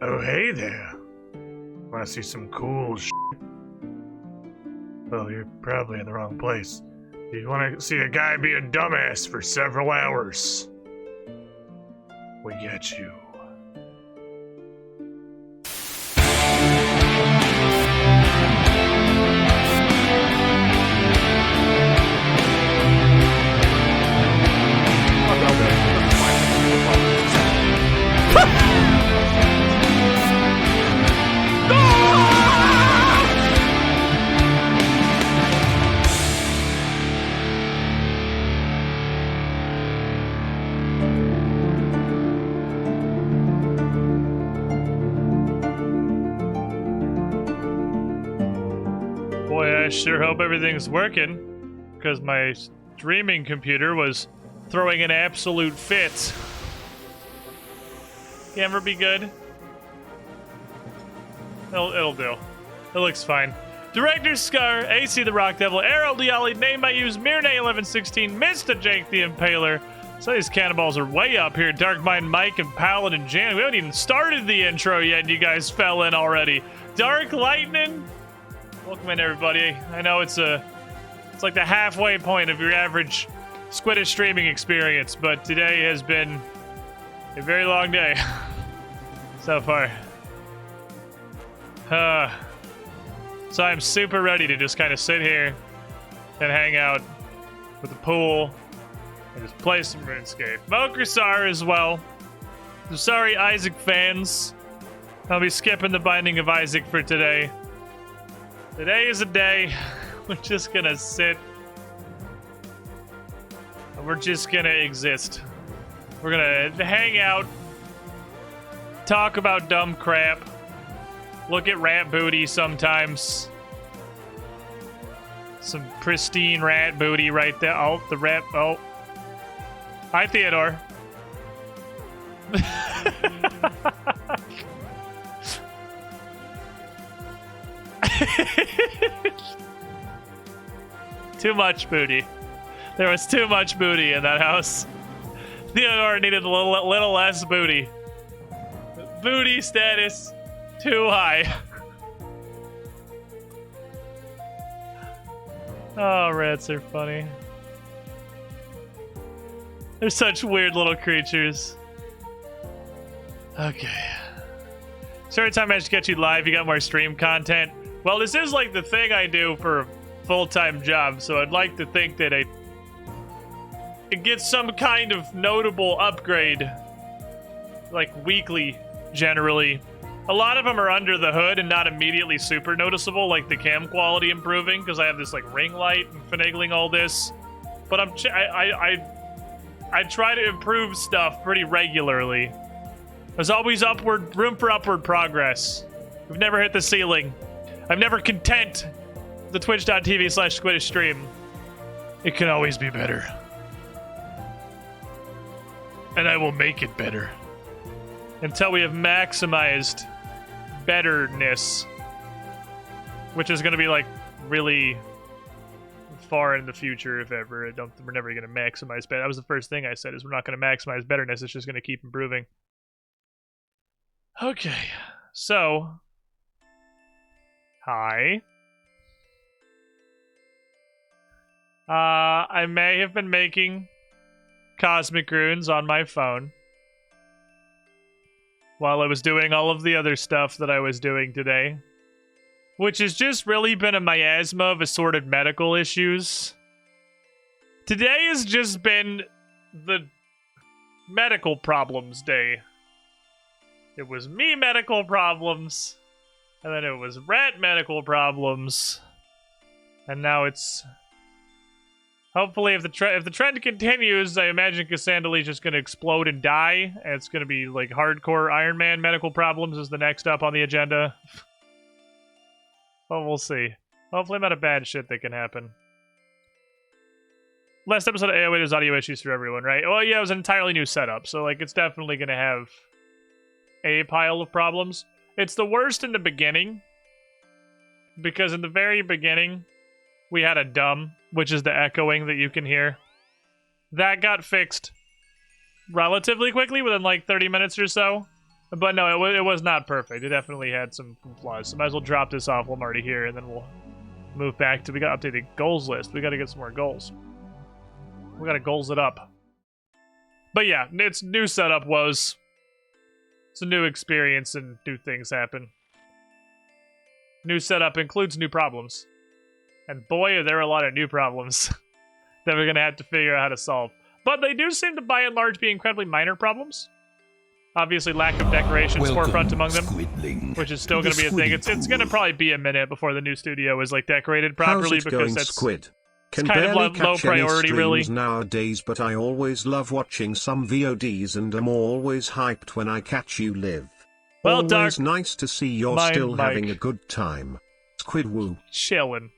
Oh, hey there. Want to see some cool shit? Well, you're probably in the wrong place. You want to see a guy be a dumbass for several hours? We get you. Boy, I sure hope everything's working, because my streaming computer was throwing an absolute fit. Camera be good? It'll do. It looks fine. Director Scar, AC the Rock Devil, Errol Dialli, Name I Use, Mirnay1116, Mr. Jake the Impaler. So these cannonballs are way up here. Dark Mind Mike and Paladin Jan. We haven't even started the intro yet, and you guys fell in already. Dark Lightning. Welcome in, everybody. I know it's like the halfway point of your average Squiddish streaming experience, but today has been a very long day so far. So I'm super ready to just kind of sit here and hang out with the pool and just play some RuneScape. Mokrasar as well. So sorry, Isaac fans. I'll be skipping the Binding of Isaac for today. Today is a day we're just gonna sit and we're just gonna exist. We're gonna hang out, talk about dumb crap, look at rat booty sometimes. Some pristine rat booty right there. Oh, the rat. Oh. Hi, Theodore. Too much booty. There was too much booty in that house. Theodore needed a little less booty. Booty status too high. Oh, rats are funny. They're such weird little creatures. Okay. So every time I manage to get you live, you got more stream content. Well, this is like the thing I do for a full-time job, so I'd like to think that it gets some kind of notable upgrade, like weekly, generally. A lot of them are under the hood and not immediately super noticeable, like the cam quality improving, because I have this like ring light and finagling all this. But I try to improve stuff pretty regularly. There's always room for upward progress. We've never hit the ceiling. I'm never content. The twitch.tv/Squiddish stream. It can always be better. And I will make it better. Until we have maximized betterness. Which is going to be like really far in the future, if ever. We're never going to maximize better. That was the first thing I said, is we're not going to maximize betterness. It's just going to keep improving. Okay, so hi. I may have been making cosmic runes on my phone while I was doing all of the other stuff that I was doing today, which has just really been a miasma of assorted medical issues. Today has just been the medical problems day. It was me medical problems, and then it was rat medical problems, and now it's... Hopefully, if the trend continues, I imagine Cassandra is just going to explode and die, and it's going to be like hardcore Iron Man medical problems is the next up on the agenda. But we'll see. Hopefully I'm not a bad shit that can happen. Last episode of AOA, there's audio issues for everyone, right? Well, yeah, it was an entirely new setup, so like it's definitely going to have a pile of problems. It's the worst in the beginning, because in the very beginning, we had a dumb, which is the echoing that you can hear. That got fixed relatively quickly, within like 30 minutes or so. But no, it was not perfect. It definitely had some flaws. So might as well drop this off while I'm already here, and then we'll move back to, we got updated goals list. We got to get some more goals. We got to goals it up. But yeah, its new setup was, it's a new experience and new things happen. New setup includes new problems. And boy, are there a lot of new problems that we're going to have to figure out how to solve. But they do seem to, by and large, be incredibly minor problems. Obviously, lack of decorations forefront among them, which is still going to be a thing. It's going to probably be a minute before the new studio is like decorated properly. How's it because going, that's Squid? Can kind of low priority, really. Nowadays, but I always love watching some VODs, and I'm always hyped when I catch you live. Well, always Dark, nice to see you're still having a good time. Squid woo. Chillin'.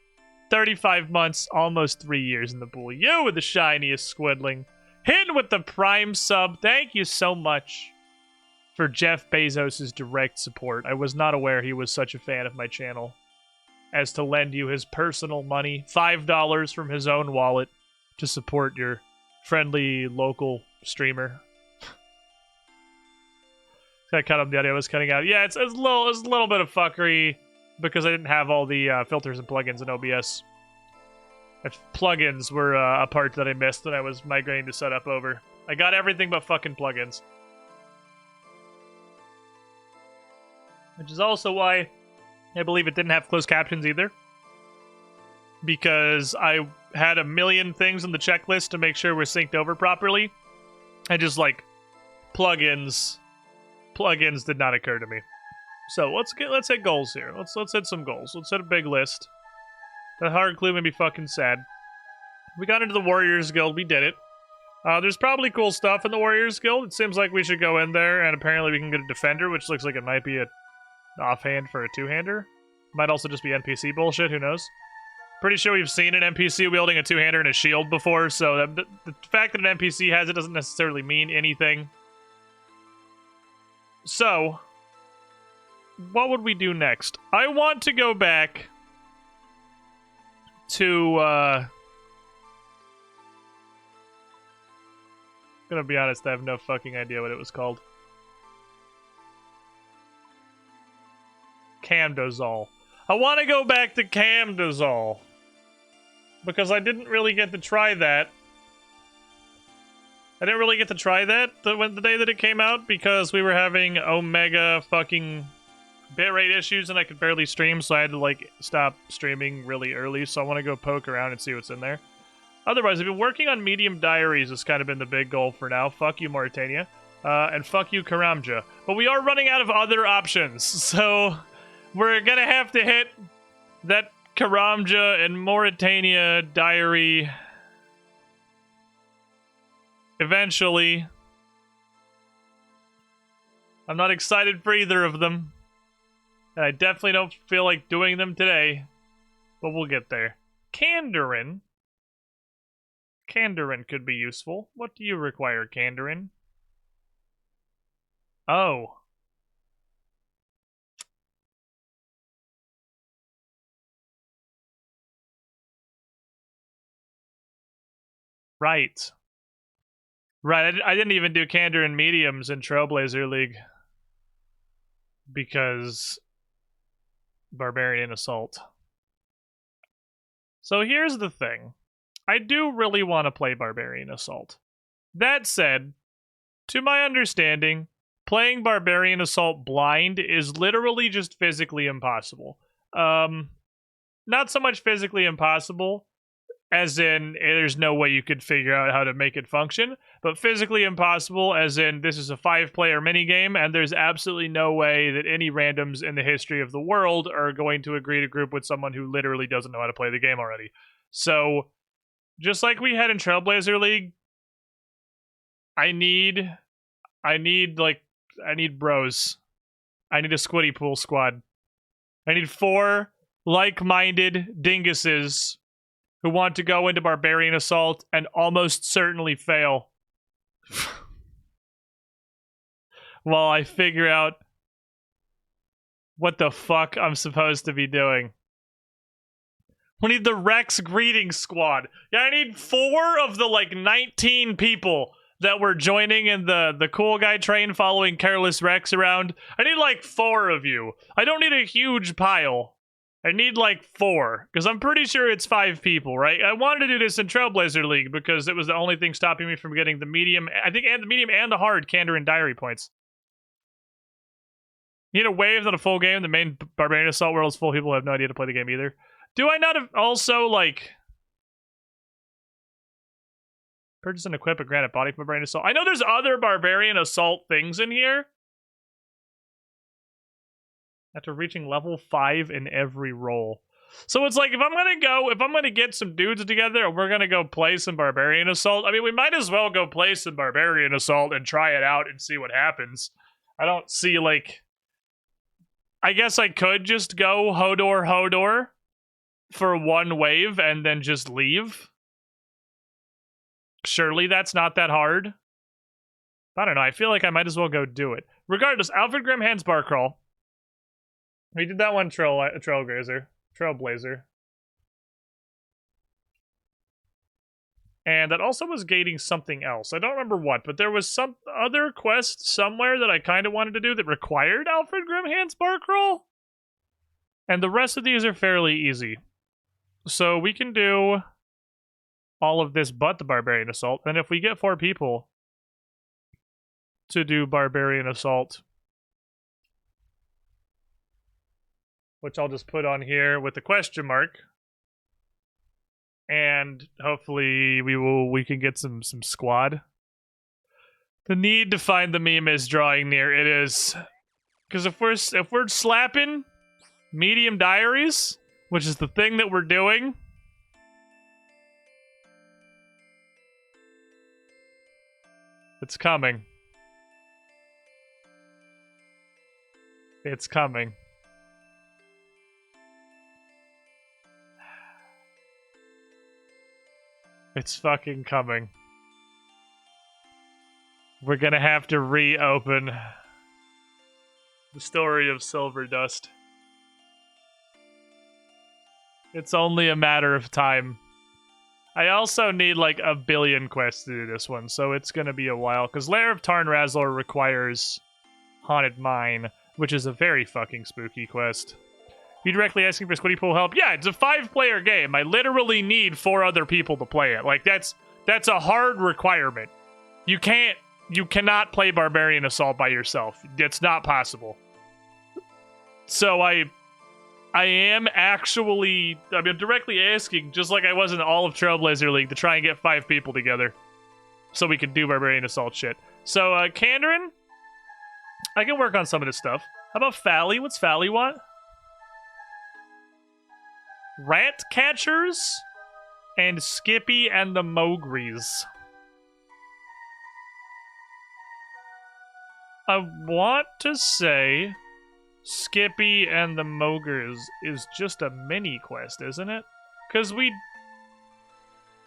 35 months, almost 3 years in the pool. You were the shiniest squidling. Hidden with the Prime sub. Thank you so much for Jeff Bezos' direct support. I was not aware he was such a fan of my channel as to lend you his personal money, $5 from his own wallet, to support your friendly local streamer. I cut up the audio I was cutting out. Yeah, it's a little bit of fuckery because I didn't have all the filters and plugins in OBS. If plugins were a part that I missed that I was migrating to set up over. I got everything but fucking plugins. Which is also why I believe it didn't have closed captions either. Because I had a million things on the checklist to make sure we're synced over properly. And just like plugins did not occur to me. So let's hit goals here. Let's hit some goals. Let's hit a big list. The hard clue made me fucking sad. We got into the Warriors Guild. We did it. There's probably cool stuff in the Warriors Guild. It seems like we should go in there, and apparently we can get a defender, which looks like it might be a offhand for a two-hander. Might also just be NPC bullshit, who knows? Pretty sure we've seen an NPC wielding a two-hander and a shield before, so the fact that an NPC has it doesn't necessarily mean anything. So, what would we do next? I want to go back to, I'm gonna be honest, I have no fucking idea what it was called. Camdozol. I want to go back to Camdozol. Because I didn't really get to try that. I didn't really get to try that the day that it came out because we were having Omega fucking bitrate issues and I could barely stream, so I had to like stop streaming really early, so I want to go poke around and see what's in there. Otherwise, I've been working on Medium Diaries. Has kind of been the big goal for now. Fuck you, Mauritania. And fuck you, Karamja. But we are running out of other options, so we're gonna have to hit that Karamja and Mauritania diary eventually. I'm not excited for either of them. And I definitely don't feel like doing them today. But we'll get there. Kandarin. Kandarin could be useful. What do you require, Kandarin? Oh. Right. Right, I didn't even do Kandarin mediums in Trailblazer League. Because Barbarian Assault. So here's the thing. I do really want to play Barbarian Assault. That said, to my understanding, playing Barbarian Assault blind is literally just physically impossible. Not so much physically impossible, as in there's no way you could figure out how to make it function, but physically impossible as in this is a 5-player minigame and there's absolutely no way that any randoms in the history of the world are going to agree to group with someone who literally doesn't know how to play the game already. So, just like we had in Trailblazer League, I need bros. I need a Squiddy Pool squad. I need 4 like-minded dinguses who want to go into Barbarian Assault and almost certainly fail. While I figure out what the fuck I'm supposed to be doing. We need the Rex Greeting Squad. Yeah, I need 4 of the, 19 people that were joining in the cool guy train following Careless Rex around. I need like 4 of you. I don't need a huge pile. I need like 4, because I'm pretty sure it's 5 people, right? I wanted to do this in Trailblazer League because it was the only thing stopping me from getting the medium, I think, and the medium and the hard Candor and Diary points. Need a wave, not a full game. The main Barbarian Assault world is full. People have no idea to play the game either. Do I not have also, like... Purchase and equip a granite body for Barbarian Assault? I know there's other Barbarian Assault things in here. After reaching level 5 in every role. So it's like, if I'm gonna get some dudes together and we're gonna go play some Barbarian Assault, I mean, we might as well go play some Barbarian Assault and try it out and see what happens. I don't see, like... I guess I could just go Hodor for 1 wave and then just leave. Surely that's not that hard. I don't know, I feel like I might as well go do it. Regardless, Alfred Grimhand's Bar Crawl. We did that one Trailblazer. And that also was gating something else. I don't remember what, but there was some other quest somewhere that I kind of wanted to do that required Alfred Grimhand's Bar Crawl. And the rest of these are fairly easy. So we can do all of this but the Barbarian Assault. And if we get 4 people to do Barbarian Assault, which I'll just put on here with the question mark, and hopefully we can get some squad. The need to find the meme is drawing near. It is, because if we're slapping medium diaries, which is the thing that we're doing, it's coming. It's coming. It's fucking coming. We're gonna have to reopen the story of Silver Dust. It's only a matter of time. I also need like 1 billion quests to do this one, so it's gonna be a while, because Lair of Tarn Razor requires Haunted Mine, which is a very fucking spooky quest. You directly asking for Squiddy Pool help? Yeah, it's a 5-player game. I literally need 4 other people to play it. Like, that's a hard requirement. You cannot play Barbarian Assault by yourself. It's not possible. So I am actually, I'm directly asking, just like I was in all of Trailblazer League, to try and get 5 people together so we can do Barbarian Assault shit. So, Kandarin, I can work on some of this stuff. How about Fally? What's Fally want? Rat Catchers and Skippy and the Mogries. I want to say Skippy and the Mogres is just a mini quest, isn't it? Because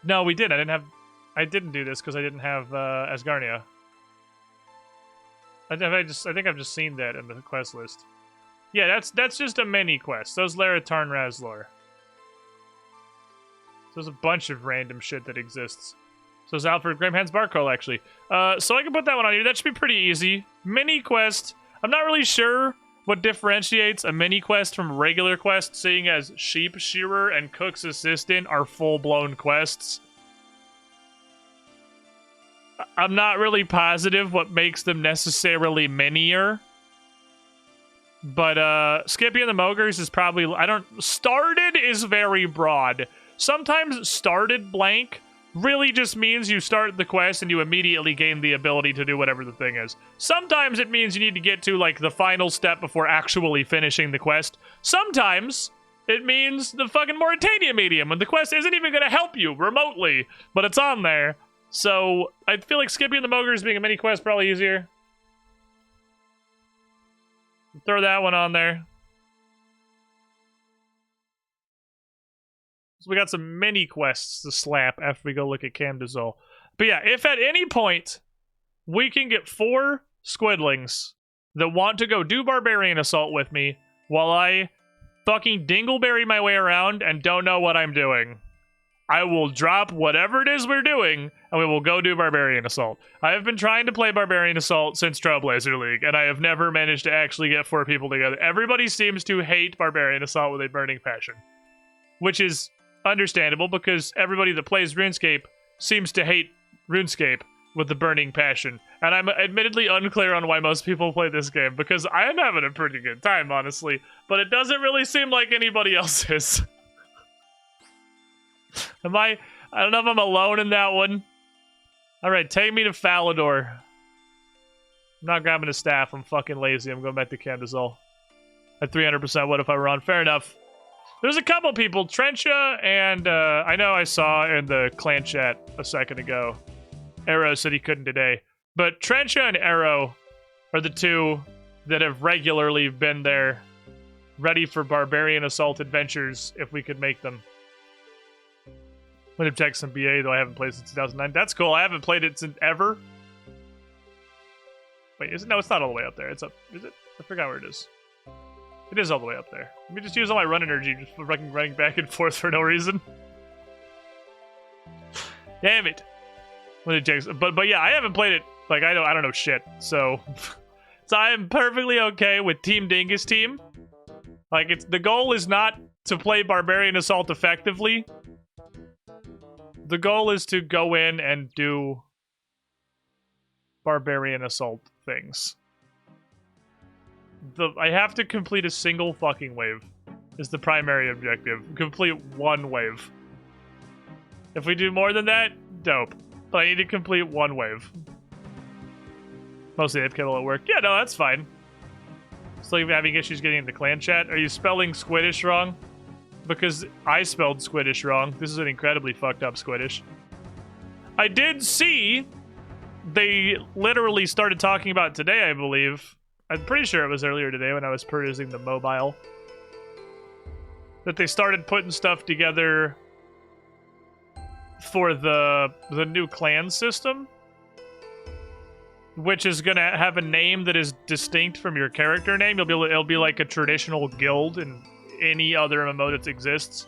no, we did. I didn't do this because I didn't have Asgarnia. I think I've just seen that in the quest list. Yeah, that's just a mini quest. Those Lair of Tarn Razor. There's a bunch of random shit that exists. So it's Alfred Grimhand's Bar Crawl, actually. So I can put that one on here. That should be pretty easy. Mini quest. I'm not really sure what differentiates a mini quest from a regular quest, seeing as Sheep Shearer and Cook's Assistant are full-blown quests. I'm not really positive what makes them necessarily minier. But Skippy and the Mogres is probably... Started is very broad. Sometimes started blank really just means you start the quest and you immediately gain the ability to do whatever the thing is. Sometimes it means you need to get to, like, the final step before actually finishing the quest. Sometimes it means the fucking Mauritania medium, and the quest isn't even going to help you remotely, but it's on there. So I feel like Skippy and the Mogres being a mini quest probably easier. Throw that one on there. So we got some mini quests to slap after we go look at Camdazol. But yeah, if at any point we can get 4 squidlings that want to go do Barbarian Assault with me while I fucking dingleberry my way around and don't know what I'm doing, I will drop whatever it is we're doing, and we will go do Barbarian Assault. I have been trying to play Barbarian Assault since Trailblazer League, and I have never managed to actually get 4 people together. Everybody seems to hate Barbarian Assault with a burning passion, which is understandable because everybody that plays RuneScape seems to hate RuneScape with the burning passion. And I'm admittedly unclear on why most people play this game, because I am having a pretty good time, honestly, but it doesn't really seem like anybody else is. I don't know if I'm alone in that one. Alright, take me to Falador. I'm not grabbing a staff, I'm fucking lazy, I'm going back to Candazol. At 300%, what if I were on? Fair enough. There's a couple people, Trencha and I know I saw in the clan chat a second ago, Arrow said he couldn't today. But Trencha and Arrow are the two that have regularly been there, ready for Barbarian Assault adventures if we could make them. Would have checked some BA, though I haven't played since 2009. That's cool. I haven't played it since ever. Wait, is it? No, it's not all the way up there. It's up. Is it? I forgot where it is. It is all the way up there. Let me just use all my run energy just for running back and forth for no reason. Damn it. But yeah, I haven't played it. Like, I don't know shit. So I am perfectly okay with Team Dingus team. Like, the goal is not to play Barbarian Assault effectively. The goal is to go in and do Barbarian Assault things. I have to complete a single fucking wave is the primary objective. Complete one wave. If we do more than that, dope. But I need to complete one wave. Mostly AFK will work. Yeah, no, that's fine. Still having issues getting into clan chat. Are you spelling Squiddish wrong? Because I spelled Squiddish wrong. This is an incredibly fucked up Squiddish. I did see they literally started talking about today, I believe. I'm pretty sure it was earlier today when I was perusing the mobile. That they started putting stuff together for the new clan system. Which is gonna have a name that is distinct from your character name. It'll be like a traditional guild in any other MMO that exists.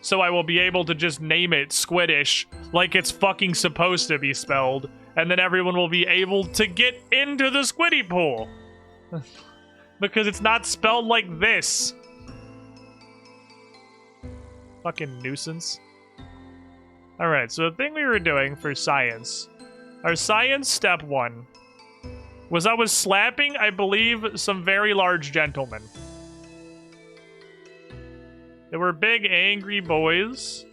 So I will be able to just name it Squiddish like it's fucking supposed to be spelled, and then everyone will be able to get into the Squiddy pool. Because it's not spelled like this. Fucking nuisance. Alright, so the thing we were doing for science, our science step 1, was I was slapping, I believe, some very large gentlemen. They were big, angry boys.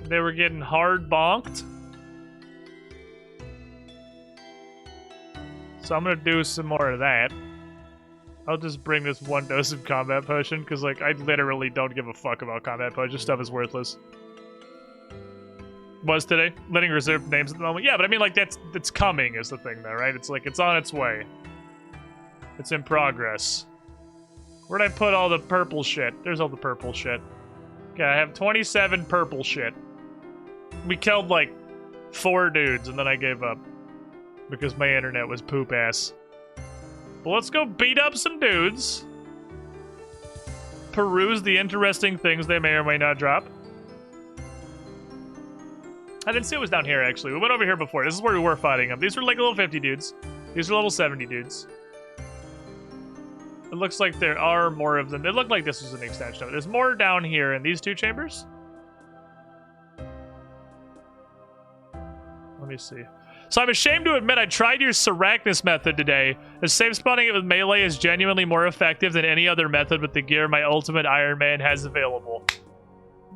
They were getting hard bonked. So I'm gonna do some more of that. I'll just bring this 1 dose of combat potion, because, like, I literally don't give a fuck about combat potion. Stuff is worthless. Was today. Letting reserved names at the moment. Yeah, but I mean, like, that's coming is the thing, though, right? It's like, it's on its way. It's in progress. Where'd I put all the purple shit? There's all the purple shit. Okay, I have 27 purple shit. We killed, like, 4 dudes, and then I gave up. Because my internet was poop ass. But let's go beat up some dudes. Peruse the interesting things they may or may not drop. I didn't see it was down here, actually. We went over here before. This is where we were fighting them. These were like level 50 dudes. These are level 70 dudes. It looks like there are more of them. It looked like this was an extension of it. There's more down here in these 2 chambers. Let me see. So I'm ashamed to admit I tried your Sarachnis method today, as safe spawning it with melee is genuinely more effective than any other method with the gear my ultimate Iron Man has available.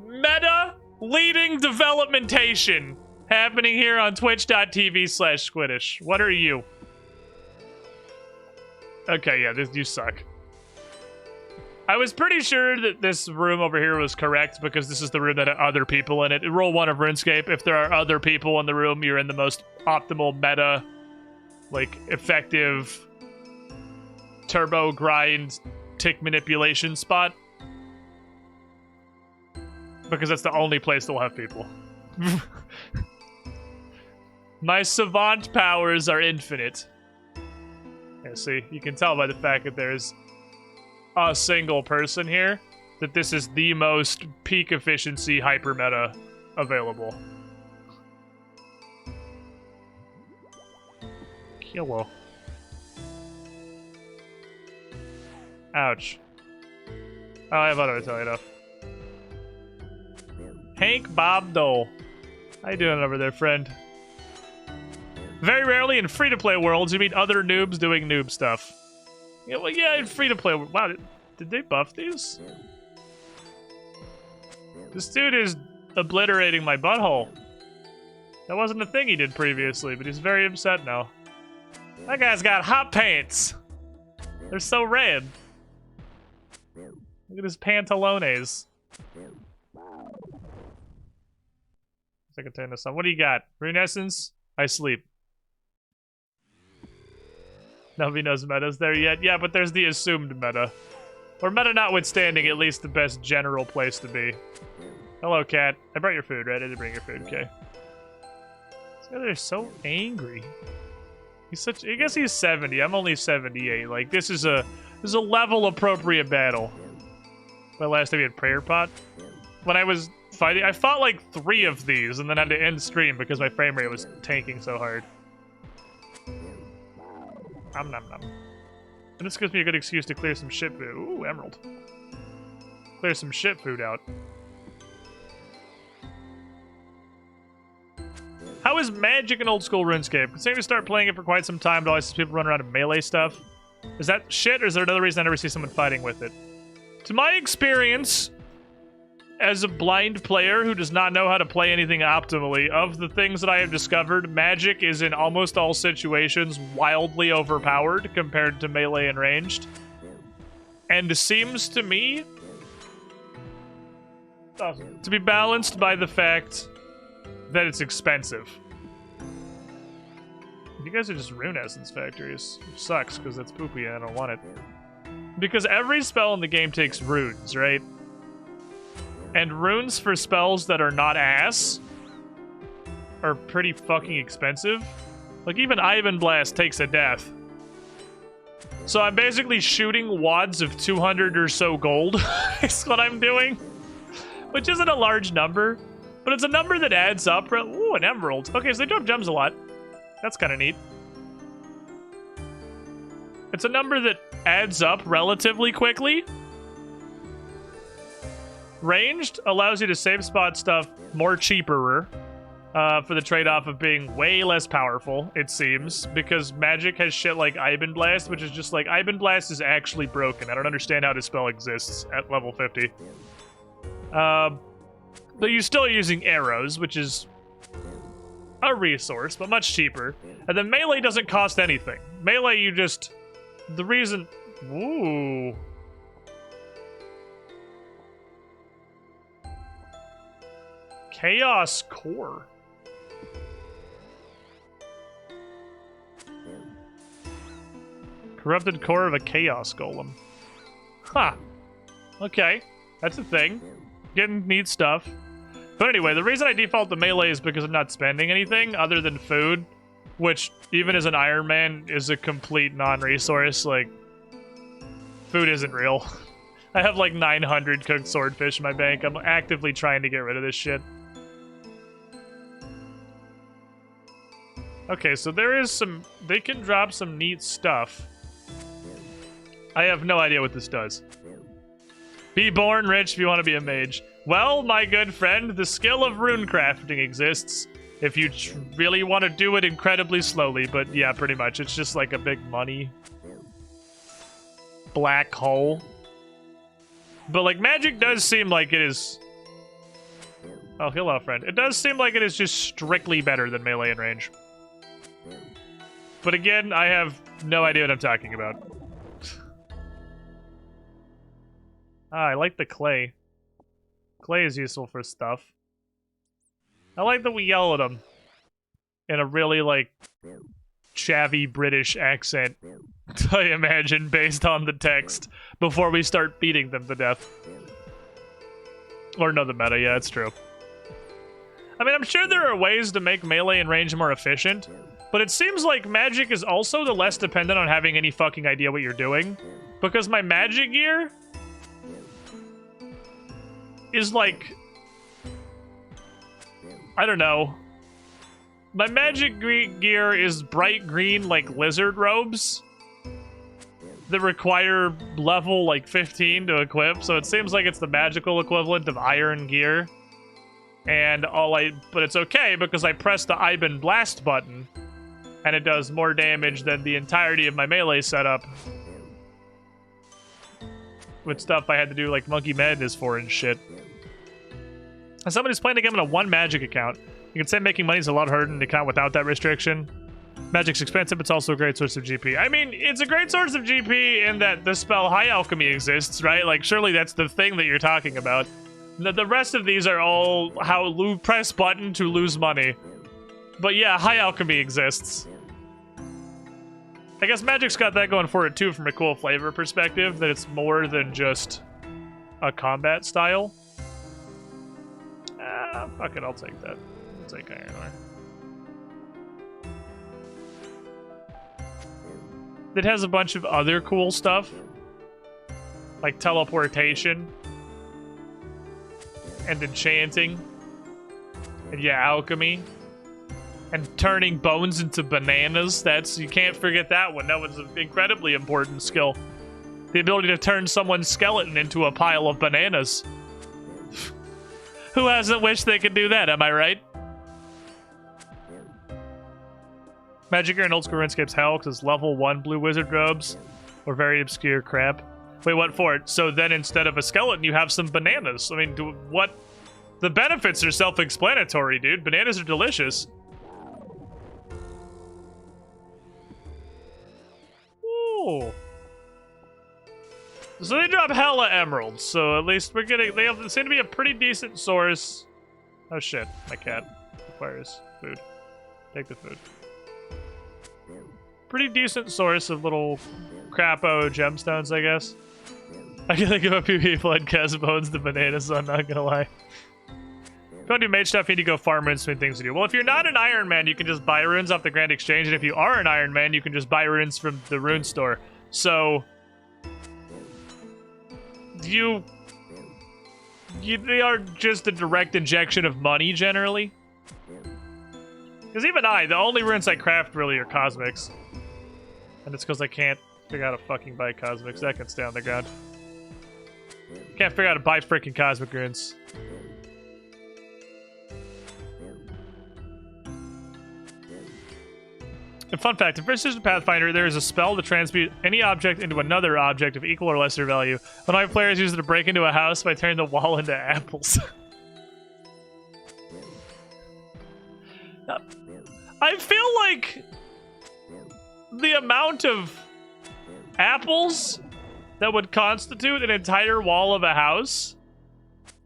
Meta leading developmentation happening here on twitch.tv/Squiddish. What are you? Okay, yeah, you suck. I was pretty sure that this room over here was correct because this is the room that had other people in it. Roll 1 of RuneScape. If there are other people in the room, you're in the most optimal meta, like, effective turbo grind tick manipulation spot. Because that's the only place that will have people. My savant powers are infinite. Yeah, see, you can tell by the fact that there's a single person here that this is the most peak efficiency hyper meta available. Kilo. Ouch. Oh, I have other to tell you enough. Hank Bob Dole. How you doing over there, friend? Very rarely in free-to-play worlds you meet other noobs doing noob stuff. Yeah, well, yeah, in free-to-play. Wow, did they buff these? This dude is obliterating my butthole. That wasn't a thing he did previously, but he's very upset now. That guy's got hot pants. They're so red. Look at his pantalones. I can turn this on. What do you got? Rune Essence? I sleep. Nobody knows meta's there yet. Yeah, but there's the assumed meta. Or meta notwithstanding, at least the best general place to be. Hello, cat. I brought your food, right? I did bring your food, okay. This guy is so angry. He's such. I guess he's 70. I'm only 78. Like, this is a level appropriate battle. My last time we had prayer pot. When I was fighting, I fought like 3 of these and then had to end stream because my frame rate was tanking so hard. Nom nom nom. And this gives me a good excuse to clear some shit food. Ooh, emerald. Clear some shit food out. How is Magic in old school RuneScape? Considering to start playing it for quite some time, but always see people run around in melee stuff. Is that shit, or is there another reason I never see someone fighting with it? To my experience, as a blind player who does not know how to play anything optimally, of the things that I have discovered, Magic is in almost all situations wildly overpowered compared to melee and ranged. And seems to me to be balanced by the fact that it's expensive. You guys are just Rune Essence factories, which sucks because that's poopy and I don't want it. Because every spell in the game takes runes, right? And runes for spells that are not ass are pretty fucking expensive. Like, even Ivan Blast takes a death. So I'm basically shooting wads of 200 or so gold, is what I'm doing. Which isn't a large number, but it's a number that adds up. Ooh, an emerald. Okay, so they drop gems a lot. That's kind of neat. It's a number that adds up relatively quickly. Ranged allows you to save spot stuff more cheaper for the trade-off of being way less powerful, it seems, because Magic has shit like Ivan Blast, which is just like, Ivan Blast is actually broken. I don't understand how this spell exists at level 50. But you're still using arrows, which is a resource, but much cheaper. And then melee doesn't cost anything. Melee, you just... The reason... Ooh... Chaos Core. Corrupted core of a Chaos Golem. Huh. Okay. That's a thing. Getting neat stuff. But anyway, the reason I default to melee is because I'm not spending anything other than food, which, even as an Iron Man, is a complete non-resource. Like, food isn't real. I have like 900 cooked swordfish in my bank. I'm actively trying to get rid of this shit. Okay, so there is some... They can drop some neat stuff. I have no idea what this does. Be born rich if you want to be a mage. Well, my good friend, the skill of rune crafting exists. If you really want to do it incredibly slowly, but yeah, pretty much. It's just like a big money black hole. But like, Magic does seem like it is... Oh, hello, friend. It does seem like it is just strictly better than melee and range. But again, I have no idea what I'm talking about. I like the clay. Clay is useful for stuff. I like that we yell at them in a really, like, chavvy British accent, I imagine, based on the text, before we start beating them to death. Or no, the meta, yeah, it's true. I mean, I'm sure there are ways to make melee and range more efficient, but it seems like Magic is also the less dependent on having any fucking idea what you're doing. Because my Magic gear is like, I don't know. My magic gear is bright green, like lizard robes that require level like 15 to equip. So it seems like it's the magical equivalent of iron gear. And but it's okay because I press the Iban blast button and it does more damage than the entirety of my melee setup. With stuff I had to do like Monkey Madness for and shit. As somebody who's playing the game on a 1 magic account, you can say making money is a lot harder than the account without that restriction. Magic's expensive, it's also a great source of GP. I mean, it's a great source of GP in that the spell High Alchemy exists, right? Like, surely that's the thing that you're talking about. The rest of these are all how press button to lose money. But yeah, High Alchemy exists. I guess Magic's got that going for it too from a cool flavor perspective, that it's more than just a combat style. Fuck it, I'll take that. I'll take Iron Ore. It has a bunch of other cool stuff, like teleportation and enchanting, and yeah, alchemy, and turning bones into bananas. You can't forget that one. That was an incredibly important skill. The ability to turn someone's skeleton into a pile of bananas. Who hasn't wished they could do that, am I right? Magic Gear and Old School RuneScape's hell because it's level 1 blue wizard robes or very obscure crap. Wait, what for? So then instead of a skeleton, you have some bananas. I mean, what? The benefits are self-explanatory, dude. Bananas are delicious. Ooh. So they drop hella emeralds, so at least we're getting... They seem to be a pretty decent source. Oh shit, my cat requires food. Take the food. Pretty decent source of little crapo gemstones, I guess. I can think of a few people had cast bones to bananas, so I'm not gonna lie. If you want to do mage stuff, you need to go farm runes between things to do. Well, if you're not an Iron Man, you can just buy runes off the Grand Exchange, and if you are an Iron Man, you can just buy runes from the rune store. So... They are just a direct injection of money, generally. Because even the only runes I craft really are cosmics. And it's because I can't figure out how to fucking buy cosmics. That can stay on the ground. Can't figure out how to buy freaking cosmic runes. And fun fact, in First Edition Pathfinder, there is a spell to transmute any object into another object of equal or lesser value. One of my players uses it to break into a house by turning the wall into apples. I feel like the amount of apples that would constitute an entire wall of a house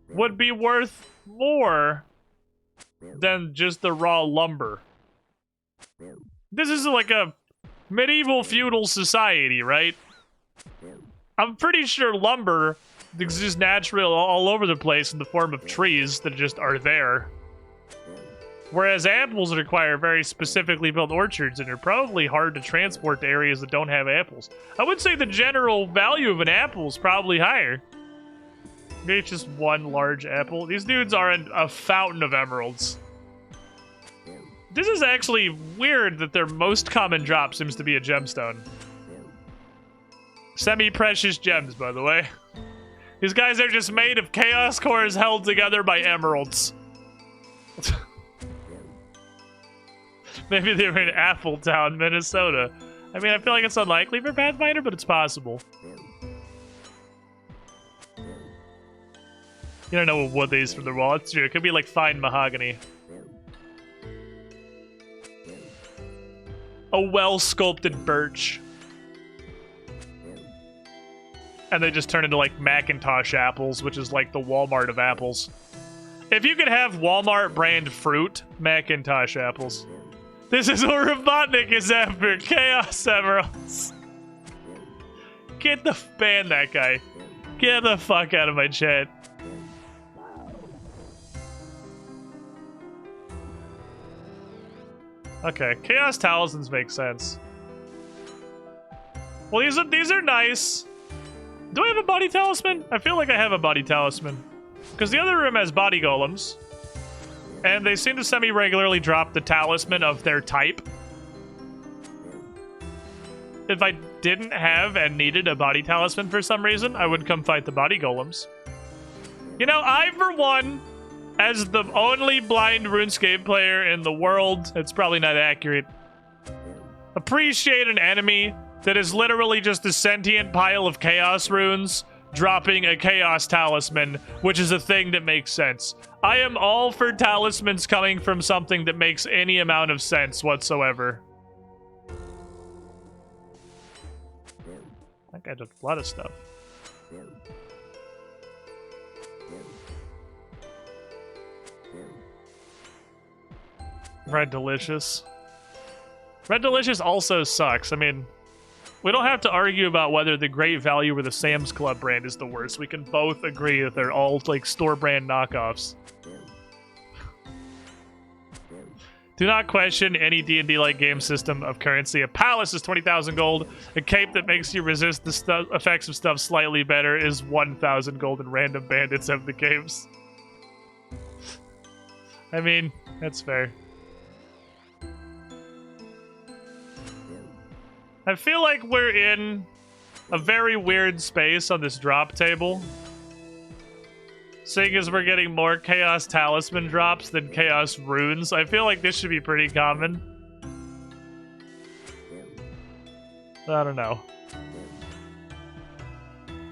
would be worth more than just the raw lumber. This is like a medieval feudal society, right? I'm pretty sure lumber exists naturally all over the place in the form of trees that just are there. Whereas apples require very specifically built orchards and are probably hard to transport to areas that don't have apples. I would say the general value of an apple is probably higher. Maybe it's just one large apple. These dudes are a fountain of emeralds. This is actually weird that their most common drop seems to be a gemstone. Semi-precious gems, by the way. These guys are just made of chaos cores held together by emeralds. Maybe they were in Appletown, Minnesota. I mean, I feel like it's unlikely for Pathfinder, but it's possible. You don't know what wood they use from the wall. It's true. It could be like fine mahogany. A well-sculpted birch. And they just turn into like Macintosh apples, which is like the Walmart of apples. If you could have Walmart brand fruit, Macintosh apples. This is what Robotnik is after. Chaos Emeralds. Ban that guy. Get the fuck out of my chat. Okay, Chaos Talismans make sense. Well, these are nice. Do I have a body talisman? I feel like I have a body talisman. Because the other room has body golems. And they seem to semi-regularly drop the talisman of their type. If I didn't have and needed a body talisman for some reason, I would come fight the body golems. You know, I, for one, as the only blind RuneScape player in the world, it's probably not accurate, appreciate an enemy that is literally just a sentient pile of chaos runes dropping a chaos talisman, which is a thing that makes sense. I am all for talismans coming from something that makes any amount of sense whatsoever. That guy did a lot of stuff. Red Delicious. Red Delicious also sucks. I mean, we don't have to argue about whether the Great Value or the Sam's Club brand is the worst. We can both agree that they're all, like, store brand knockoffs. Do not question any D&D-like game system of currency. A palace is 20,000 gold. A cape that makes you resist the effects of stuff slightly better is 1,000 gold, and random bandits have the capes. I mean, that's fair. I feel like we're in a very weird space on this drop table. Seeing as we're getting more Chaos Talisman drops than Chaos Runes, I feel like this should be pretty common. I don't know.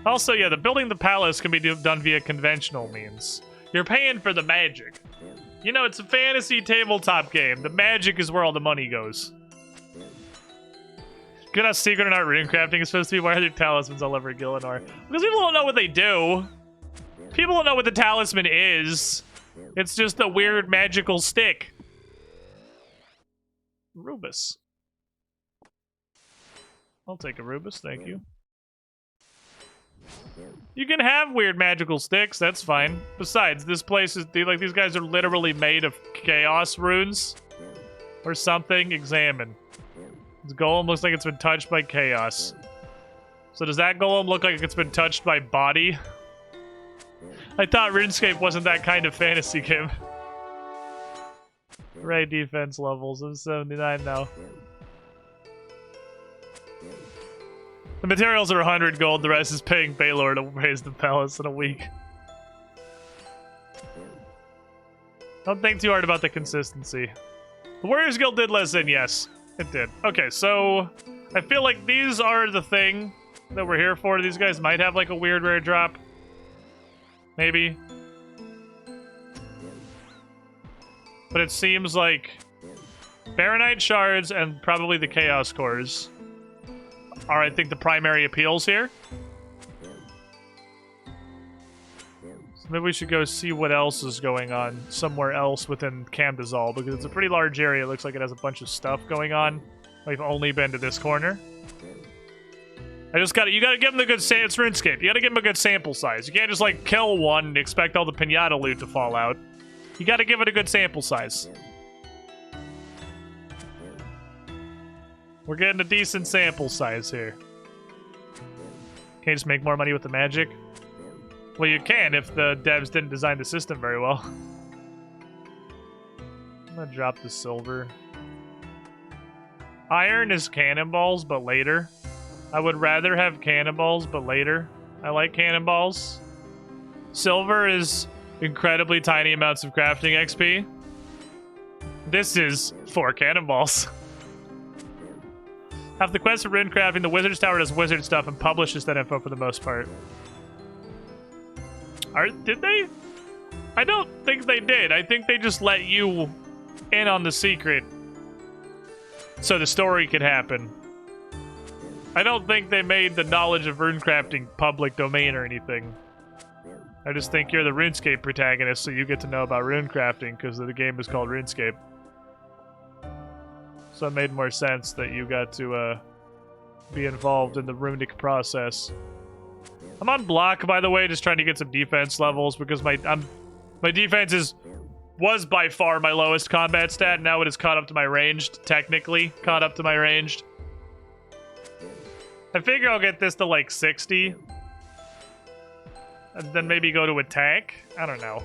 Also, yeah, the building the palace can be done via conventional means. You're paying for the magic. You know, it's a fantasy tabletop game. The magic is where all the money goes. Good how secret or not runecrafting is supposed to be. Why are there talismans all over Gillinor? Because people don't know what they do. People don't know what the talisman is. It's just a weird magical stick. Rubus. I'll take a Rubus, thank you. You can have weird magical sticks, that's fine. Besides, this place is, like, these guys are literally made of chaos runes. Or something. Examine. This golem looks like it's been touched by chaos. So does that golem look like it's been touched by body? I thought RuneScape wasn't that kind of fantasy game. Right defense levels. I'm 79 now. The materials are 100 gold. The rest is paying Baylor to raise the palace in a week. Don't think too hard about the consistency. The Warriors Guild did less in, yes. It did. Okay, so I feel like these are the thing that we're here for. These guys might have like a weird rare drop. Maybe. But it seems like Baronite Shards and probably the Chaos Cores are, I think, the primary appeals here. So maybe we should go see what else is going on somewhere else within Camdazal, because it's a pretty large area. It looks like it has a bunch of stuff going on. We've only been to this corner. You gotta give them the good it's RuneScape. You gotta give them a good sample size. You can't just, like, kill one and expect all the pinata loot to fall out. You gotta give it a good sample size. We're getting a decent sample size here. Can you just make more money with the magic? Well, you can if the devs didn't design the system very well. I'm gonna drop the silver. Iron is cannonballs, but later. I would rather have cannonballs, but later. I like cannonballs. Silver is incredibly tiny amounts of crafting XP. This is 4 cannonballs. Have the quest for rune crafting, the Wizard's Tower does wizard stuff and publishes that info for the most part. Did they? I don't think they did. I think they just let you in on the secret so the story could happen. I don't think they made the knowledge of runecrafting public domain or anything. I just think you're the RuneScape protagonist, so you get to know about runecrafting because the game is called RuneScape. So it made more sense that you got to be involved in the runic process. I'm on block, by the way, just trying to get some defense levels because my defense was by far my lowest combat stat. Now it is caught up to my ranged, technically caught up to my ranged. I figure I'll get this to like 60. And then maybe go to attack? I don't know.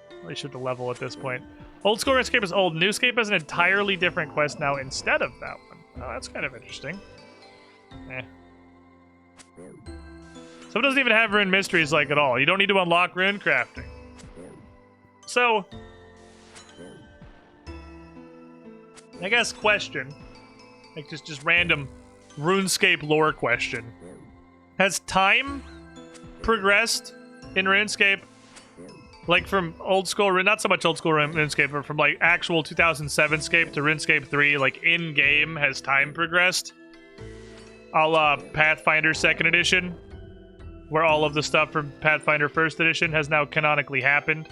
Probably should level at this point. Old school RuneScape is old. Newscape has an entirely different quest now instead of that one. Oh, that's kind of interesting. Eh. So it doesn't even have rune mysteries like at all. You don't need to unlock rune crafting. So, I guess question, like just random RuneScape lore question. Has time progressed in RuneScape? Like from old school, not so much old school RuneScape, but from like actual 2007 Scape to RuneScape 3, like in game, has time progressed? A la Pathfinder 2nd Edition, where all of the stuff from Pathfinder 1st Edition has now canonically happened.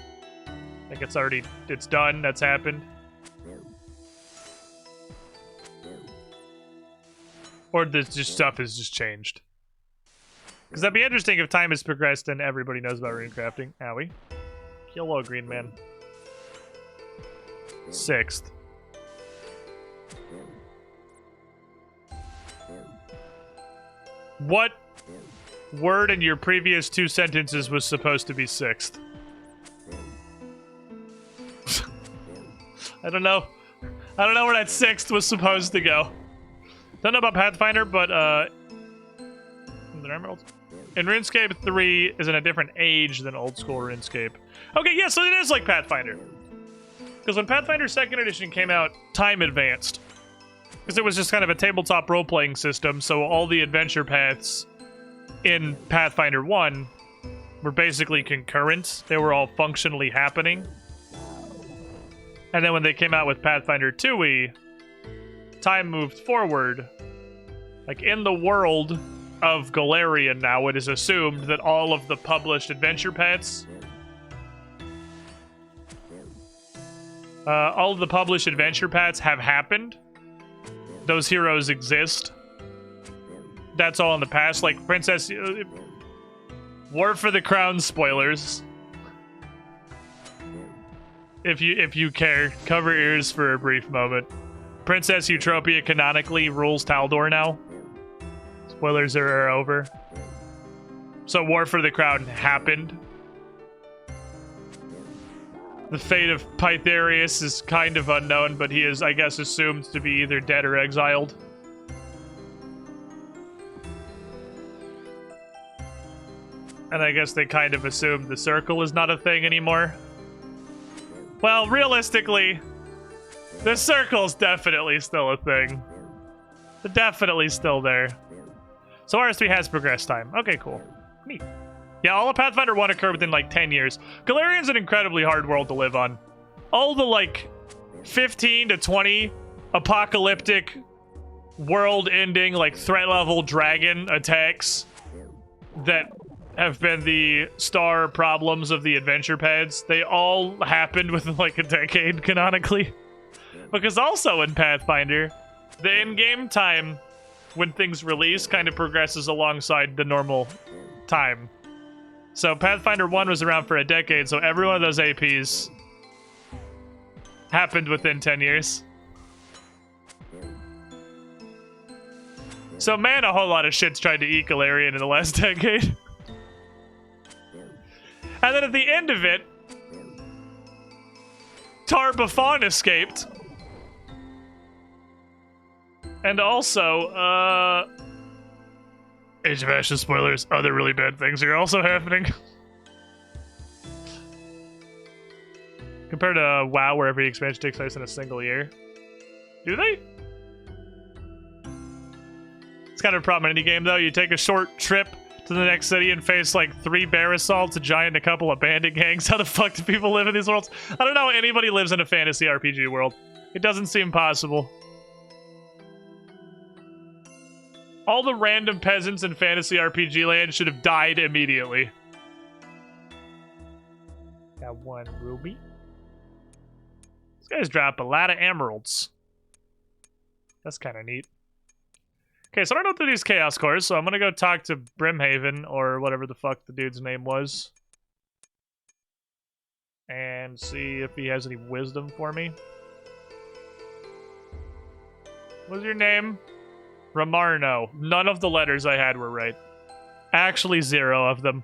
Like it's done, that's happened. Or this just stuff has just changed. Because that'd be interesting if time has progressed and everybody knows about rune crafting. Owie. Hello, green man. 6th. What word in your previous 2 sentences was supposed to be 6th? I don't know. I don't know where that 6th was supposed to go. Don't know about Pathfinder, but in RuneScape 3 is in a different age than old school RuneScape. Okay, yeah, so it is like Pathfinder. Because when Pathfinder 2nd Edition came out, time advanced. Because it was just kind of a tabletop role-playing system, so all the adventure paths in Pathfinder 1 were basically concurrent. They were all functionally happening. And then when they came out with Pathfinder 2e, time moved forward. Like, in the world of Golarion now, it is assumed that all of the published adventure paths... all of the published adventure paths have happened. Those heroes exist. That's all in the past. Like, Princess... War for the Crown spoilers. If you care, cover ears for a brief moment. Princess Eutropia canonically rules Taldor now. Spoilers are over. So War for the Crown happened. The fate of Pytharius is kind of unknown, but he is, I guess, assumed to be either dead or exiled. And I guess they kind of assumed the circle is not a thing anymore. Well, realistically, the circle's definitely still a thing. They're definitely still there. So RS3 has progressed time. Okay, cool. Neat. Yeah, all of Pathfinder 1 occurred within like 10 years. Golarion's an incredibly hard world to live on. All the like 15 to 20 apocalyptic world-ending like threat level dragon attacks that have been the star problems of the adventure pads. They all happened within like a decade canonically. Because also in Pathfinder, the in-game time when things release kind of progresses alongside the normal time. So Pathfinder 1 was around for a decade, so every one of those APs happened within 10 years. So man, a whole lot of shit's tried to eat Golarion in the last decade. And then at the end of it, Tar Bafon escaped. And also, Age of Ashes spoilers, other really bad things are also happening. Compared to WoW, where every expansion takes place in a single year. Do they? It's kind of a problem in any game, though. You take a short trip to the next city and face, like, 3 bear assaults, a giant, and a couple of bandit gangs. How the fuck do people live in these worlds? I don't know how anybody lives in a fantasy RPG world. It doesn't seem possible. All the random peasants in fantasy RPG land should have died immediately. Got 1 ruby. These guys drop a lot of emeralds. That's kind of neat. Okay, so I don't know through these chaos cores, so I'm gonna go talk to Brimhaven, or whatever the fuck the dude's name was. And see if he has any wisdom for me. What's your name? Ramarno. None of the letters I had were right. Actually, 0 of them.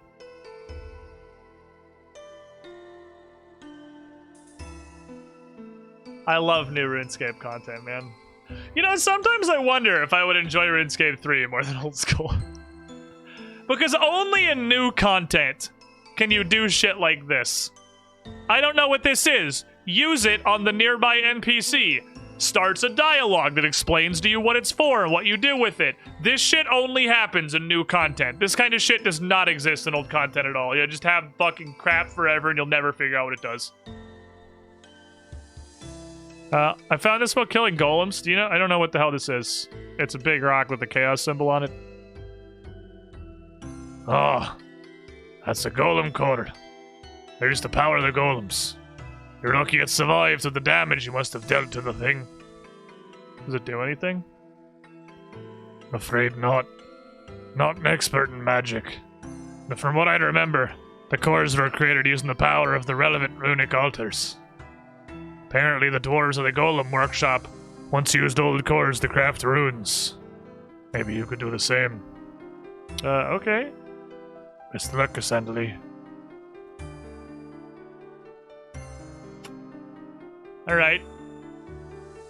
I love new RuneScape content, man. You know, sometimes I wonder if I would enjoy RuneScape 3 more than old school. Because only in new content can you do shit like this. I don't know what this is. Use it on the nearby NPC. Starts a dialogue that explains to you what it's for and what you do with it. This shit only happens in new content. This kind of shit does not exist in old content at all. You just have fucking crap forever and you'll never figure out what it does. I found this about killing golems. Do you know? I don't know what the hell this is. It's a big rock with a chaos symbol on it. Oh, that's a golem core. There's the power of the golems. You're lucky it survived with the damage you must have dealt to the thing. Does it do anything? I'm afraid not. Not an expert in magic. But from what I remember, the cores were created using the power of the relevant runic altars. Apparently the dwarves of the golem workshop once used old cores to craft runes. Maybe you could do the same. Okay. Best of luck, Cassandra. Alright.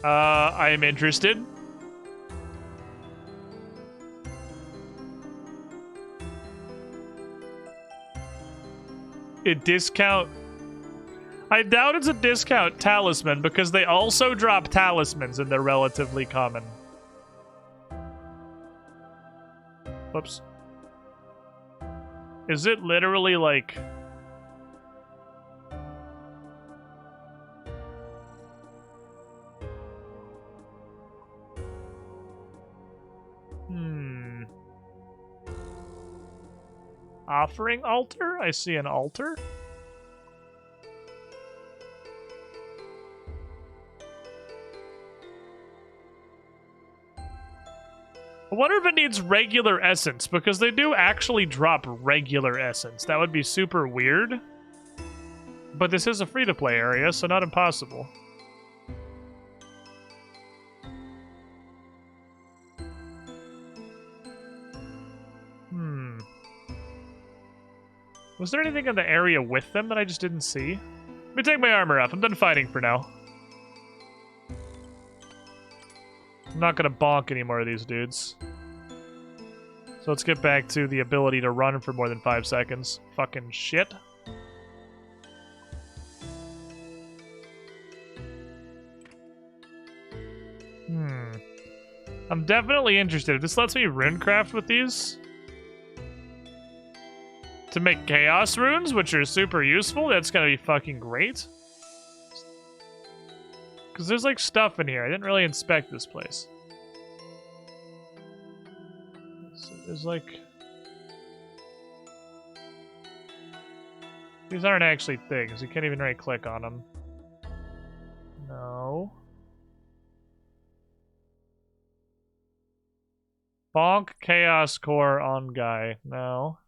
I am interested. A discount... I doubt it's a discount talisman because they also drop talismans and they're relatively common. Whoops. Is it literally like... Offering altar? I see an altar. I wonder if it needs regular essence, because they do actually drop regular essence. That would be super weird. But this is a free-to-play area, so not impossible. Was there anything in the area with them that I just didn't see? Let me take my armor off. I'm done fighting for now. I'm not gonna bonk any more of these dudes. So let's get back to the ability to run for more than 5 seconds. Fucking shit. I'm definitely interested. If this lets me runecraft with these to make chaos runes, which are super useful, that's gonna be fucking great. Because there's like stuff in here. I didn't really inspect this place. There's like... These aren't actually things. You can't even right click on them. No. Bonk Chaos Core on guy. No.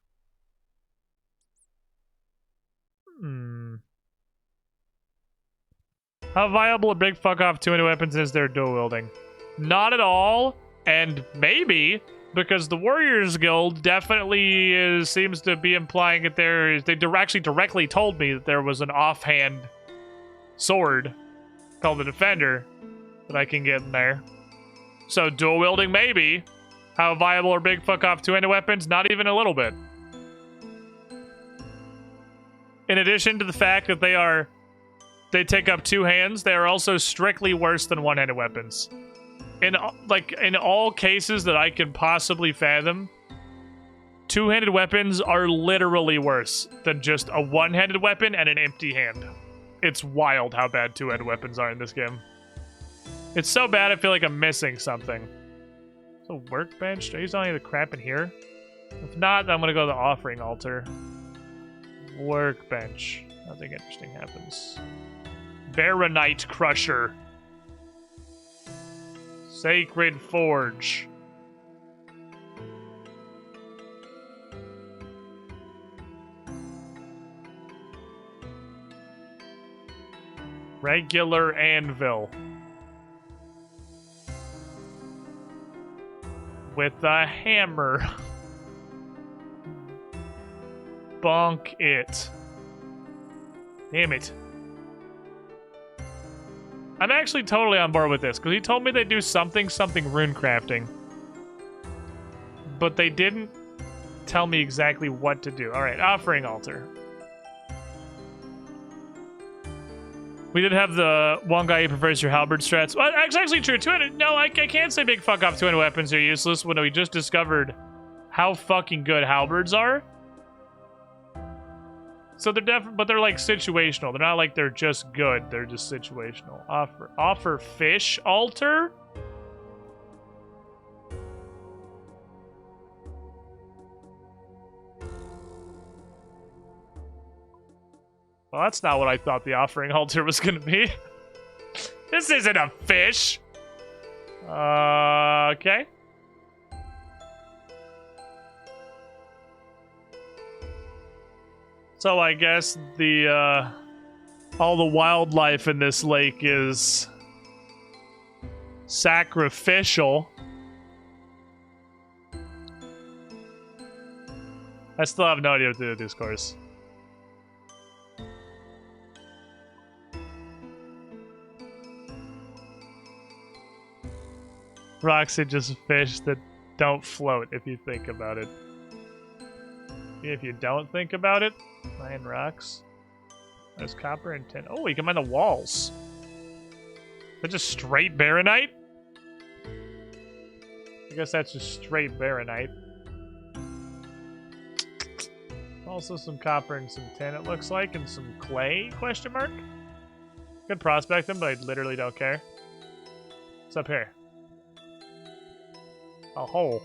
How viable a big fuck off 2-handed weapons is their dual wielding? Not at all, and maybe because the Warriors Guild definitely seems to be implying that they actually directly told me that there was an offhand sword called the Defender that I can get in there. So dual wielding maybe. How viable are big fuck off 2-handed weapons? Not even a little bit. In addition to the fact that they take up 2 hands, they are also strictly worse than one-handed weapons. In all cases that I can possibly fathom, 2-handed weapons are literally worse than just a one-handed weapon and an empty hand. It's wild how bad 2-handed weapons are in this game. It's so bad I feel like I'm missing something. A workbench? Do I use any of the crap in here? If not, then I'm gonna go to the offering altar. Workbench. Nothing interesting happens. Baronite Crusher. Sacred Forge. Regular Anvil. With a hammer. Debunk it. Damn it. I'm actually totally on board with this, because he told me they do something rune crafting. But they didn't tell me exactly what to do. Alright, offering altar. We did have the one guy who prefers your halberd strats. Well, that's actually true. 200. No, I can't say big fuck off 200 weapons are useless when we just discovered how fucking good halberds are. So they're definitely, but they're like situational. They're not like they're just good. They're just situational. Offer fish altar. Well, that's not what I thought the offering altar was going to be. This isn't a fish. Okay. So I guess the all the wildlife in this lake is sacrificial. I still have no idea what to do with this course. Rocks are just fish that don't float if you think about it. If you don't think about it, 9 rocks. There's copper and tin. Oh, you can mine the walls. That's just straight baronite? I guess that's just straight baronite. Also some copper and some tin, it looks like, and some clay, question mark? Could prospect them, but I literally don't care. What's up here? A hole.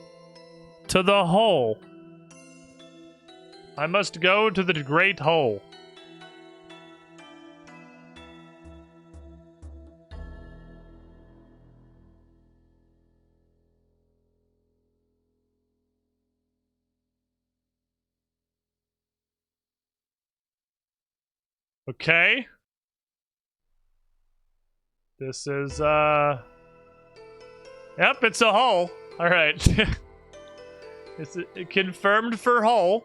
To the hole. I must go to the great hole. Okay. This is, Yep, it's a hole. Alright. It's confirmed for hole.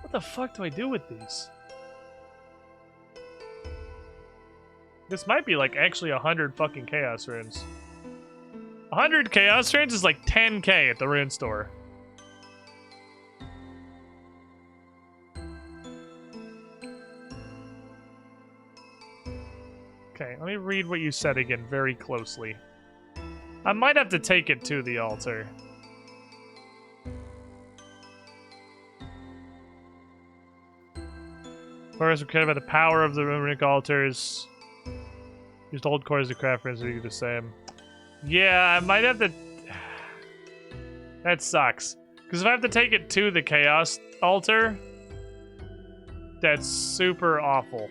What the fuck do I do with these? This might be like actually 100 fucking chaos runes. 100 chaos runes is like 10k at the rune store. Okay, let me read what you said again very closely. I might have to take it to the altar. Cores were created by the power of the runic altars. Used old cores to craft runes, so you could just say them. Yeah, I might have to... That sucks. Because if I have to take it to the chaos altar, that's super awful.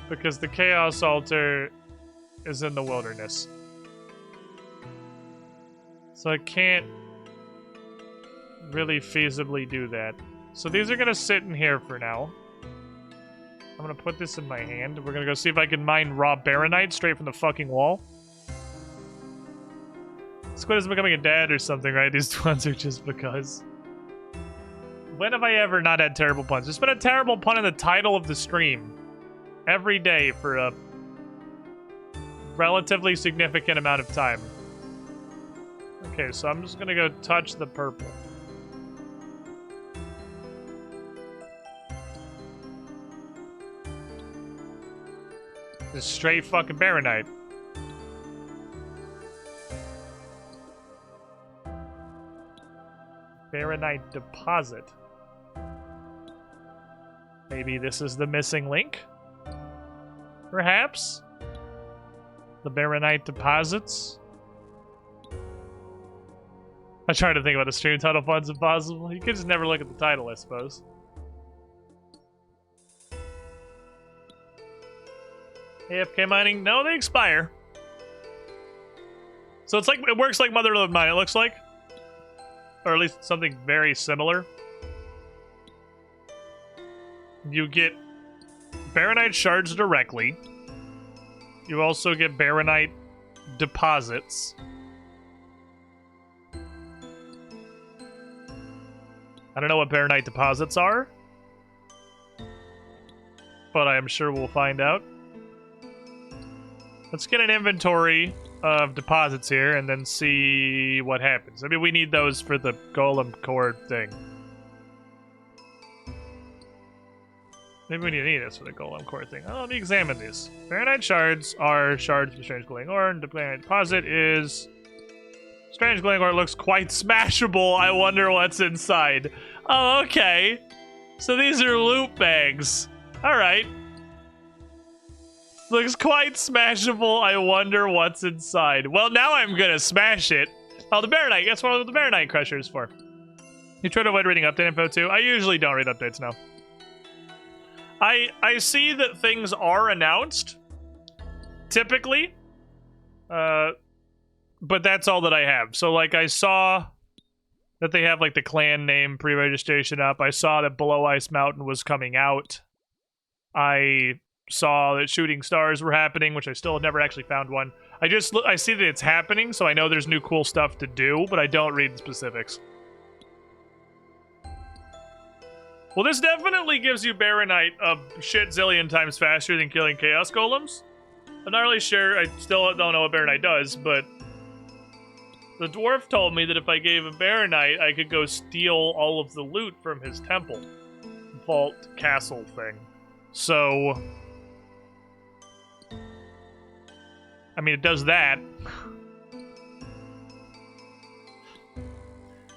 Because the chaos altar is in the wilderness. So I can't really feasibly do that. So these are gonna sit in here for now. I'm gonna put this in my hand. We're gonna go see if I can mine raw baronite straight from the fucking wall. Squid is becoming a dad or something, right? These ones are just because. When have I ever not had terrible puns? There's been a terrible pun in the title of the stream. Every day for a relatively significant amount of time. Okay, so I'm just gonna go touch the purple. Just straight fucking baronite. Baronite deposit. Maybe this is the missing link? Perhaps? The baronite deposits? I try to think about the stream title funds if possible. You could just never look at the title, I suppose. AFK mining? No, they expire. So it's like, it works like Motherlode Mine, it looks like. Or at least something very similar. You get baronite shards directly. You also get baronite deposits. I don't know what Baronite deposits are, but I am sure we'll find out. Let's get an inventory of deposits here and then see what happens. I mean, we need those for the golem core thing. Maybe we need this for the golem core thing. Oh, let me examine these. Baronite shards are shards of strange glowing ore, and the Baronite deposit is... Strange glowing ore looks quite smashable. I wonder what's inside. Oh, okay. So these are loot bags. Alright. Looks quite smashable. I wonder what's inside. Well, now I'm gonna smash it. Oh, the Baronite. That's what the Baronite Crusher is for. You try to avoid reading update info too? I usually don't read updates now. I see that things are announced, typically, but that's all that I have. So, like, I saw that they have, like, the clan name pre-registration up. I saw that Below Ice Mountain was coming out. I saw that Shooting Stars were happening, which I still have never actually found one. I see that it's happening, so I know there's new cool stuff to do, but I don't read the specifics. Well, this definitely gives you Baronite a shit zillion times faster than killing Chaos Golems. I'm not really sure. I still don't know what Baronite does, but the dwarf told me that if I gave him Baronite, I could go steal all of the loot from his temple. Vault castle thing. So... I mean, it does that.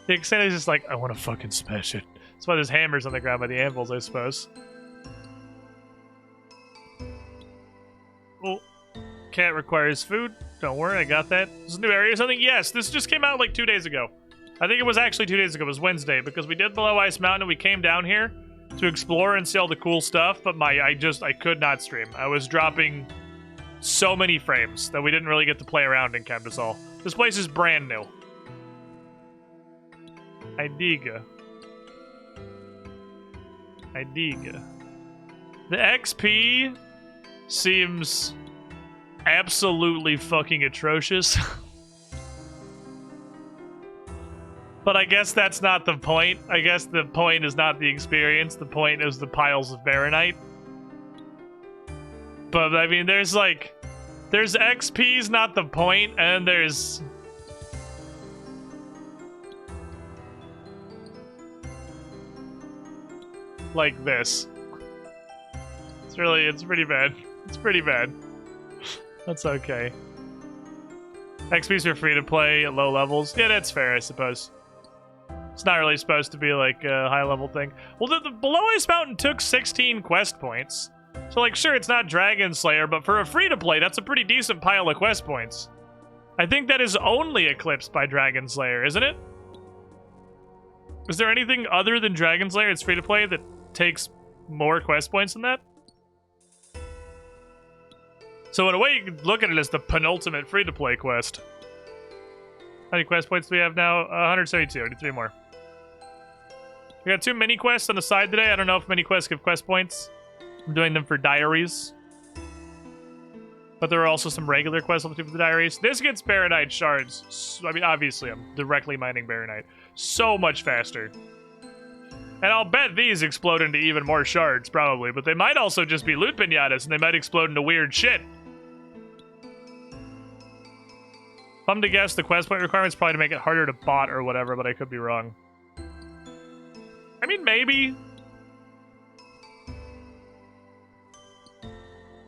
The extent is just like, I want to fucking smash it. That's why there's hammers on the ground by the anvils, I suppose. Oh, cat requires food. Don't worry, I got that. This is a new area or something? Yes, this just came out like 2 days ago. I think it was actually 2 days ago. It was Wednesday, because we did Below Ice Mountain and we came down here to explore and see all the cool stuff, but I could not stream. I was dropping so many frames that we didn't really get to play around in Kembasol. This place is brand new. Idiga. The XP seems absolutely fucking atrocious. But I guess that's not the point. I guess the point is not the experience. The point is the piles of Baronite. But, I mean, there's XP's not the point, and there's... like this. It's pretty bad. It's pretty bad. That's okay. XP's are free to play at low levels. Yeah, that's fair, I suppose. It's not really supposed to be like a high level thing. Well, the Below Ice Mountain took 16 quest points. So, like, sure, it's not Dragon Slayer, but for a free to play, that's a pretty decent pile of quest points. I think that is only eclipsed by Dragon Slayer, isn't it? Is there anything other than Dragon Slayer that's free to play that takes more quest points than that? So in a way, you could look at it as the penultimate free-to-play quest. How many quest points do we have now? 172. I need 3 more. We got 2 mini quests on the side today. I don't know if mini quests give quest points. I'm doing them for diaries. But there are also some regular quests I'll do for the diaries. This gets Baronite shards. I mean, obviously, I'm directly mining Baronite. So much faster. And I'll bet these explode into even more shards, probably. But they might also just be loot pinatas, and they might explode into weird shit. If I'm to guess, the quest point requirements probably to make it harder to bot or whatever, but I could be wrong. I mean, maybe.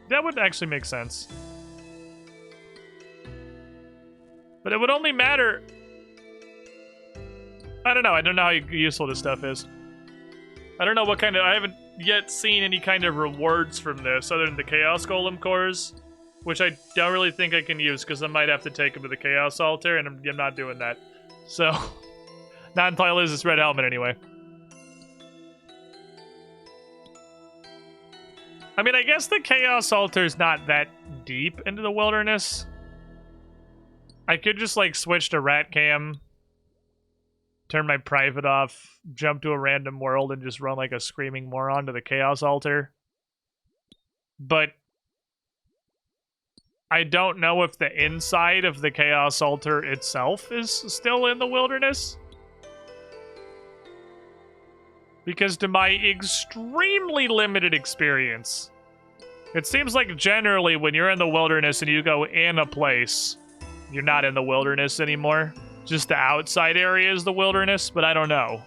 That would actually make sense. But it would only matter... I don't know. I don't know how useful this stuff is. I don't know what kind of... I haven't yet seen any kind of rewards from this other than the Chaos Golem cores, which I don't really think I can use because I might have to take them to the Chaos Altar, and I'm not doing that. So, not until I lose this red helmet anyway. I mean, I guess the Chaos Altar is not that deep into the wilderness. I could just, like, switch to Rat Cam, turn my private off, jump to a random world, and just run like a screaming moron to the Chaos Altar. But I don't know if the inside of the Chaos Altar itself is still in the wilderness. Because to my extremely limited experience, it seems like generally when you're in the wilderness and you go in a place, you're not in the wilderness anymore. Just the outside area is the wilderness, but I don't know.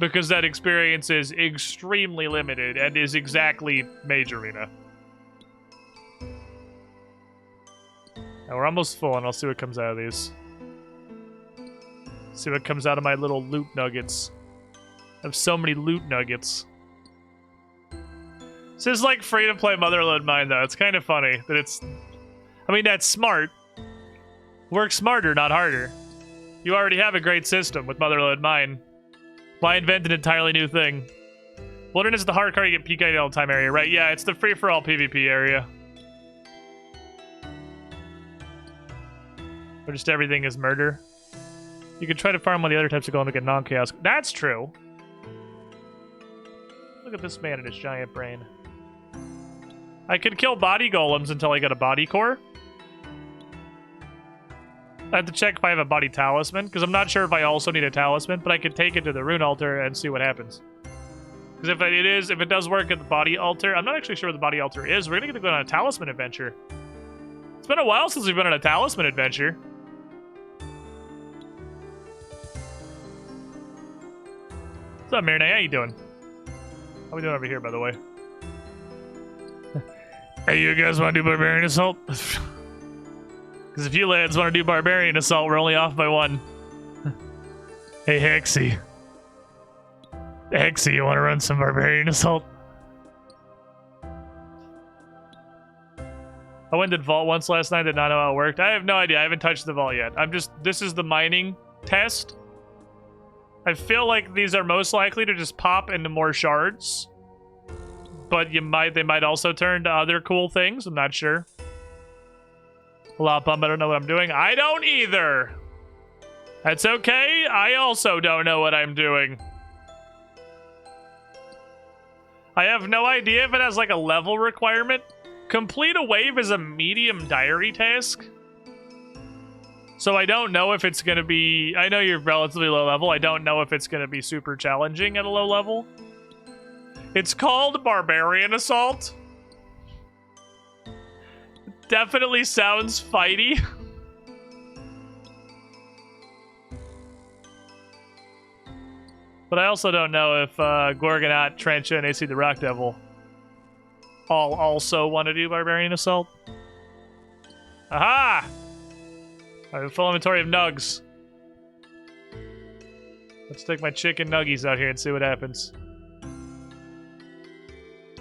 Because that experience is extremely limited and is exactly Mage Arena. Now we're almost full, and I'll see what comes out of these. See what comes out of my little loot nuggets. I have so many loot nuggets. This is like free-to-play Motherlode Mine, though. It's kind of funny that it's... I mean, that's smart. Work smarter, not harder. You already have a great system with Motherlode Mine. Why invent an entirely new thing? Wilderness is the hard card you get PK all the time area, right? Yeah, it's the free-for-all PvP area. Or just everything is murder. You can try to farm one of the other types of golem to get non-chaos. That's true. Look at this man and his giant brain. I could kill body golems until I get a body core. I have to check if I have a body talisman, because I'm not sure if I also need a talisman, but I could take it to the rune altar and see what happens. Because if it does work at the body altar, I'm not actually sure where the body altar is. We're gonna get to go on a talisman adventure. It's been a while since we've been on a talisman adventure. What's up, Marinette? How you doing? How we doing over here, by the way? Hey, you guys want to do Barbarian Assault? Because if you lads want to do Barbarian Assault, we're only off by 1. Hey, Hexy. Hexy, you want to run some Barbarian Assault? I went to Vault once last night, did not know how it worked. I have no idea. I haven't touched the Vault yet. This is the mining test. I feel like these are most likely to just pop into more shards. But they might also turn to other cool things. I'm not sure. A lot of bum, I don't know what I'm doing. I don't either. That's okay. I also don't know what I'm doing. I have no idea if it has like a level requirement. Complete a wave is a medium diary task. So I don't know if it's going to be... I know you're relatively low level. I don't know if it's going to be super challenging at a low level. It's called Barbarian Assault. Definitely sounds fighty. But I also don't know if Gorgonaut, Trencha, and AC the Rock Devil all also want to do Barbarian Assault. Aha! I have a full inventory of nugs. Let's take my chicken nuggies out here and see what happens.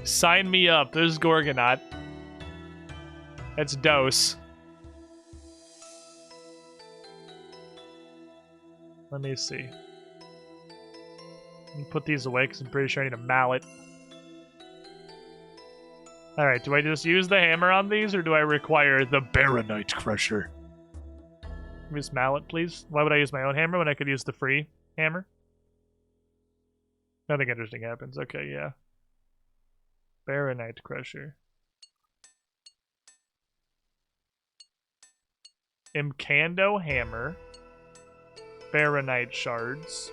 Sign me up. There's Gorgonaut. That's Dose. Let me see. Let me put these away because I'm pretty sure I need a mallet. Alright, do I just use the hammer on these or do I require the Baronite Crusher? Give me this mallet, please. Why would I use my own hammer when I could use the free hammer? Nothing interesting happens. Okay, yeah. Baronite Crusher. Imcando Hammer. Baronite Shards.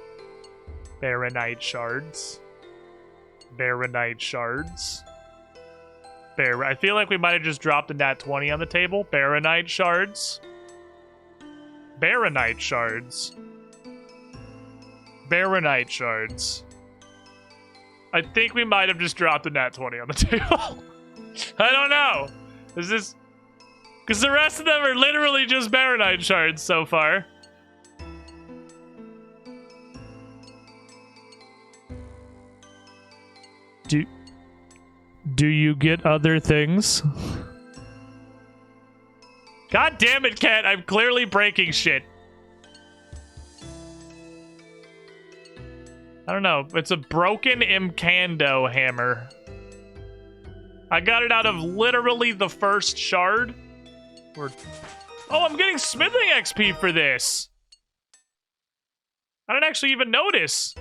Baronite Shards. Baronite Shards. I feel like we might have just dropped a nat 20 on the table. Baronite Shards. Baronite Shards. Baronite Shards. I think we might have just dropped a nat 20 on the table. I don't know. Is this... Because the rest of them are literally just Baronite Shards so far. Do you get other things? God damn it, Cat. I'm clearly breaking shit. I don't know. It's a broken Imcando hammer. I got it out of literally the first shard. Oh, I'm getting smithing XP for this. I didn't actually even notice.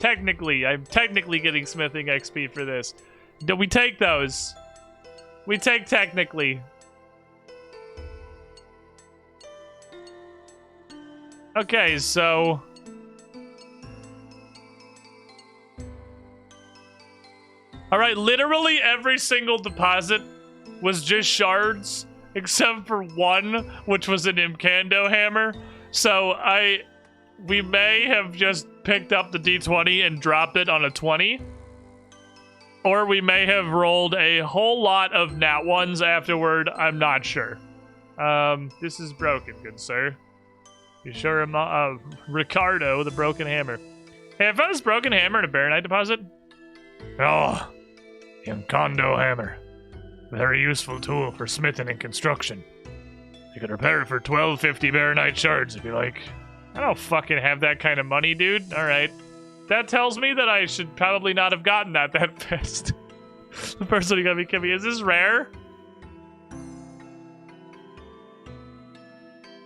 I'm technically getting smithing XP for this. Do we take those? We take technically. Okay, so All right, literally every single deposit was just shards, except for one, which was an Imcando hammer. So we may have just picked up the D20 and dropped it on a 20. Or we may have rolled a whole lot of nat ones afterward. I'm not sure. This is broken, good sir. You sure am Ricardo, the broken hammer. Hey, I found this broken hammer in a Baronite deposit. Oh, Imcando hammer. Very useful tool for smithing and construction. You can repair it for 1250 Baronite shards if you like. I don't fucking have that kind of money, dude. Alright. That tells me that I should probably not have gotten that fast. The person who got me kidding me. Is this rare?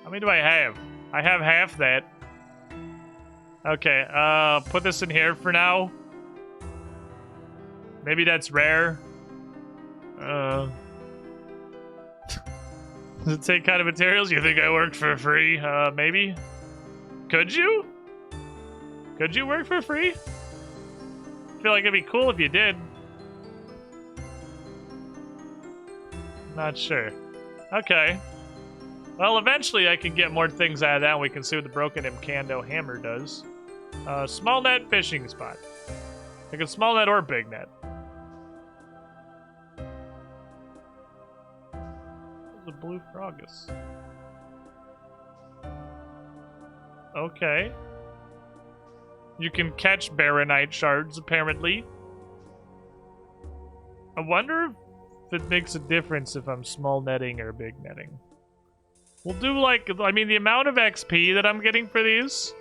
How many do I have? I have half that. Okay, put this in here for now. Maybe that's rare. Does it take kind of materials? You think I worked for free? Maybe? Could you? Could you work for free? I feel like it'd be cool if you did. Not sure. Okay. Well, eventually I can get more things out of that and we can see what the broken Imcando hammer does. Small net fishing spot. I can small net or big net. There's a blue frogus. Okay. You can catch Baronite shards, apparently. I wonder if it makes a difference if I'm small netting or big netting. We'll do like, I mean, the amount of XP that I'm getting for these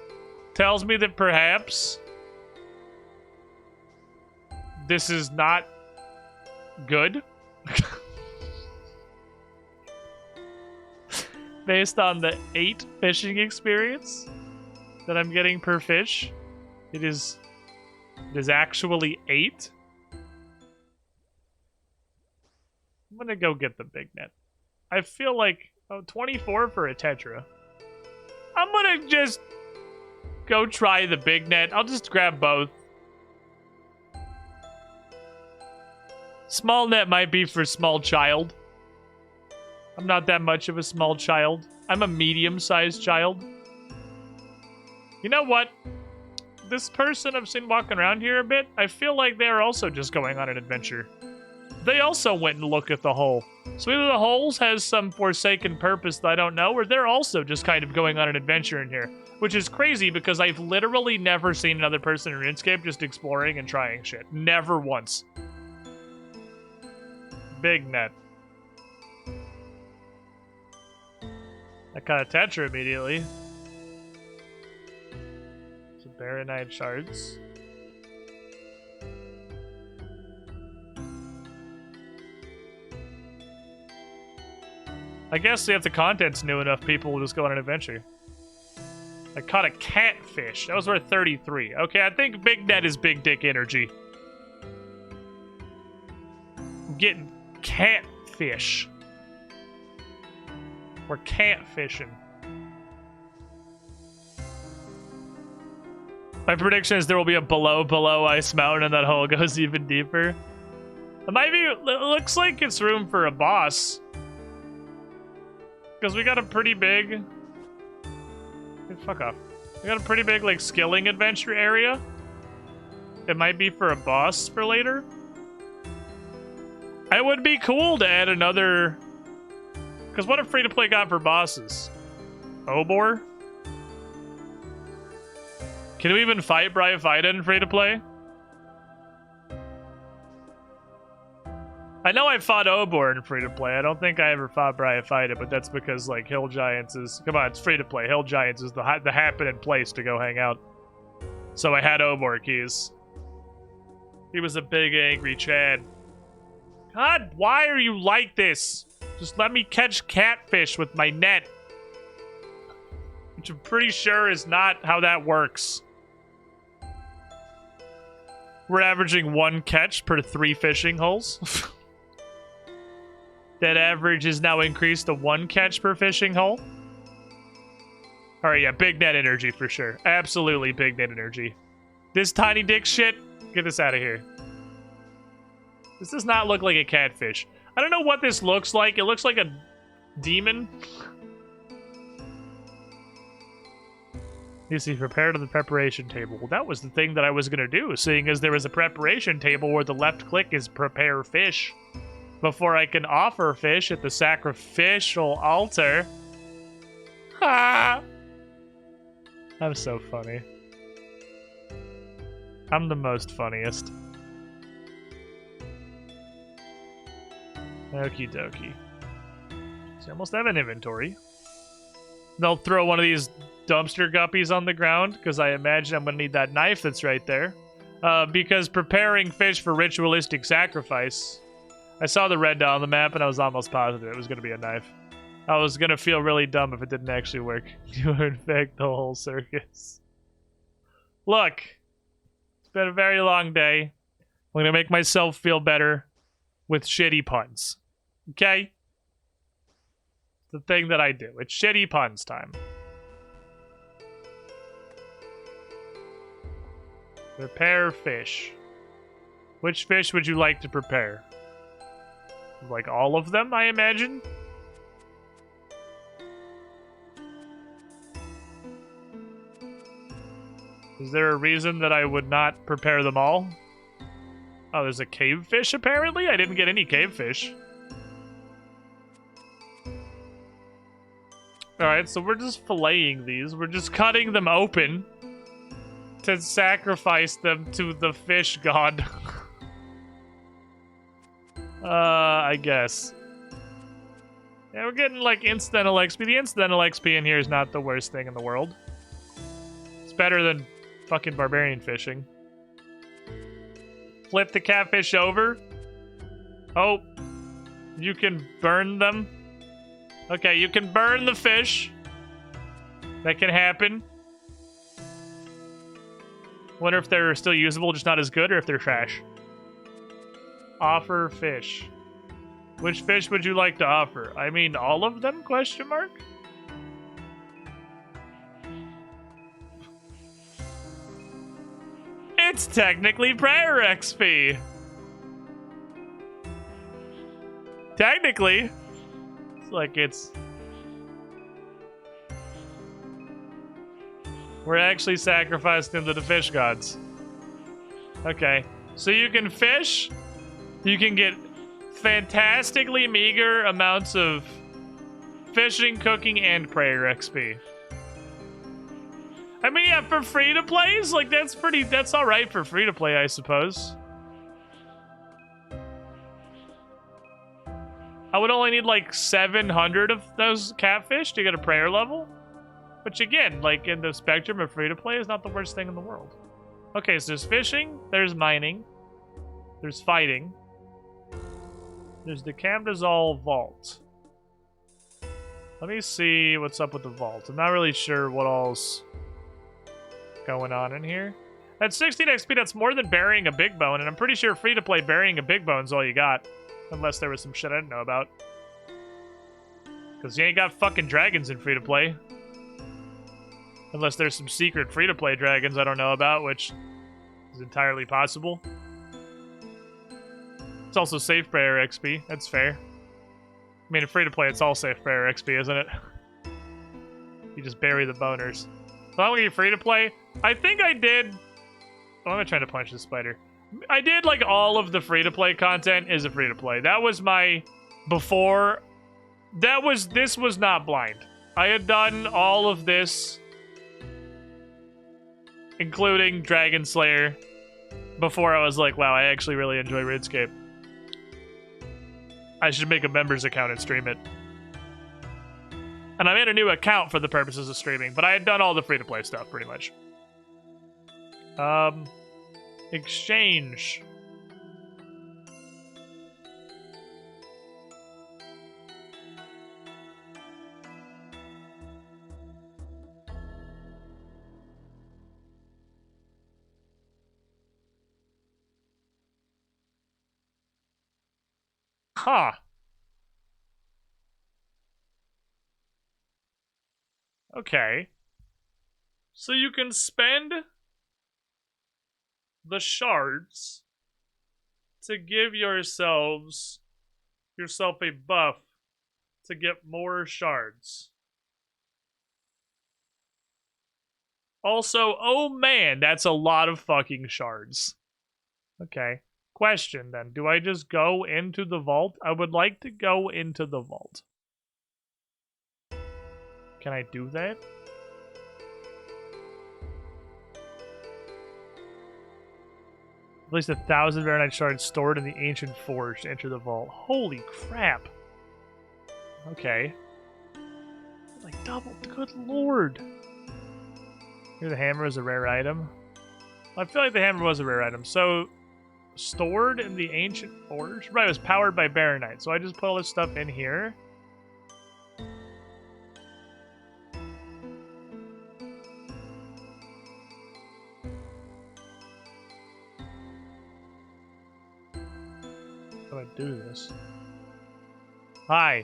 tells me that perhaps this is not good. Based on the 8 fishing experience that I'm getting per fish. It is actually 8. I'm gonna go get the big net. I feel like 24 for a tetra. I'm gonna just go try the big net. I'll just grab both. Small net might be for small child. I'm not that much of a small child. I'm a medium-sized child. You know what? This person I've seen walking around here a bit, I feel like they're also just going on an adventure. They also went and looked at the hole. So either the holes has some forsaken purpose that I don't know, or they're also just kind of going on an adventure in here. Which is crazy because I've literally never seen another person in RuneScape just exploring and trying shit. Never once. Big net. I caught a tetra immediately. Baronite shards. I guess if the content's new enough, people will just go on an adventure. I caught a catfish. That was worth 33. Okay, I think big net is big dick energy. I'm getting catfish. We're catfishing. My prediction is there will be a below ice mountain and that hole goes even deeper. It might be, it looks like it's room for a boss. Because we got a pretty big... Fuck off. We got a pretty big, like, skilling adventure area. It might be for a boss for later. It would be cool to add another... Because what if free-to-play got for bosses? Obor? Can we even fight Bryophyta in free-to-play? I know I fought Obor in free-to-play. I don't think I ever fought Bryophyta, but that's because, like, Hill Giants is... Come on, it's free-to-play. Hill Giants is the happening place to go hang out. So I had Obor keys. He was a big, angry Chad. God, why are you like this? Just let me catch catfish with my net. Which I'm pretty sure is not how that works. We're averaging 1 catch per 3 fishing holes. That average is now increased to 1 catch per fishing hole. Alright, yeah, big net energy for sure. Absolutely big net energy. This tiny dick shit, get this out of here. This does not look like a catfish. I don't know what this looks like. It looks like a demon. You see, prepare to the preparation table. Well, that was the thing that I was going to do, seeing as there was a preparation table where the left click is prepare fish before I can offer fish at the sacrificial altar. Ha! I'm so funny. I'm the most funniest. Okie dokie. So I almost have an inventory. They'll throw one of these dumpster guppies on the ground, because I imagine I'm going to need that knife that's right there. Because preparing fish for ritualistic sacrifice... I saw the red dot on the map, and I was almost positive it was going to be a knife. I was going to feel really dumb if it didn't actually work. You infect the whole circus. Look. It's been a very long day. I'm going to make myself feel better with shitty puns. Okay? It's the thing that I do. It's shitty puns time. Prepare fish. Which fish would you like to prepare? Like all of them, I imagine? Is there a reason that I would not prepare them all? Oh, there's a cave fish apparently? I didn't get any cave fish. Alright, so we're just filleting these. We're just cutting them open to sacrifice them to the fish god. I guess. Yeah, we're getting like incidental XP. The incidental XP in here is not the worst thing in the world. It's better than fucking barbarian fishing. Flip the catfish over. Oh. You can burn them. Okay, you can burn the fish. That can happen. Wonder if they're still usable, just not as good, or if they're trash. Offer fish. Which fish would you like to offer? I mean, all of them? Question mark? It's technically prayer XP. Technically. It's like it's... We're actually sacrificing them to the fish gods. Okay. So you can fish. You can get fantastically meager amounts of fishing, cooking, and prayer XP. I mean, yeah, for free-to-plays, like, that's alright for free-to-play, I suppose. I would only need, like, 700 of those catfish to get a prayer level. Which, again, like, in the spectrum of free-to-play is not the worst thing in the world. Okay, so there's fishing, there's mining, there's fighting. There's the Camdazol Vault. Let me see what's up with the vault. I'm not really sure what all's going on in here. At 16 XP, that's more than burying a big bone, and I'm pretty sure free-to-play burying a big bone's all you got. Unless there was some shit I didn't know about. Because you ain't got fucking dragons in free-to-play. Unless there's some secret free-to-play dragons I don't know about, which is entirely possible. It's also safe prayer XP. That's fair. I mean, in free-to-play, it's all safe prayer XP, isn't it? You just bury the boners. So I'm gonna get free-to-play. I think I did... Oh, I'm trying to punch this spider. I did, like, all of the free-to-play content is a free-to-play. That was my... Before... This was not blind. I had done all of this, including Dragon Slayer, before I was like, wow, I actually really enjoy RuneScape. I should make a members account and stream it. And I made a new account for the purposes of streaming, but I had done all the free-to-play stuff, pretty much. Exchange. Huh. Okay. So you can spend the shards to give yourself a buff to get more shards. Also, oh man, that's a lot of fucking shards. Okay. Question then, do I just go into the vault? I would like to go into the vault. Can I do that? At least 1,000 Varanite shards stored in the ancient forge to enter the vault. Holy crap. Okay. Like double, good lord. Here the hammer is a rare item. I feel like the hammer was a rare item. So, stored in the ancient forge? Right, it was powered by Baronite. So I just put all this stuff in here. How do I do this? Hi.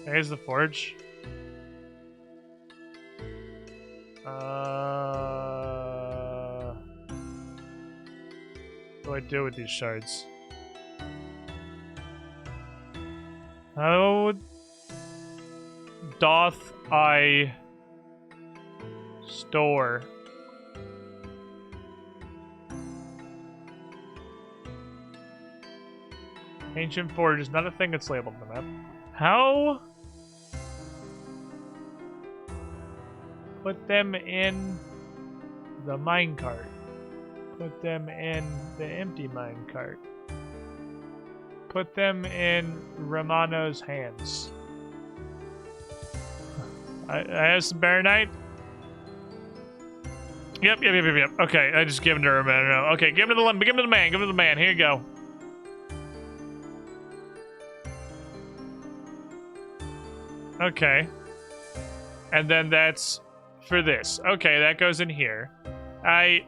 There's the forge. What do I do with these shards? How doth I store ancient forge is not a thing that's labeled on the map. How put them in the minecart? Put them in the empty minecart. Put them in Romano's hands. I have some Baronite. Yep. Okay, I just give him to Romano. Okay, give him to the man. Give him to the man. Here you go. Okay. And then that's for this. Okay, that goes in here. And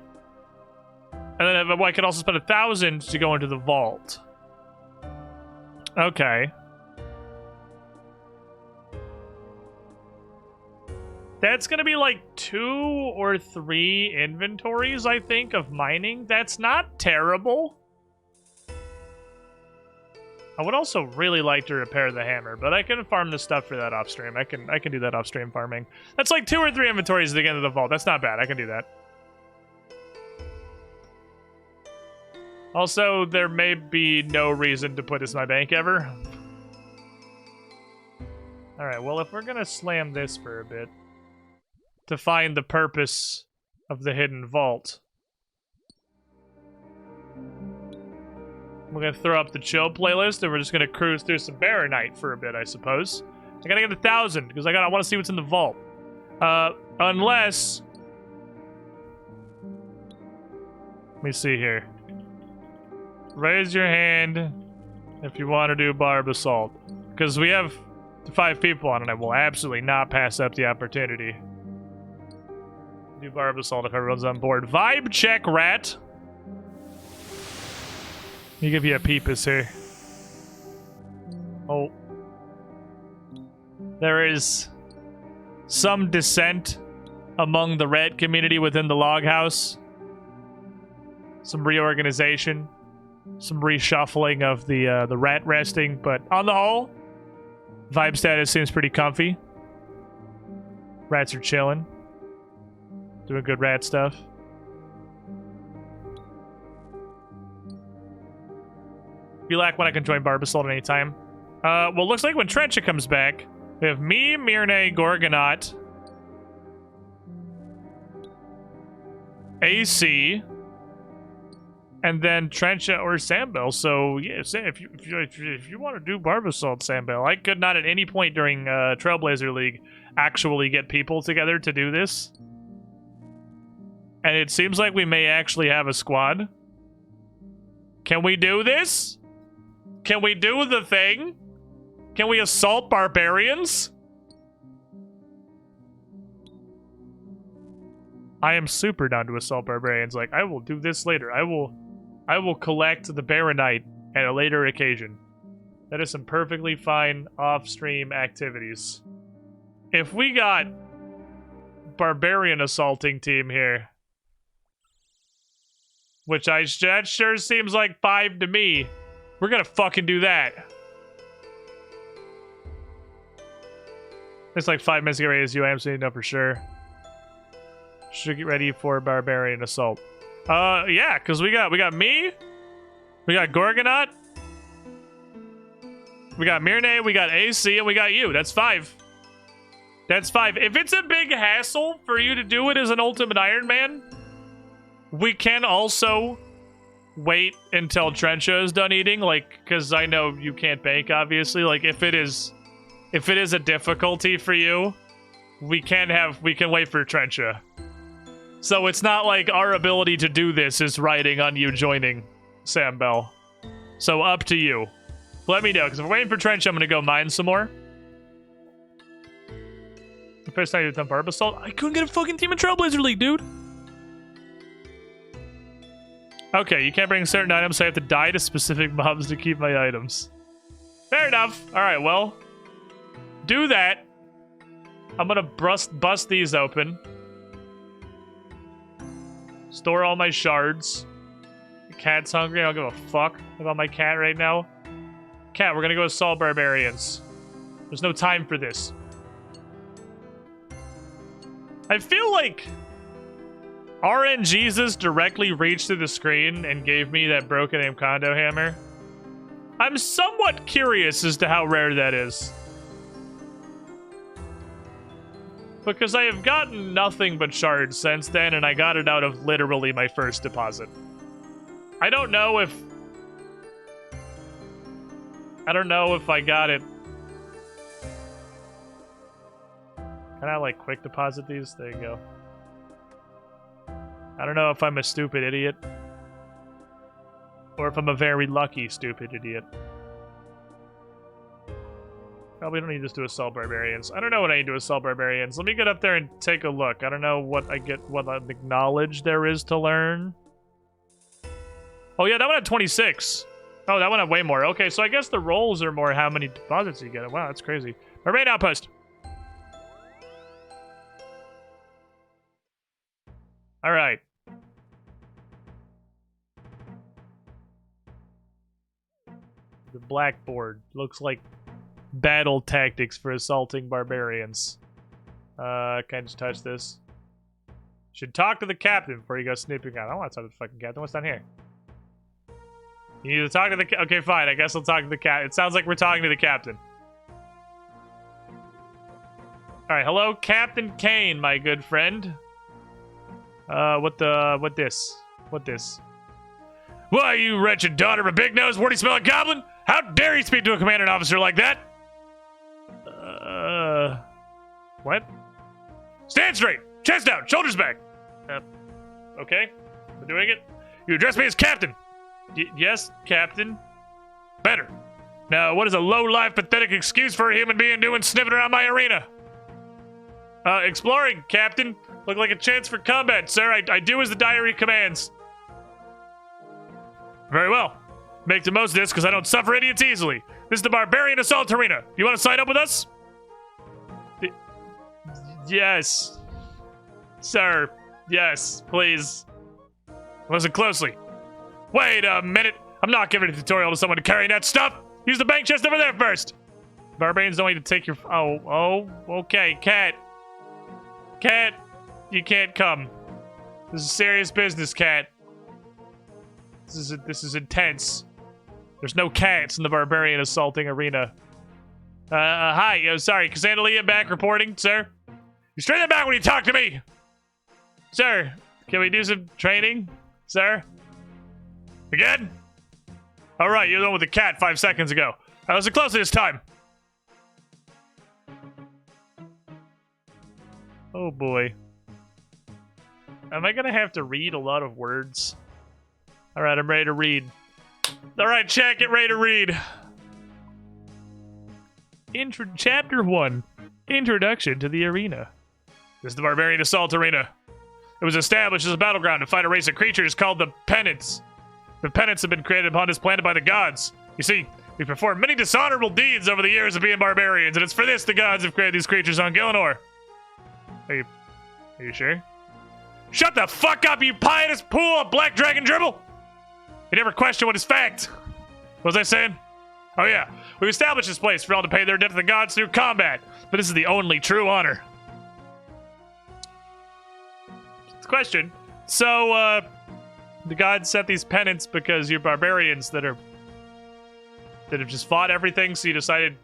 then I could also spend 1,000 to go into the vault. Okay. That's gonna be like 2 or 3 inventories, I think, of mining. That's not terrible. I would also really like to repair the hammer, but I can farm this stuff for that off stream. I can do that off stream farming. That's like 2 or 3 inventories to get into the vault. That's not bad. I can do that. Also, there may be no reason to put this in my bank ever. Alright, well, if we're gonna slam this for a bit to find the purpose of the hidden vault, we're gonna throw up the chill playlist and we're just gonna cruise through some Baronite for a bit, I suppose. I gotta get 1,000 because I want to see what's in the vault. Unless, let me see here. Raise your hand if you want to do Barb Assault, because we have 5 people on it. I will absolutely not pass up the opportunity. Do Barb Assault if everyone's on board. Vibe check, rat. Let me give you a peepus here. Oh. There is some dissent among the rat community within the log house. Some reorganization. Some reshuffling of the rat resting, but on the whole, vibe status seems pretty comfy. Rats are chilling. Doing good rat stuff. Be like when I can join Barb Assault at any time. Well, looks like when Trencha comes back, we have me, Mirne, Gorgonaut, AC, and then Trencha or Sambel. So yeah, if you want to do Barb Assault, Sambel, I could not at any point during Trailblazer League actually get people together to do this. And it seems like we may actually have a squad. Can we do this? Can we do the thing? Can we assault barbarians? I am super down to assault barbarians. Like, I will do this later. I will collect the Baronite at a later occasion. That is some perfectly fine off-stream activities. If we got barbarian assaulting team here, Which that sure seems like 5 to me. We're gonna fucking do that. It's like 5 minutes to get ready as you. I absolutely know for sure. Should get ready for barbarian assault. Yeah, because we got me, we got Gorgonaut, we got Mirne, we got AC, and we got you. That's 5. That's 5. If it's a big hassle for you to do it as an Ultimate Iron Man, we can also wait until Trencha is done eating, like, because I know you can't bank, obviously. Like, if it is a difficulty for you, we can wait for Trencha. So it's not like our ability to do this is riding on you joining, Sam Bell. So up to you. Let me know, because if we're waiting for Trencha, I'm gonna go mine some more. The first time you've done Barb Assault, I couldn't get a fucking team in Trailblazer League, dude. Okay, you can't bring certain items, so I have to die to specific mobs to keep my items. Fair enough. Alright, well. Do that. I'm gonna bust these open. Store all my shards. The cat's hungry. I don't give a fuck about my cat right now. Cat, we're gonna go assault barbarians. There's no time for this. I feel like RNGesus directly reached through the screen and gave me that broken Amkondo hammer. I'm somewhat curious as to how rare that is. Because I have gotten nothing but shards since then, and I got it out of literally my first deposit. I don't know if I got it. Can I, like, quick deposit these? There you go. I don't know if I'm a stupid idiot. Or if I'm a very lucky stupid idiot. Probably don't need this to assault barbarians. I don't know what I need to assault barbarians. Let me get up there and take a look. I don't know what knowledge there is to learn. Oh yeah, that one had 26. Oh, that one had way more. Okay, so I guess the rolls are more how many deposits you get. Wow, that's crazy. Barbarian outpost. All right. The blackboard looks like battle tactics for assaulting barbarians. Can I just touch this? Should talk to the captain before you go snooping out. I don't want to talk to the fucking captain. What's down here? You need to talk to the okay, fine. I guess I'll talk to the captain. It sounds like we're talking to the captain. Alright, hello, Captain Kane, my good friend. What this? What this? Why, you wretched daughter of a big-nosed, warty-smelling goblin? How dare you speak to a commanding officer like that? What? Stand straight! Chest out! Shoulders back! Okay. I'm doing it. You address me as Captain! Yes, Captain. Better. Now, what is a low-life, pathetic excuse for a human being doing sniffing around my arena? Exploring, Captain. Look like a chance for combat, sir. I do as the diary commands. Very well. Make the most of this, because I don't suffer idiots easily. This is the Barbarian Assault Arena. You want to sign up with us? Yes. Sir. Yes, please. Listen closely. Wait a minute. I'm not giving a tutorial to someone carrying that stuff. Use the bank chest over there first. Barbarians don't need to take your... Oh, okay. Cat. Cat, you can't come. This is serious business, Cat. This is intense. There's no cats in the Barbarian Assaulting Arena. Hi. Sorry. Cassandalia back reporting, sir. You straighten that back when you talk to me. Sir, can we do some training, sir? Again? All right, you're the one with the cat 5 seconds ago. I was close this time. Oh boy. Am I gonna have to read a lot of words? All right, I'm ready to read. All right, chat, get ready to read. Chapter 1, Introduction to the Arena. This is the Barbarian Assault Arena. It was established as a battleground to fight a race of creatures called the Penance. The Penance have been created upon this planet by the gods. You see, we've performed many dishonorable deeds over the years of being barbarians, and it's for this the gods have created these creatures on Gillinor. Are you sure? Shut the fuck up, you pious pool of black dragon dribble! You never question what is fact. What was I saying? Oh yeah, we've established this place for all to pay their debt to the gods through combat, but this is the only true honor. Question. So, the gods set these penance because you're barbarians that have just fought everything, so you decided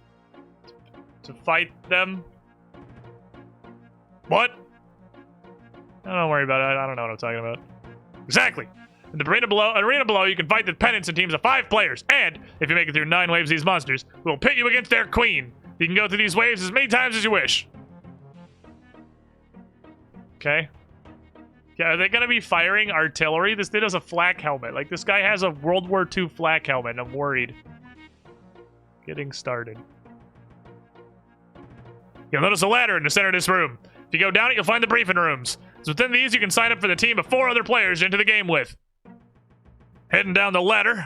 to fight them? What? Don't worry about it. I don't know what I'm talking about. Exactly. In the arena below, you can fight the penance in teams of 5 players, and if you make it through 9 waves of these monsters, we'll pit you against their queen. You can go through these waves as many times as you wish. Okay. Yeah, are they gonna be firing artillery? This dude has a flak helmet. Like, this guy has a World War II flak helmet, and I'm worried. Getting started. You'll notice a ladder in the center of this room. If you go down it, you'll find the briefing rooms. So within these, you can sign up for the team of 4 other players into the game with. Heading down the ladder.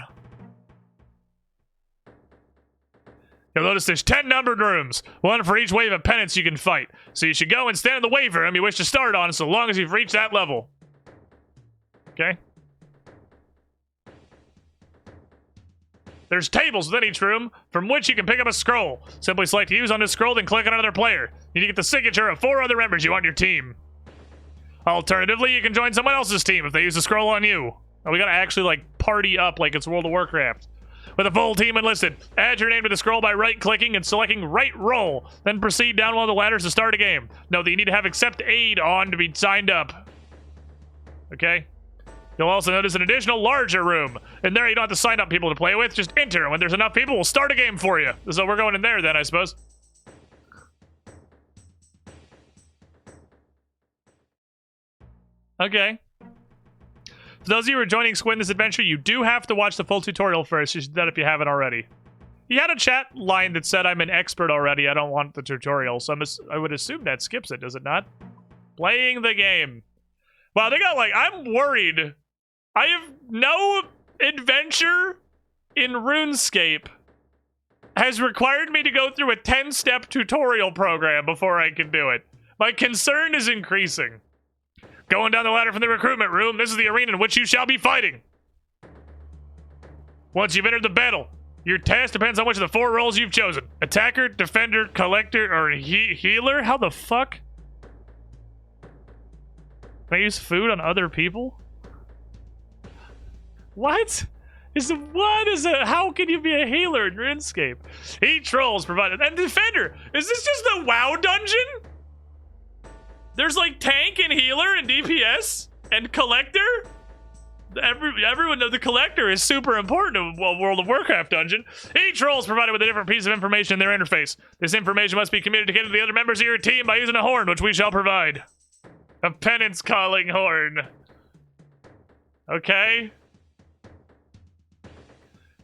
You'll notice there's 10 numbered rooms, 1 for each wave of penance you can fight. So you should go and stand in the wave room you wish to start on so long as you've reached that level. Okay? There's tables within each room from which you can pick up a scroll. Simply select use on this scroll, then click on another player. You need to get the signature of 4 other members you want on your team. Alternatively, you can join someone else's team if they use the scroll on you. Oh, we gotta actually, like, party up like it's World of Warcraft. With a full team enlisted, add your name to the scroll by right-clicking and selecting Right Roll. Then proceed down one of the ladders to start a game. Note that you need to have Accept Aid on to be signed up. Okay? You'll also notice an additional larger room. In there, you don't have to sign up people to play with. Just enter. When there's enough people, we'll start a game for you. So we're going in there then, I suppose. Okay. For those of you who are joining Squid in this adventure, you do have to watch the full tutorial first. You should do that if you haven't already. He had a chat line that said, I'm an expert already. I don't want the tutorial. So I would assume that skips it, does it not? Playing the game. Wow, they got like, I'm worried. I have no adventure in RuneScape has required me to go through a 10-step tutorial program before I can do it. My concern is increasing. Going down the ladder from the recruitment room, this is the arena in which you shall be fighting. Once you've entered the battle, your task depends on which of the 4 roles you've chosen. Attacker, defender, collector, or healer? How the fuck? Can I use food on other people? What? How can you be a healer in RuneScape? Each role is provided. And defender! Is this just the WoW dungeon? There's like tank and healer and DPS and collector? Everyone knows the collector is super important in a World of Warcraft dungeon. Each role is provided with a different piece of information in their interface. This information must be communicated to the other members of your team by using a horn, which we shall provide. A penance calling horn. Okay.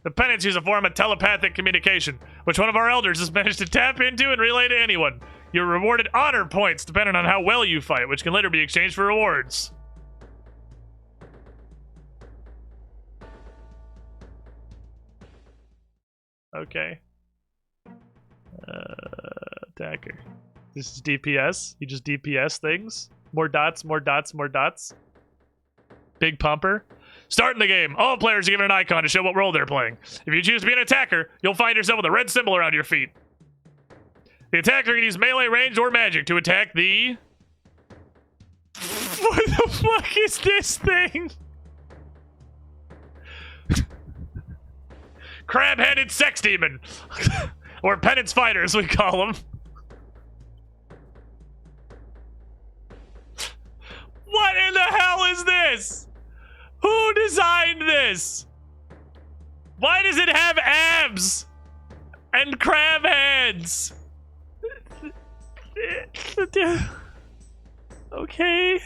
The penance use a form of telepathic communication, which one of our elders has managed to tap into and relay to anyone. You're rewarded honor points depending on how well you fight, which can later be exchanged for rewards. Okay. Attacker. This is DPS. You just DPS things. More dots, more dots, more dots. Big pumper. Starting the game. All players are given an icon to show what role they're playing. If you choose to be an attacker, you'll find yourself with a red symbol around your feet. The attacker can use melee, ranged, or magic to attack the... What the fuck is this thing? Crab-headed sex demon. Or penance fighter, as we call them. What in the hell is this? Who designed this? Why does it have abs? And crab heads? Okay.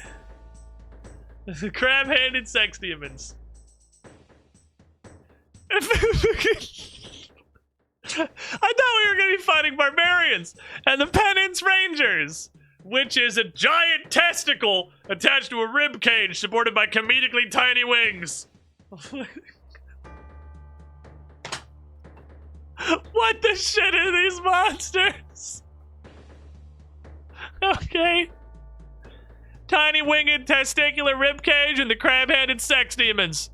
Crab-handed sex demons. I thought we were going to be fighting barbarians and the penance rangers, which is a giant testicle attached to a rib cage supported by comedically tiny wings. What the shit are these monsters? Okay. Tiny winged testicular ribcage and the crab-handed sex demons.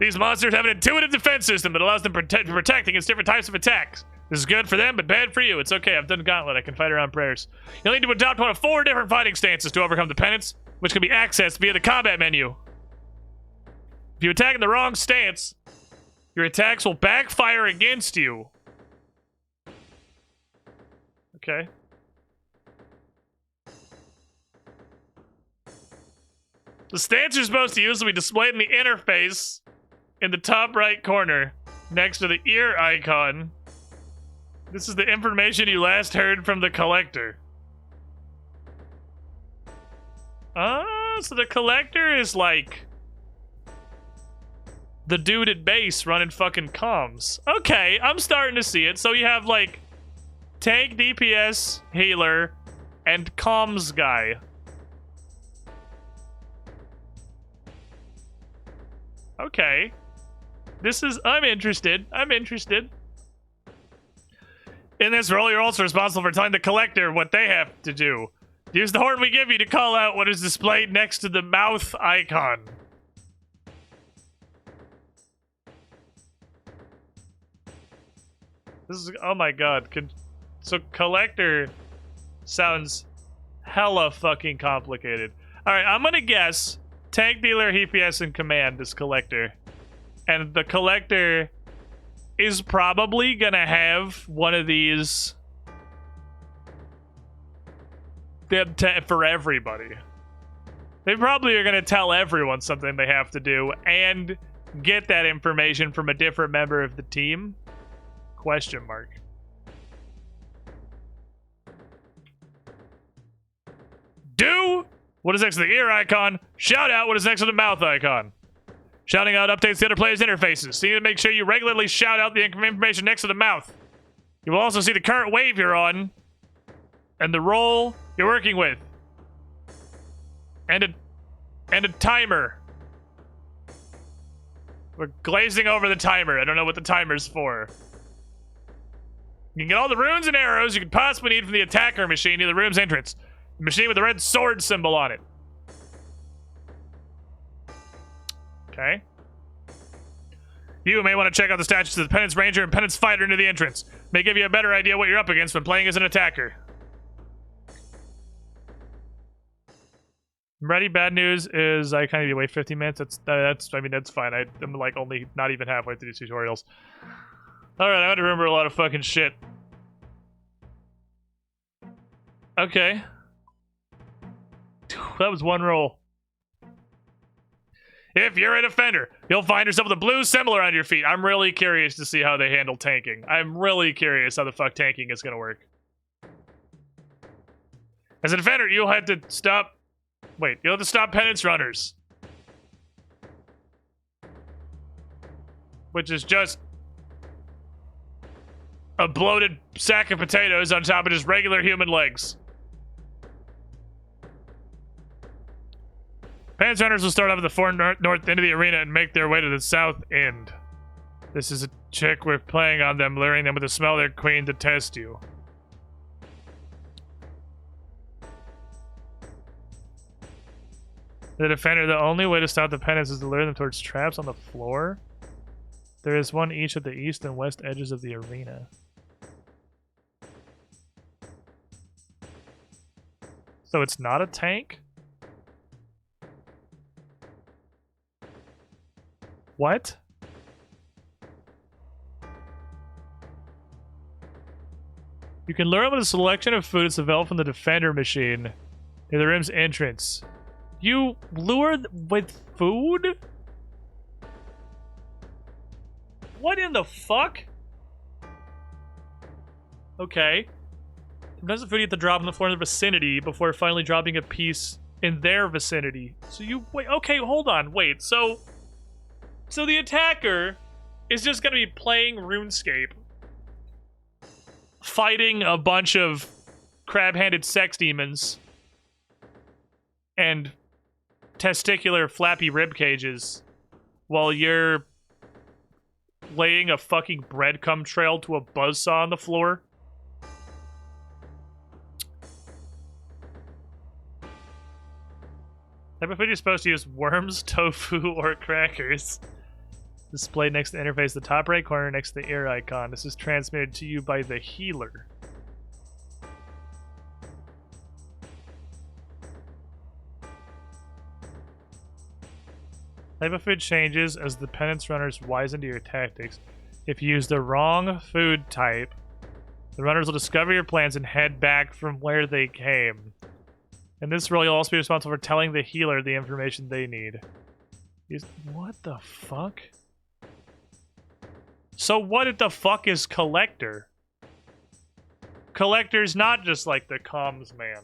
These monsters have an intuitive defense system that allows them to protect against different types of attacks. This is good for them, but bad for you. It's okay, I've done Gauntlet. I can fight around prayers. You'll need to adopt one of 4 different fighting stances to overcome the penance, which can be accessed via the combat menu. If you attack in the wrong stance, your attacks will backfire against you. Okay. The stance you're supposed to use will be displayed in the interface in the top right corner, next to the ear icon. This is the information you last heard from the collector. So the collector is like the dude at base running fucking comms. Okay, I'm starting to see it. So you have like tank, DPS, healer, and comms guy. Okay. I'm interested. In this role, you're also responsible for telling the collector what they have to do. Use the horn we give you to call out what is displayed next to the mouth icon. This is, oh my god. So collector sounds hella fucking complicated. Alright, I'm gonna guess tank, dealer, HPS, and command is collector. And the collector is probably gonna have one of these for everybody. They probably are gonna tell everyone something they have to do and get that information from a different member of the team? Question mark. Do what is next to the ear icon. Shout out what is next to the mouth icon. Shouting out updates the other players' interfaces. So you need to make sure you regularly shout out the information next to the mouth. You will also see the current wave you're on and the role you're working with. And a timer. We're glazing over the timer. I don't know what the timer's for. You can get all the runes and arrows you could possibly need from the attacker machine near the room's entrance. The machine with the red sword symbol on it. Okay. You may want to check out the statues of the Penance Ranger and Penance Fighter near the entrance. May give you a better idea what you're up against when playing as an attacker. Ready? Bad news is I kind of need to wait 15 minutes. That's fine. I'm like only not even halfway through these tutorials. Alright, I gotta remember a lot of fucking shit. Okay. That was one roll. If you're a defender, you'll find yourself with a blue symbol around your feet. I'm really curious to see how they handle tanking. I'm really curious how the fuck tanking is gonna work. As a defender, you'll have to stop... Wait, you'll have to stop penance runners. Which is just a bloated sack of potatoes on top of just regular human legs. Penance runners will start off at the far north end of the arena and make their way to the south end. This is a trick we're playing on them, luring them with the smell of their queen to test you. The defender, the only way to stop the penance is to lure them towards traps on the floor. There is one each at the east and west edges of the arena. So it's not a tank? What? You can lure them with a selection of food that's available from the defender machine near the room's entrance. You lure with food? What in the fuck? Okay. Sometimes the food you have to drop on the floor in the vicinity before finally dropping a piece in their vicinity. So you wait. Okay, hold on. Wait. So the attacker is just gonna be playing RuneScape, fighting a bunch of crab-handed sex demons and testicular flappy rib cages while you're laying a fucking breadcrumb trail to a buzzsaw on the floor. Type of food you're supposed to use: worms, tofu, or crackers. Displayed next to the interface, the top right corner next to the ear icon. This is transmitted to you by the healer. Type of food changes as the penance runners wisen to your tactics. If you use the wrong food type, the runners will discover your plans and head back from where they came. In this role, you'll also be responsible for telling the healer the information they need. What the fuck? So what the fuck is Collector? Collector's not just like the comms man.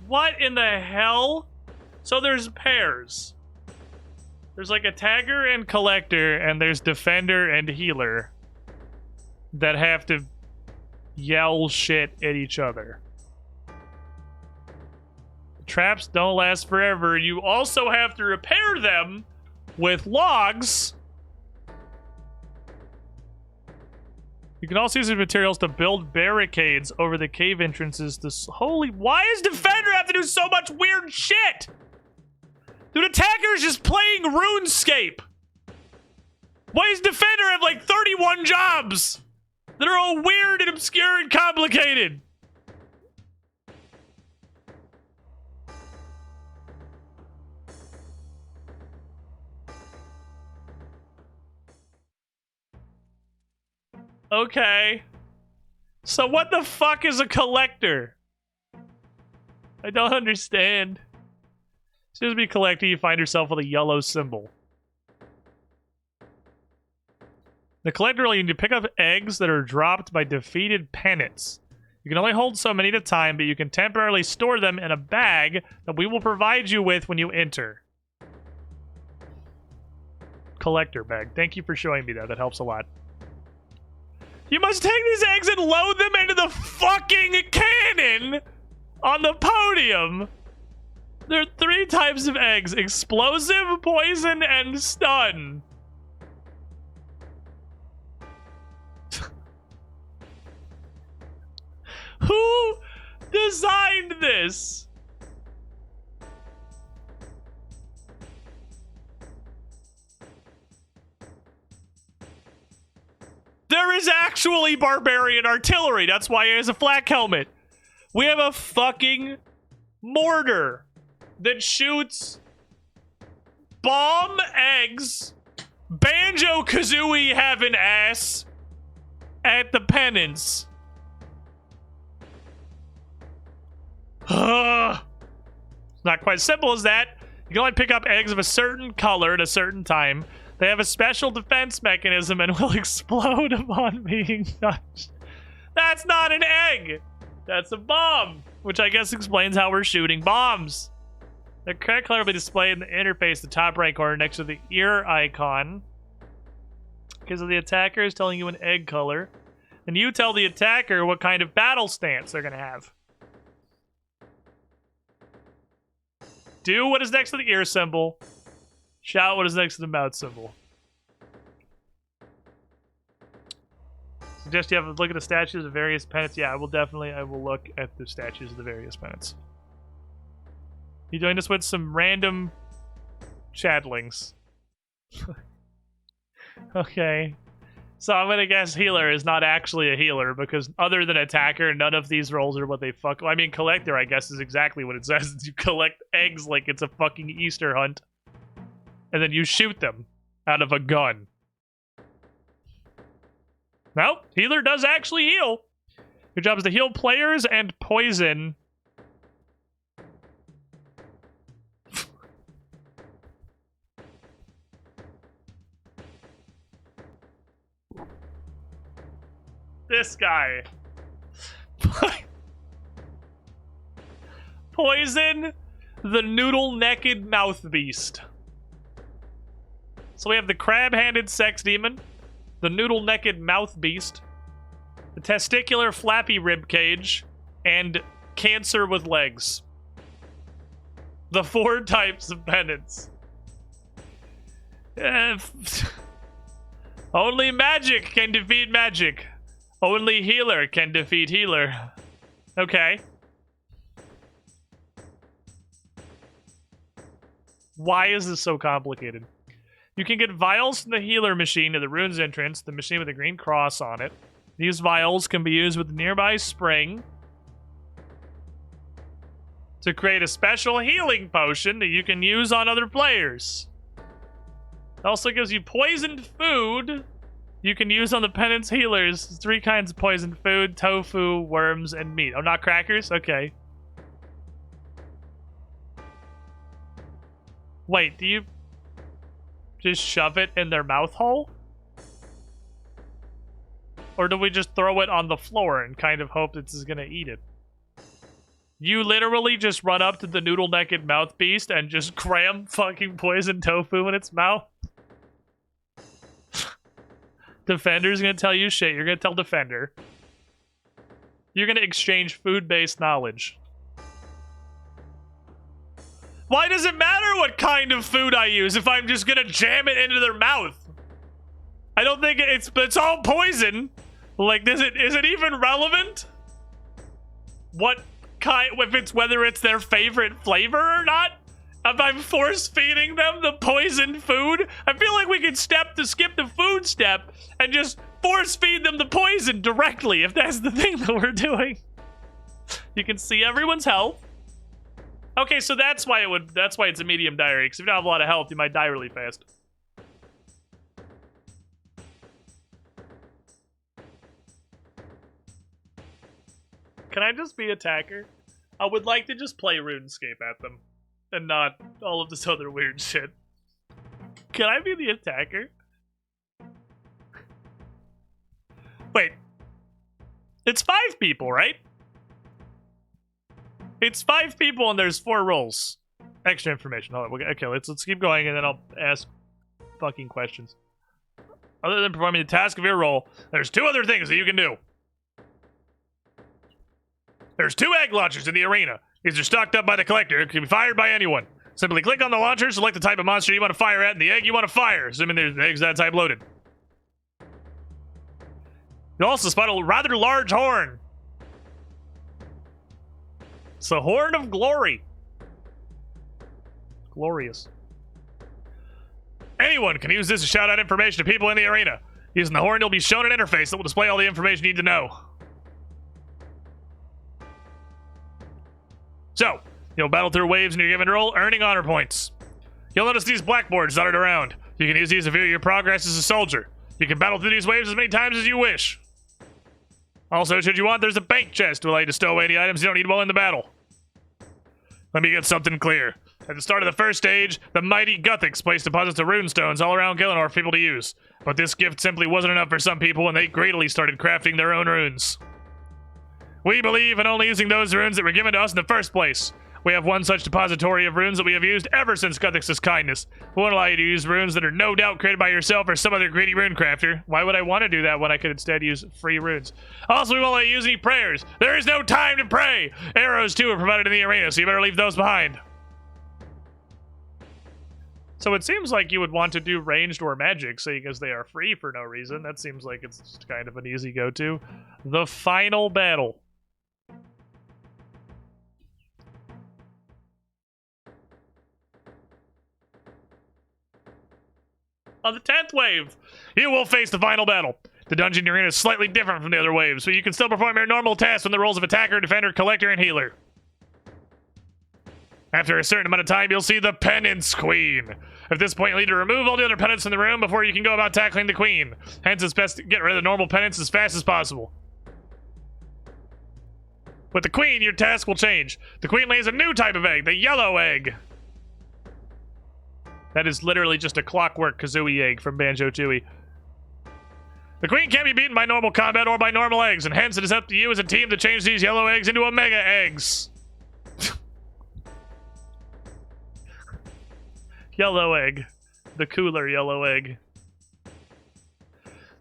What in the hell? So there's pairs. There's like attacker and collector, and there's defender and healer that have to yell shit at each other. Traps don't last forever. You also have to repair them with logs. You can also use these materials to build barricades over the cave entrances to... Holy... Why does Defender have to do so much weird shit? Dude, Attacker's just playing RuneScape. Why does Defender have like 31 jobs that are all weird and obscure and complicated? Okay. So what the fuck is a collector? I don't understand. As soon as you collect it, you find yourself with a yellow symbol. The collector will need to pick up eggs that are dropped by defeated penance. You can only hold so many at a time, but you can temporarily store them in a bag that we will provide you with when you enter. Collector bag. Thank you for showing me that. That helps a lot. You must take these eggs and load them into the fucking cannon on the podium. There are 3 types of eggs: explosive, poison, and stun. Who designed this? There is actually barbarian artillery. That's why he has a flak helmet. We have a fucking mortar that shoots bomb eggs, Banjo-Kazooie having ass at the penance. It's not quite as simple as that. You can only pick up eggs of a certain color at a certain time. They have a special defense mechanism and will explode upon being touched. That's not an egg. That's a bomb, which I guess explains how we're shooting bombs. The correct color will be displayed in the interface, the top right corner next to the ear icon. Because of the attacker is telling you an egg color. And you tell the attacker what kind of battle stance they're going to have. Do what is next to the ear symbol. Shout what is next to the mouth symbol. Suggest you have a look at the statues of various penance. Yeah, I will look at the statues of the various penance. You doing this with some random chattlings. Okay. So I'm gonna guess healer is not actually a healer, because other than attacker, none of these roles are what they fuck. I mean, collector, I guess, is exactly what it says. You collect eggs like it's a fucking Easter hunt. And then you shoot them out of a gun. Nope, healer does actually heal. Your job is to heal players and poison. This guy. Poison the noodle-necked mouth beast. So we have the crab-handed sex demon, the noodle-necked mouth beast, the testicular flappy rib cage, and cancer with legs. The 4 types of penance. Only magic can defeat magic. Only healer can defeat healer. Okay. Why is this so complicated? You can get vials from the healer machine to the runes entrance, the machine with a green cross on it. These vials can be used with the nearby spring to create a special healing potion that you can use on other players. It also gives you poisoned food you can use on the penance healers. 3 kinds of poisoned food: tofu, worms, and meat. Oh, not crackers? Okay. Wait, do you just shove it in their mouth hole? Or do we just throw it on the floor and kind of hope this is gonna eat it? You literally just run up to the noodle-necked mouth beast and just cram fucking poisoned tofu in its mouth? Defender's gonna tell you shit. You're gonna tell Defender. You're gonna exchange food-based knowledge. Why does it matter what kind of food I use if I'm just gonna jam it into their mouth? I don't think it's all poison. Like, is it even relevant? What kind, whether it's their favorite flavor or not? If I'm force feeding them the poisoned food, I feel like we could skip the food step and just force feed them the poison directly, if that's the thing that we're doing. You can see everyone's health. Okay, so that's why it's a medium diary, because if you don't have a lot of health, you might die really fast. Can I just be attacker? I would like to just play RuneScape at them, and not all of this other weird shit. Can I be the attacker? Wait. It's 5 people, right? It's 5 people and there's 4 roles. Extra information. Hold on. Okay, let's keep going and then I'll ask fucking questions. Other than performing the task of your role, there's 2 other things that you can do. There's 2 egg launchers in the arena. These are stocked up by the collector. It can be fired by anyone. Simply click on the launcher, select the type of monster you want to fire at, and the egg you want to fire, assuming there's eggs that type loaded. You'll also spot a rather large horn. It's a horn of glory. Glorious. Anyone can use this to shout out information to people in the arena. Using the horn, you'll be shown an interface that will display all the information you need to know. So, you'll battle through waves in your given role, earning honor points. You'll notice these blackboards dotted around. You can use these to view your progress as a soldier. You can battle through these waves as many times as you wish. Also, should you want, there's a bank chest to allow you to stow away any items you don't need while in the battle. Let me get something clear. At the start of the first stage, the mighty Guthics placed deposits of runestones all around Gillinor for people to use. But this gift simply wasn't enough for some people, and they greedily started crafting their own runes. We believe in only using those runes that were given to us in the first place. We have one such depository of runes that we have used ever since Guthix' kindness. We won't allow you to use runes that are no doubt created by yourself or some other greedy rune crafter. Why would I want to do that when I could instead use free runes? Also, we won't let you use any prayers. There is no time to pray. Arrows, too, are provided in the arena, so you better leave those behind. So it seems like you would want to do ranged or magic, seeing as they are free for no reason. That seems like it's just kind of an easy go-to. The final battle. On the 10th wave, you will face the final battle. The dungeon you're in is slightly different from the other waves, but you can still perform your normal tasks in the roles of attacker, defender, collector, and healer. After a certain amount of time, you'll see the Penance Queen. At this point, you'll need to remove all the other penance in the room before you can go about tackling the Queen. Hence, it's best to get rid of the normal penance as fast as possible. With the Queen, your task will change. The Queen lays a new type of egg, the yellow egg. That is literally just a clockwork Kazooie egg from Banjo-Tooie. The Queen can't be beaten by normal combat or by normal eggs, and hence it is up to you as a team to change these yellow eggs into Omega eggs. Yellow egg. The cooler yellow egg.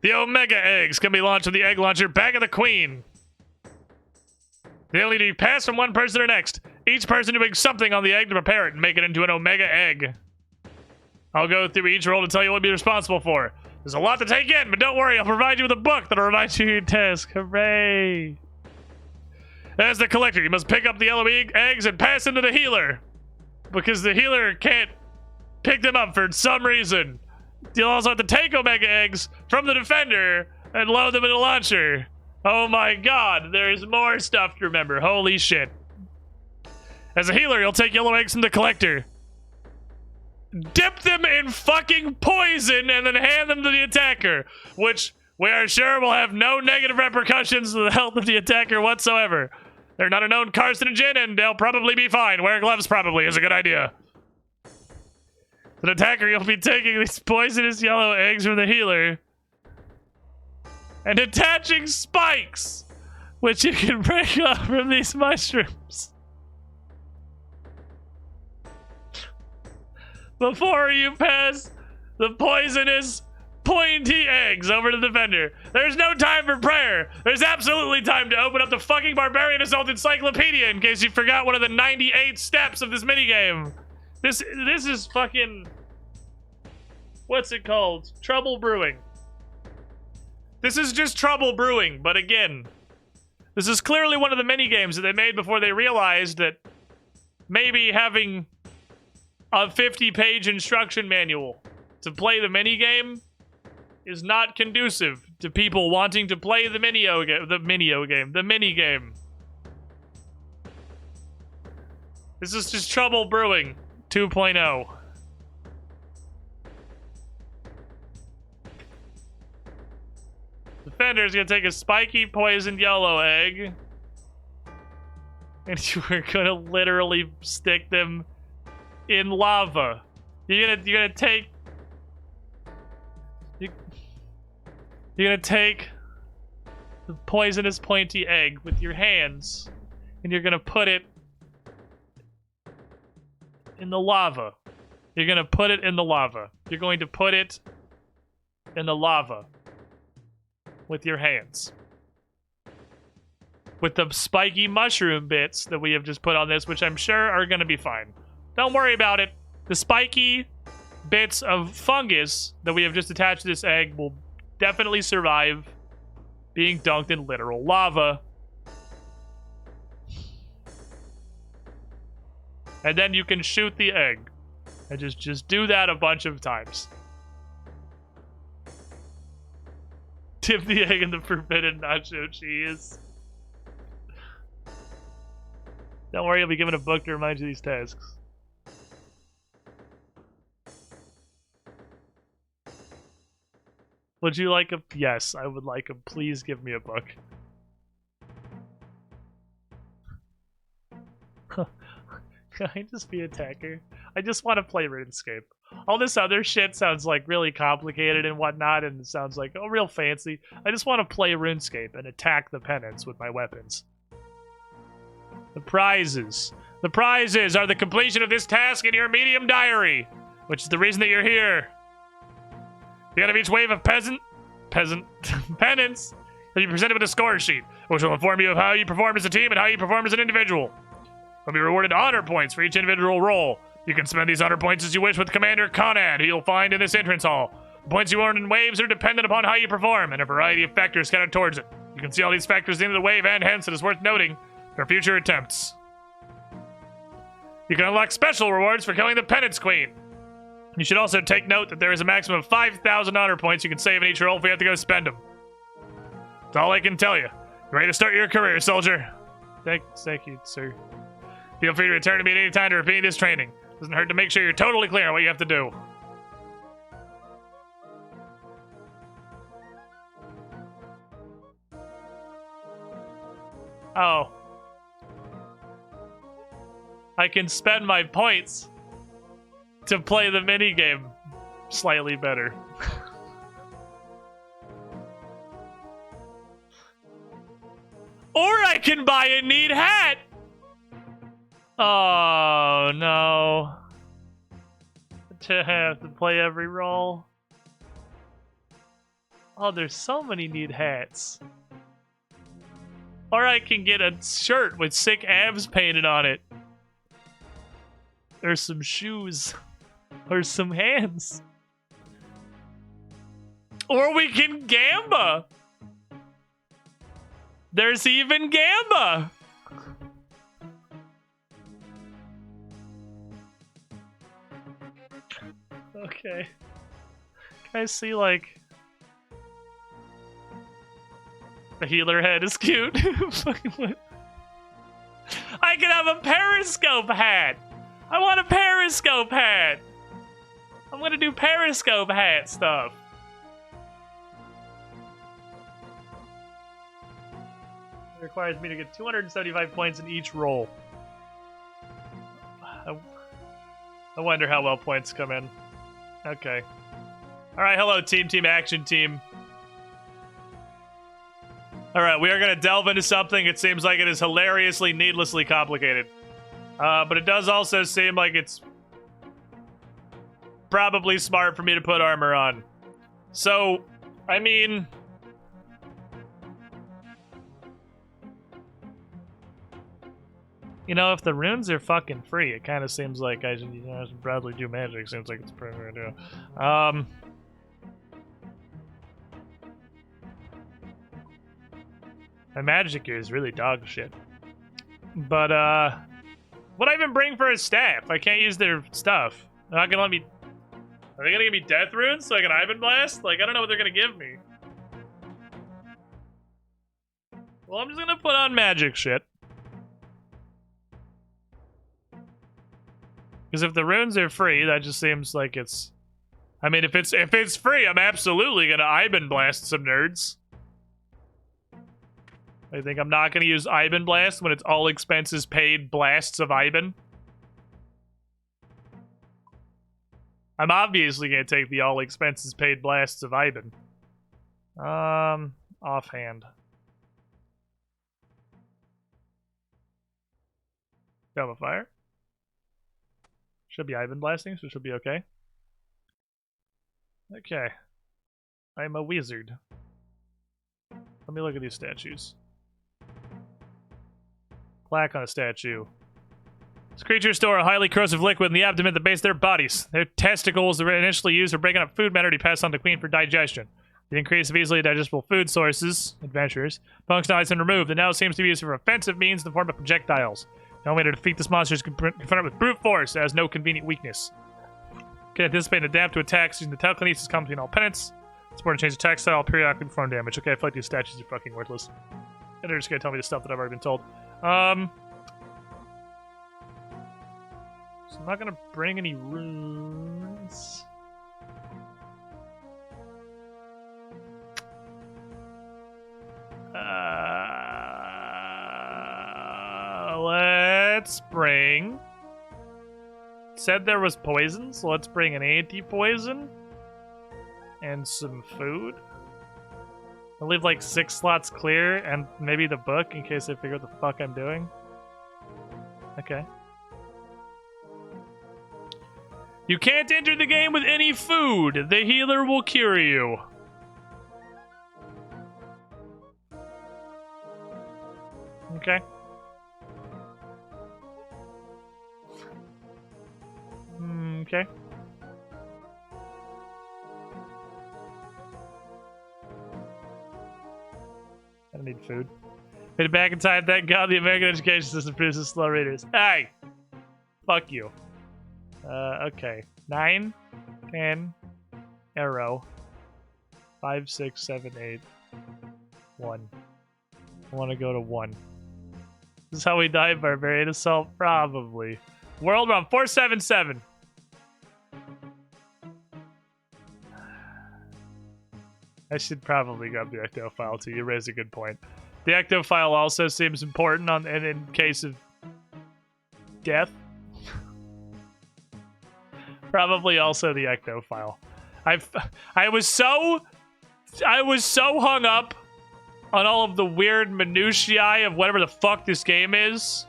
The Omega eggs can be launched with the egg launcher Bag of the Queen. They only need to be passed from one person to the next. Each person doing something on the egg to prepare it and make it into an Omega egg. I'll go through each role to tell you what to be responsible for. There's a lot to take in, but don't worry, I'll provide you with a book that'll remind you of your task. Hooray! As the collector, you must pick up the yellow eggs and pass them to the healer. Because the healer can't pick them up for some reason. You'll also have to take Omega eggs from the defender and load them in a launcher. Oh my god, there's more stuff to remember. Holy shit. As a healer, you'll take yellow eggs from the collector. Dip them in fucking poison and then hand them to the attacker, which we are sure will have no negative repercussions to the health of the attacker whatsoever. They're not a known carcinogen and they'll probably be fine. Wear gloves probably is a good idea. As an attacker, you'll be taking these poisonous yellow eggs from the healer and attaching spikes, which you can break off from these mushrooms. Before you pass the poisonous, pointy eggs over to the defender. There's no time for prayer. There's absolutely time to open up the fucking Barbarian Assault Encyclopedia in case you forgot one of the 98 steps of this minigame. This is fucking... What's it called? Trouble brewing. This is just trouble brewing, but again, this is clearly one of the minigames that they made before they realized that maybe having a 50-page instruction manual to play the minigame is not conducive to people wanting to play the minigame. This is just trouble brewing 2.0. Defender's gonna take a spiky poisoned yellow egg, and you are gonna literally stick them in lava. You're gonna take the poisonous pointy egg with your hands, and you're gonna put it in the lava. You're gonna put it in the lava. You're going to put it in the lava with your hands. With the spiky mushroom bits that we have just put on this, which I'm sure are gonna be fine. Don't worry about it. The spiky bits of fungus that we have just attached to this egg will definitely survive being dunked in literal lava. And then you can shoot the egg. And just do that a bunch of times. Dip the egg in the forbidden nacho cheese. Don't worry, you'll be given a book to remind you of these tasks. Would you like a... Yes, I would like a... Please give me a book. Can I just be attacker? I just want to play RuneScape. All this other shit sounds like really complicated and whatnot, and it sounds like, oh, real fancy. I just want to play RuneScape and attack the penance with my weapons. The prizes. The prizes are the completion of this task in your medium diary, which is the reason that you're here. The end of each wave of penance, you'll be presented with a score sheet, which will inform you of how you perform as a team and how you perform as an individual. You'll be rewarded honor points for each individual role. You can spend these honor points as you wish with Commander Conan, who you'll find in this entrance hall. The points you earn in waves are dependent upon how you perform, and a variety of factors scattered towards it. You can see all these factors at the end of the wave, and hence it is worth noting for future attempts. You can unlock special rewards for killing the Penance Queen. You should also take note that there is a maximum of 5,000 honor points you can save in each roll if we have to go spend them. That's all I can tell you. You ready to start your career, soldier? Thank you, sir. Feel free to return to me at any time to repeat this training. Doesn't hurt to make sure you're totally clear on what you have to do. Oh. I can spend my points to play the minigame slightly better. Or I can buy a neat hat! Oh, no. To have to play every role. Oh, there's so many neat hats. Or I can get a shirt with sick abs painted on it. Or some shoes. Or some hands. Or we can gamba. There's even gamba. Okay. Can I see, like... The healer head is cute. Fucking what? I can have a periscope hat! I want a periscope hat! I'm gonna do periscope hat stuff. It requires me to get 275 points in each roll. I wonder how well points come in. Okay. Alright, hello team action team. Alright, we are going to delve into something. It seems like it is hilariously, needlessly complicated. But it does also seem like it's probably smart for me to put armor on. So, I mean... You know, if the runes are fucking free, it kind of seems like I should probably do magic. Seems like it's pretty good to do. My magic gear is really dog shit. But, what I even bring for a staff? I can't use their stuff. They're not gonna let me... Are they gonna give me death runes so I can Ivan Blast? Like, I don't know what they're gonna give me. Well, I'm just gonna put on magic shit. Because if the runes are free, that just seems like it's... I mean, if it's free, I'm absolutely gonna Ivan Blast some nerds. I think I'm not gonna use Ivan Blast when it's all expenses paid blasts of Ivan. I'm obviously gonna take the all expenses paid blasts of Ivan. Offhand. Dome of Fire. Should be Ivan blasting, so it should be okay. Okay. I'm a wizard. Let me look at these statues. Plaque on a statue. These creatures store a highly corrosive liquid in the abdomen at the base of their bodies. Their testicles were initially used for breaking up food matter to be passed on to the queen for digestion. The increase of easily digestible food sources, adventurers, functionalized and removed, and now seems to be used for offensive means in the form of projectiles. The only way to defeat this monster is confront it with brute force, it has no convenient weakness. Can anticipate and adapt to attacks using the telekinesis common between all penance. It's important to change attack style, periodically perform damage. Okay, I feel like these statues are fucking worthless. And they're just gonna tell me the stuff that I've already been told. So I'm not gonna bring any runes. Let's bring... Said there was poison, so let's bring an anti-poison. And some food. I'll leave like 6 slots clear, and maybe the book, in case I figure out what the fuck I'm doing. Okay. You can't enter the game with any food. The healer will cure you. Okay. Okay. I don't need food. Made it back in time. Thank God the American education system produces slow readers. Hey! Fuck you. Okay. 9, 10, arrow. 5, 6, 7, 8, 1. I want to go to 1. This is how we die, Barbarian Assault? Probably. World Round 477. I should probably grab the ecto file too. You raise a good point. The ecto file also seems important in case of death. Probably also the ecto file. I was so hung up on all of the weird minutiae of whatever the fuck this game is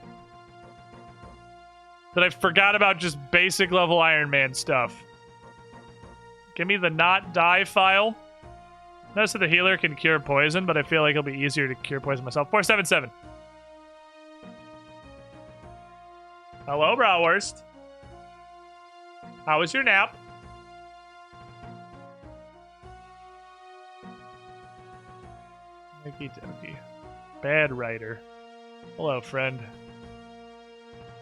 that I forgot about just basic level Iron Man stuff. Give me the not die file. Notice that the healer can cure poison, but I feel like it'll be easier to cure poison myself. 477. Hello, Bratwurst. How was your nap? Okie dokie. Bad writer. Hello, friend.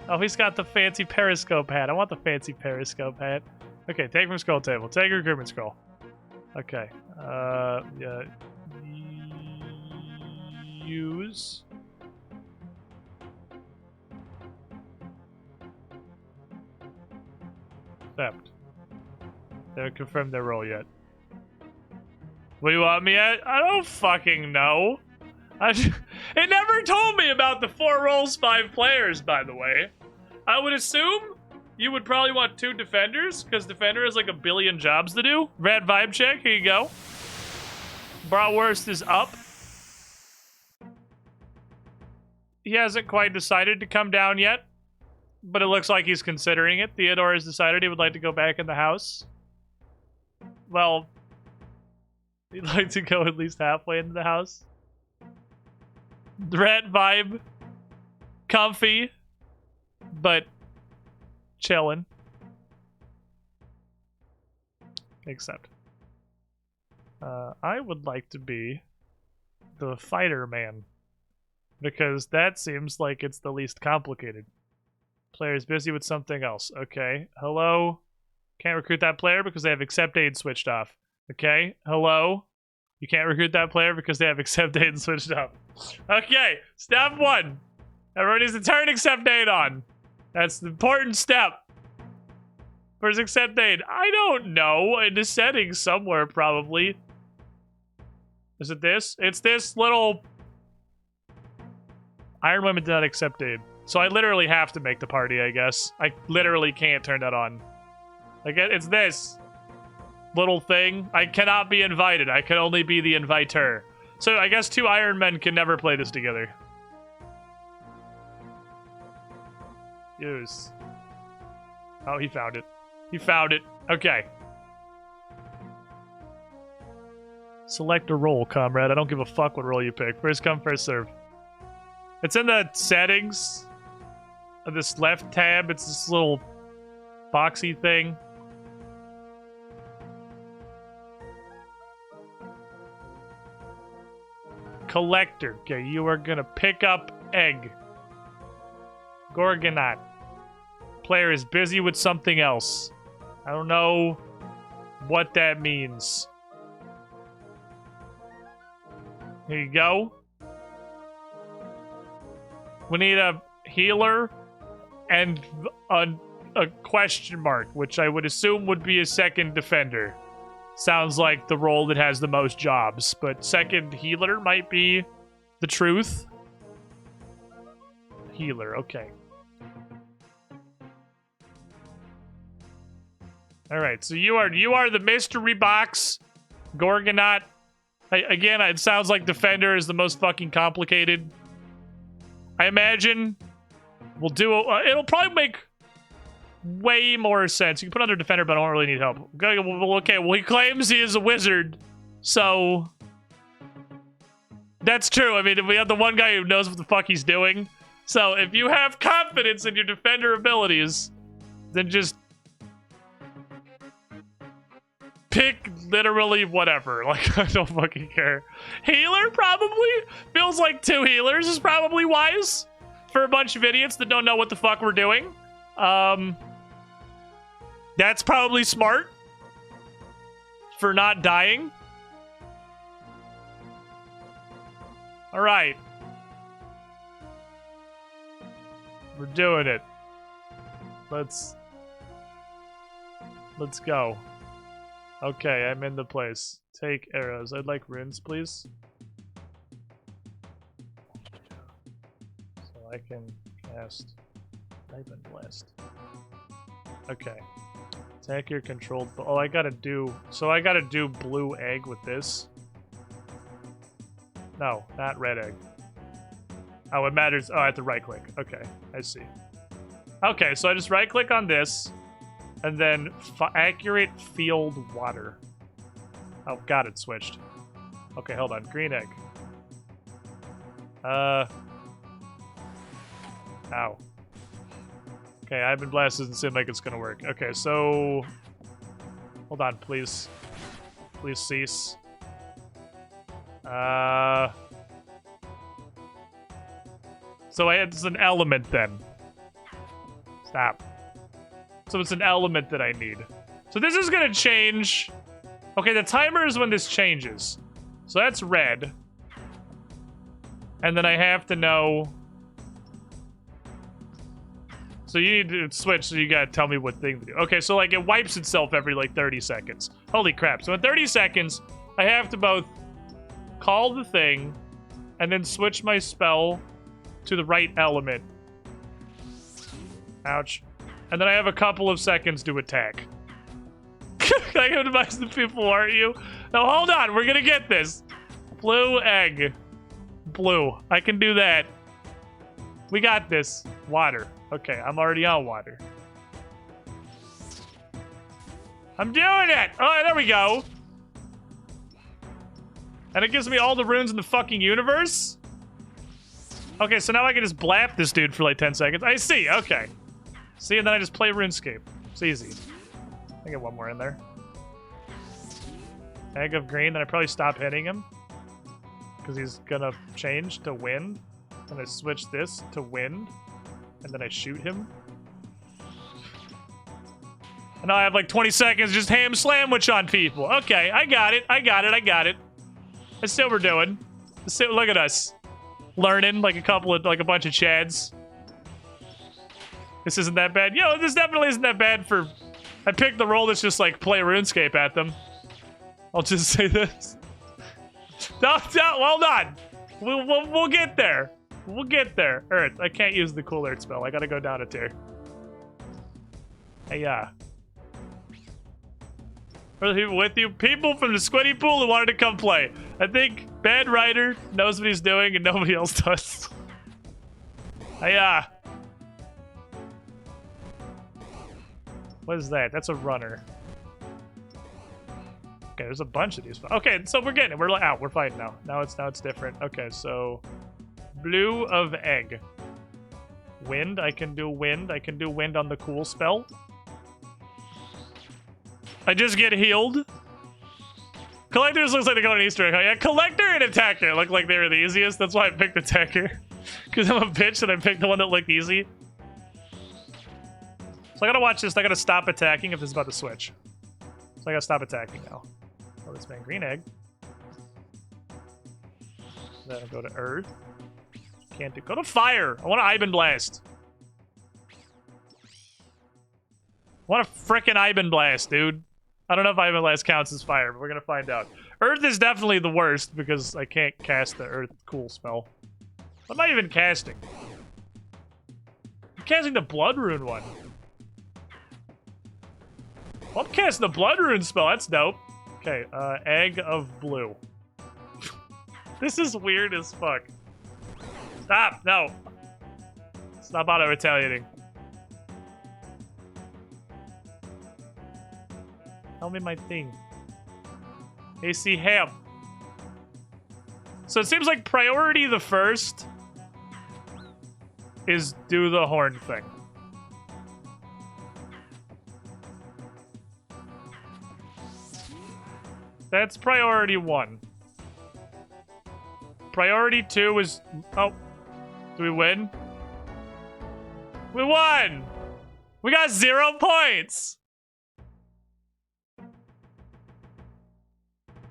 Oh, he's got the fancy periscope hat. I want the fancy periscope hat. Okay, take from scroll table. Take recruitment scroll. Okay. Yeah. Use. Accept. They haven't confirmed their role yet. What do you want me at? I don't fucking know. It never told me about the 4 roles, 5 players, by the way. I would assume you would probably want 2 defenders, because defender has like a billion jobs to do. Red vibe check, here you go. Bratwurst is up. He hasn't quite decided to come down yet, but it looks like he's considering it. Theodore has decided he would like to go back in the house. Well, he'd like to go at least halfway into the house. Rat vibe. Comfy. But chillin'. Except. I would like to be the fighter man. Because that seems like it's the least complicated. Player's busy with something else. Okay. Hello? Can't recruit that player because they have accept aid switched off. Okay. Hello? You can't recruit that player because they have accept aid switched off. Okay. Step 1. Everyone needs to turn accept aid on. That's the important step. Where's accept aid? I don't know. In the settings somewhere, probably. Is it this? It's this little... Iron Women did not accept aid. So I literally have to make the party, I guess. I literally can't turn that on. Like, it's this little thing. I cannot be invited. I can only be the inviter. So I guess 2 Iron Men can never play this together. Use. Oh, he found it. He found it. Okay. Select a role, comrade. I don't give a fuck what role you pick. First come, first serve. It's in the settings of this left tab. It's this little boxy thing. Collector. Okay, you are gonna pick up egg. Gorgonaut. Player is busy with something else. I don't know what that means. Here you go. We need a healer and a question mark, which I would assume would be a second defender. Sounds like the role that has the most jobs, but second healer might be the truth. Healer, okay. Alright, so you are the mystery box. Gorgonaut. Again, it sounds like defender is the most fucking complicated. I imagine we'll do it'll probably make way more sense. You can put under defender, but I don't really need help. Okay, well, he claims he is a wizard, so that's true. I mean, we have the one guy who knows what the fuck he's doing. So if you have confidence in your defender abilities, then just pick literally whatever. Like, I don't fucking care. Healer, probably? Feels like 2 healers is probably wise for a bunch of idiots that don't know what the fuck we're doing. That's probably smart for not dying. All right. We're doing it. Let's go. Okay, I'm in the place. Take arrows. I'd like runes, please. So I can cast Diamond Blast. Okay. Attack your controlled... Oh, I gotta do... So I gotta do blue egg with this. No, not red egg. Oh, it matters. Oh, I have to right click. Okay, I see. Okay, so I just right click on this. And then accurate field water. Oh, God, it switched. Okay, hold on. Green egg. Ow. Okay, I've been blasted and seem like it's gonna work. Okay, so... Hold on, please. Please cease. So it's an element then. Stop. So it's an element that I need. So this is gonna change. Okay, the timer is when this changes. So that's red. And then I have to know. So you need to switch, so you gotta tell me what thing to do. Okay, so like it wipes itself every like 30 seconds. Holy crap. So in 30 seconds, I have to both call the thing and then switch my spell to the right element. Ouch. And then I have a couple of seconds to attack. I advise the people, aren't you? No, hold on. We're gonna get this. Blue egg. Blue. I can do that. We got this. Water. Okay, I'm already on water. I'm doing it! Oh, there we go. And it gives me all the runes in the fucking universe? Okay, so now I can just blap this dude for like 10 seconds. I see, okay. See, and then I just play RuneScape. It's easy. I get one more in there. Egg of green, then I probably stop hitting him. Because he's gonna change to wind. And I switch this to wind. And then I shoot him. And now I have like 20 seconds just ham sandwich on people. Okay, I got it. I got it. That's what we're doing. Look at us. Learning like a bunch of chads. This isn't that bad. Yo, this definitely isn't that bad for... I picked the role that's just like play RuneScape at them. I'll just say this. No, hold on. We'll get there. We'll get there. Earth. I can't use the cool earth spell. I gotta go down a tier. Hey, Are the people with you? People from the Squiddy Pool who wanted to come play. I think Bad Writer knows what he's doing and nobody else does. Hey, What is that? That's a runner. Okay, there's a bunch of these. Okay, so we're getting it. We're like out. We're fighting now. Now it's different. Okay, so blue of egg. Wind. I can do wind. I can do wind on the cool spell. I just get healed. Collectors looks like they got an Easter egg. Yeah, collector and attacker look like they were the easiest. That's why I picked attacker. Because I'm a bitch and I picked the one that looked easy. So I gotta watch this. I gotta stop attacking if this is about to switch. So I gotta stop attacking now. Oh, this man, green egg. Then I'll go to earth. Can't do. Go to fire. I want an Iban Blast. I want a frickin' Iban Blast, dude. I don't know if Iban Blast counts as fire, but we're gonna find out. Earth is definitely the worst because I can't cast the earth cool spell. What am I even casting? I'm casting the Blood Rune one. Well, I'm casting the Blood Rune spell. That's dope. Okay, egg of blue. This is weird as fuck. Stop! No! Stop auto-retaliating. Tell me my thing. HCIM. So it seems like priority the first is do the horn thing. That's priority 1. Priority 2 is... Oh. Do we win? We won! We got 0 points!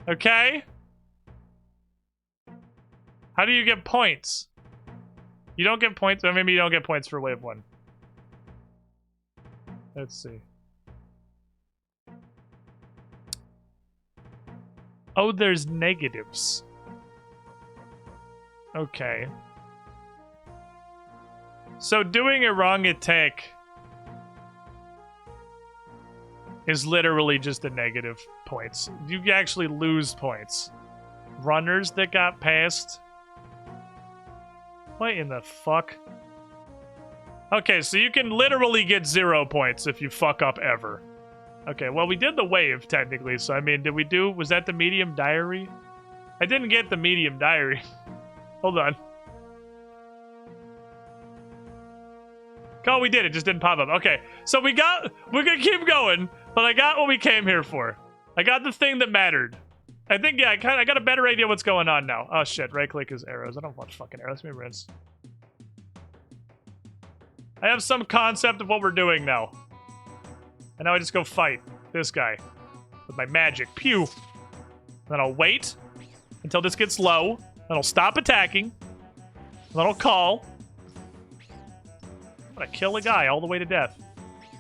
Okay? How do you get points? You don't get points, or maybe you don't get points for wave 1. Let's see. Oh, there's negatives. Okay. So doing a wrong attack is literally just a negative points. You actually lose points. Runners that got past. What in the fuck? Okay, so you can literally get 0 points if you fuck up ever. Okay, well, we did the wave, technically, so, I mean, was that the medium diary? I didn't get the medium diary. Hold on. Oh, we did. It just didn't pop up. Okay, so we're gonna keep going, but I got what we came here for. I got the thing that mattered. I think, yeah, I got a better idea what's going on now. Oh, shit, right-click is arrows. I don't want fucking arrows. Let me rinse. I have some concept of what we're doing now. And now I just go fight. this guy with my magic. Pew. Then I'll wait until this gets low. Then I'll stop attacking. Then I'll call. I'm gonna kill a guy all the way to death.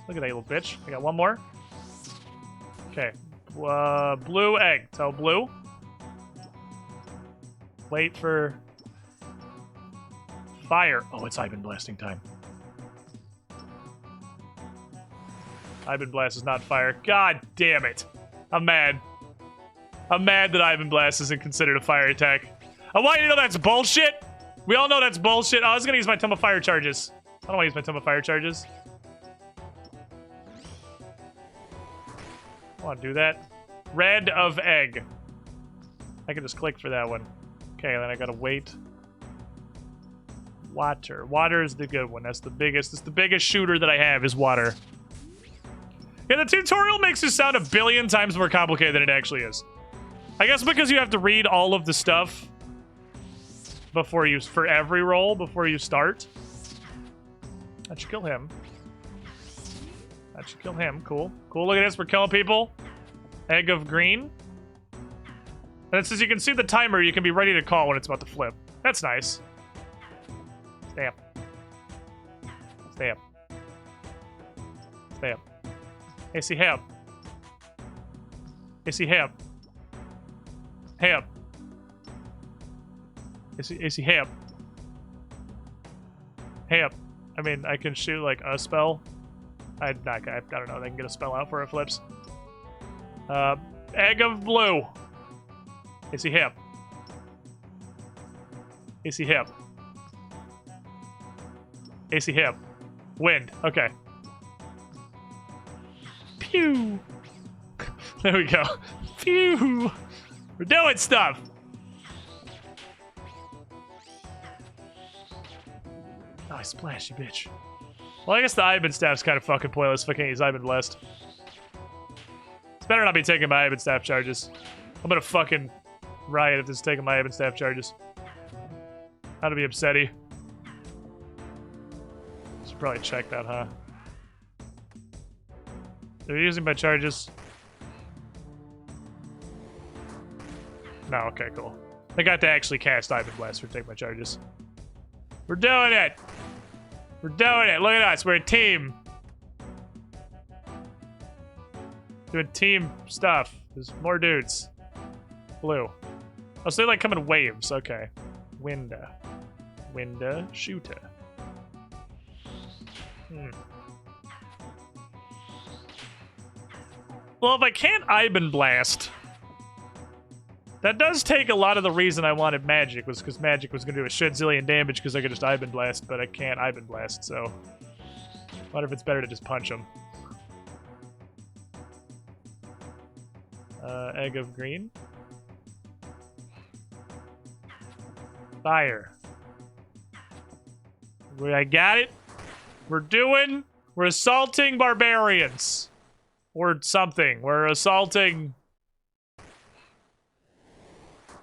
Look at that little bitch. I got one more. Okay. Blue egg. Tell blue. Wait for fire. Oh, it's Ivan blasting time. Ivan Blast is not fire. God damn it. I'm mad. I'm mad that Ivan Blast isn't considered a fire attack. I want you to know that's bullshit. We all know that's bullshit. Oh, I was gonna use my Tome of Fire charges. I don't want to use my Tome of Fire charges. I want to do that. Red of egg. I can just click for that one. Okay, then I gotta wait. Water. Water is the good one. That's the biggest. It's the biggest shooter that I have is water. Yeah, the tutorial makes it sound a billion times more complicated than it actually is. I guess because you have to read all of the stuff before you, for every roll before you start. That should kill him. That should kill him. Cool. Cool, look at this. We're killing people. Egg of green. And it says you can see the timer. You can be ready to call when it's about to flip. That's nice. Stamp. Stamp. Stamp. AC help. AC help. Help. AC help. Help. I mean, I can shoot like a spell. I don't know. They can get a spell out before it flips. Egg of blue. AC help. AC help. AC help. Wind. Okay. Pew. There we go. Pew. We're doing stuff. Oh, I splashed, you bitch. Well, I guess the Ivan staff's kind of fucking pointless if I can't use Ivan Blessed. It's better not be taking my Ivan staff charges. I'm gonna fucking riot if this is taking my Ivan staff charges. How to be upsetty. Should probably check that, huh? They're using my charges. No, okay, cool. I got to actually cast Ivan Blast for take my charges. We're doing it! We're doing it! Look at us, we're a team! Doing team stuff. There's more dudes. Blue. Oh, so they like come in waves, okay. Winda. Winda, shooter. Well, if I can't Ivan Blast, that does take a lot of the reason I wanted magic, was because magic was going to do a shit zillion damage because I could just Ivan Blast, but I can't Ivan Blast, so I wonder if it's better to just punch him. Egg of green. Fire. I got it. We're assaulting barbarians. Or something. We're assaulting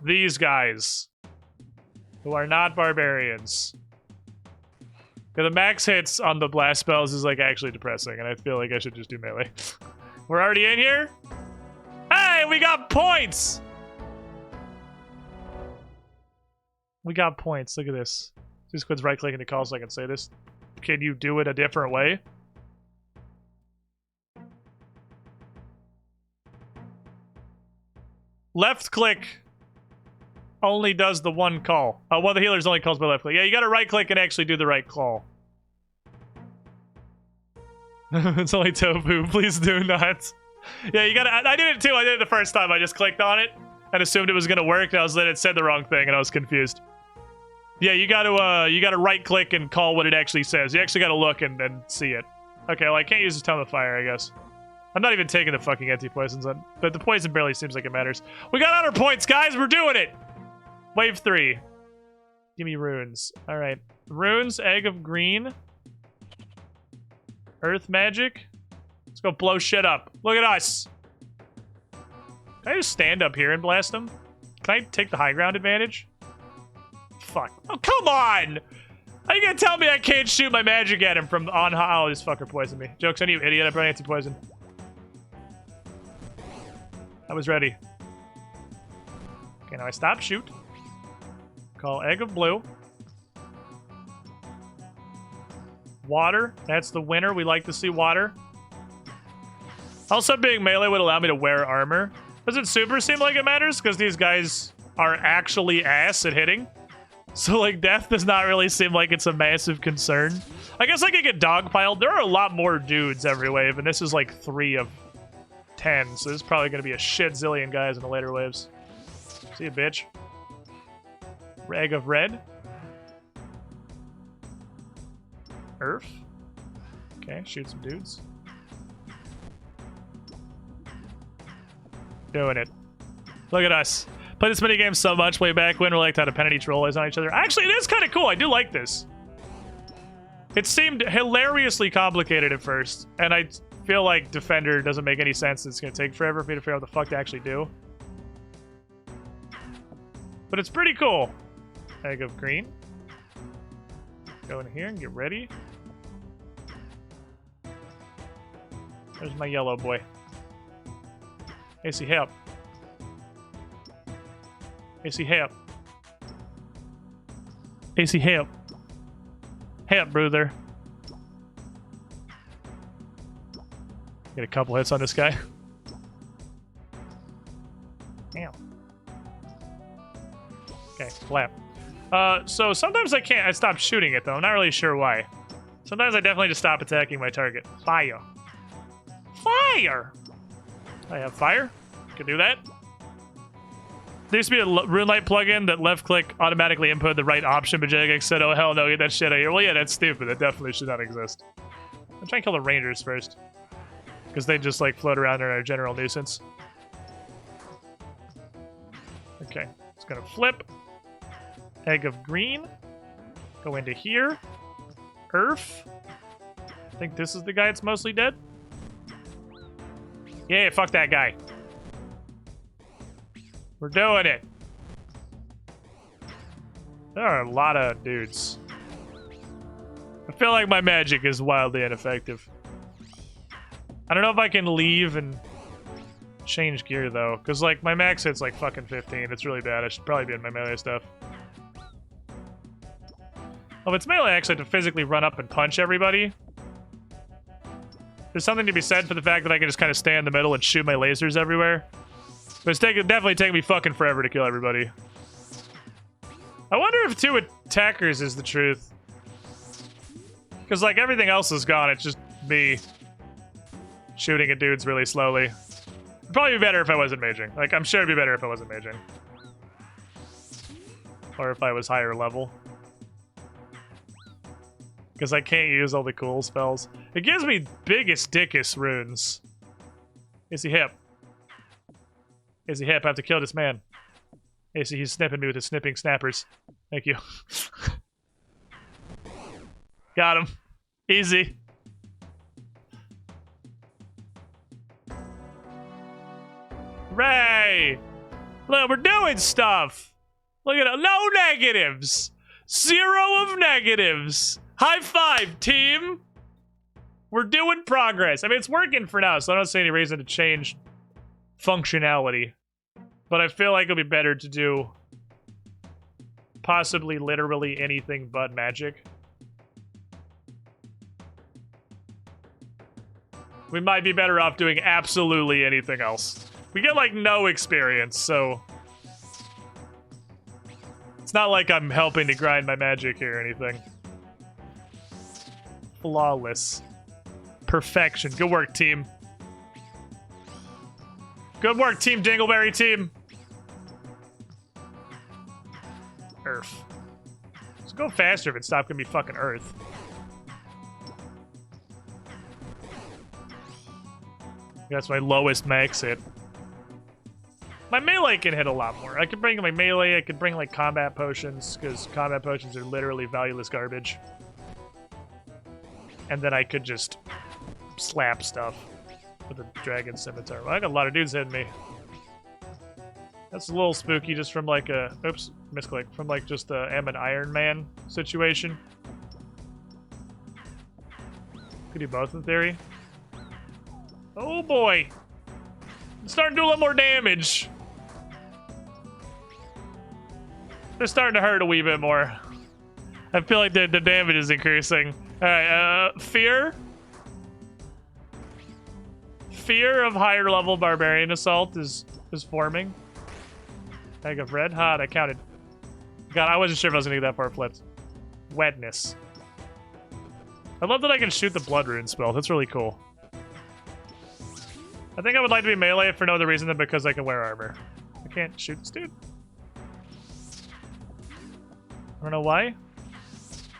these guys who are not barbarians. The max hits on the blast spells is like actually depressing, and I feel like I should just do melee. We're already in here? Hey, we got points! We got points. Look at this. Just quits right-clicking to call so I can say this. Can you do it a different way? Left click only does the one call. Oh, one of the healers only calls by left click. Yeah, you gotta right click and actually do the right call. It's only tofu. Please do not. Yeah, you gotta. I did it too. I did it the first time. I just clicked on it and assumed it was gonna work. And then it said the wrong thing, and I was confused. Yeah, you gotta right click and call what it actually says. You actually gotta look and see it. Okay, well I can't use this Tome of Fire, I guess. I'm not even taking the fucking anti-poisons on, but the poison barely seems like it matters. We got honor points, guys! We're doing it! Wave 3. Give me runes. Alright. Runes, egg of green. Earth magic. Let's go blow shit up. Look at us! Can I just stand up here and blast them? Can I take the high ground advantage? Fuck. Oh, come on! How you gonna tell me I can't shoot my magic at him from on high? Oh, this fucker poisoned me. Joke's on you, idiot. I brought anti-poison. was ready. Okay, now I stop, shoot. Call egg of blue. Water, that's the winner. We like to see water. Also, being melee would allow me to wear armor. Doesn't super seem like it matters, because these guys are actually ass at hitting. So, like, death does not really seem like it's a massive concern. I guess I could get dogpiled. There are a lot more dudes every wave, and this is like 3 of 10, so there's probably going to be a shit zillion guys in the later waves. See you, bitch. Egg of red. Earth. Okay, shoot some dudes. Doing it. Look at us. Played this minigame so much way back when we liked how dependent each role is on each other. Actually, it is kind of cool. I do like this. It seemed hilariously complicated at first, and I feel like Defender doesn't make any sense. It's going to take forever for me to figure out what the fuck to actually do. But it's pretty cool. Egg of green. Go in here and get ready. There's my yellow boy. AC, help. AC, help. AC, help. Help, brother. Get a couple hits on this guy. Damn. Okay, flap. So sometimes I can't. I stop shooting it, though. I'm not really sure why. Sometimes I definitely just stop attacking my target. Fire. Fire! I have fire. Can do that. There used to be a RuneLite plugin that left-click automatically input the right option, but Jagex said, oh, hell no, get that shit out of here. Well, yeah, that's stupid. That definitely should not exist. I'm trying to kill the Rangers first. Because they just, like, float around and are a general nuisance. Okay. It's gonna flip. Egg of green. Go into here. Earth. I think this is the guy that's mostly dead. Yeah, fuck that guy. We're doing it. There are a lot of dudes. I feel like my magic is wildly ineffective. I don't know if I can leave and change gear, though. Because, like, my max hit's, like, fucking 15. It's really bad. I should probably be in my melee stuff. Oh, if it's melee, I actually have to physically run up and punch everybody. There's something to be said for the fact that I can just kind of stay in the middle and shoot my lasers everywhere. But it's definitely taking me fucking forever to kill everybody. I wonder if 2 attackers is the truth. Because, like, everything else is gone. It's just me shooting at dudes really slowly. It'd probably be better if I wasn't maging. Like, I'm sure it'd be better if I wasn't maging. Or if I was higher level. Because I can't use all the cool spells. It gives me biggest dickus runes. Is he hip? Is he hip? I have to kill this man. AC, he's snipping me with his snipping snappers. Thank you. Got him. Easy. Hooray! Look, we're doing stuff. Look at it. No negatives. 0 of negatives. High five, team. We're doing progress. I mean, it's working for now, so I don't see any reason to change functionality. But I feel like it'll be better to do possibly literally anything but magic. We might be better off doing absolutely anything else. We get, like, no experience, so it's not like I'm helping to grind my magic here or anything. Flawless. Perfection. Good work, team. Good work, Team Dingleberry team. Earth. Let's go faster if it stopped gonna be fucking Earth. That's my lowest max hit. My melee can hit a lot more. I could bring my melee, I could bring like combat potions, because combat potions are literally valueless garbage. And then I could just slap stuff with a dragon scimitar. Well, I got a lot of dudes hitting me. That's a little spooky just from like a... Oops, misclick. From like just a am an Iron Man situation. Could do both in theory. Oh boy! starting to do a little more damage. They're starting to hurt a wee bit more. I feel like the damage is increasing. All right, fear. Fear of higher level barbarian assault is forming. Bag of red hot. I counted. God, I wasn't sure if I was gonna get that far flipped. Wetness. I love that I can shoot the blood rune spell. That's really cool. I think I would like to be melee for no other reason than because I can wear armor. I can't shoot this dude. I don't know why.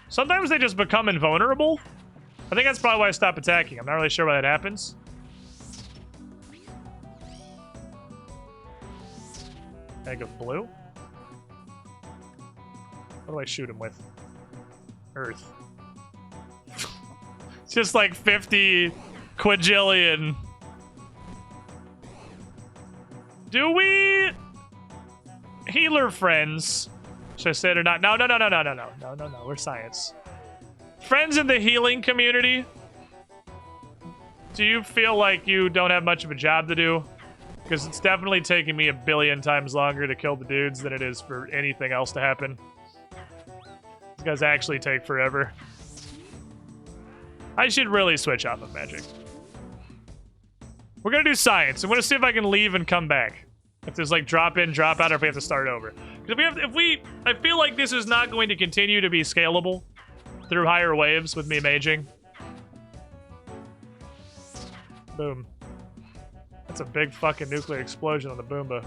Sometimes they just become invulnerable. I think that's probably why I stop attacking. I'm not really sure why that happens. Egg of blue. What do I shoot him with? Earth. It's just like 50 quadrillion. Do we... Healer friends. Should I say it or not? No. We're science. Friends in the healing community. Do you feel like you don't have much of a job to do? Because it's definitely taking me 1 billion times longer to kill the dudes than it is for anything else to happen. These guys actually take forever. I should really switch off of magic. We're gonna do science. I'm gonna see if I can leave and come back. If there's like drop in, drop out, or if we have to start over. Because I feel like this is not going to continue to be scalable through higher waves with me maging. Boom. That's a big fucking nuclear explosion on the Boomba.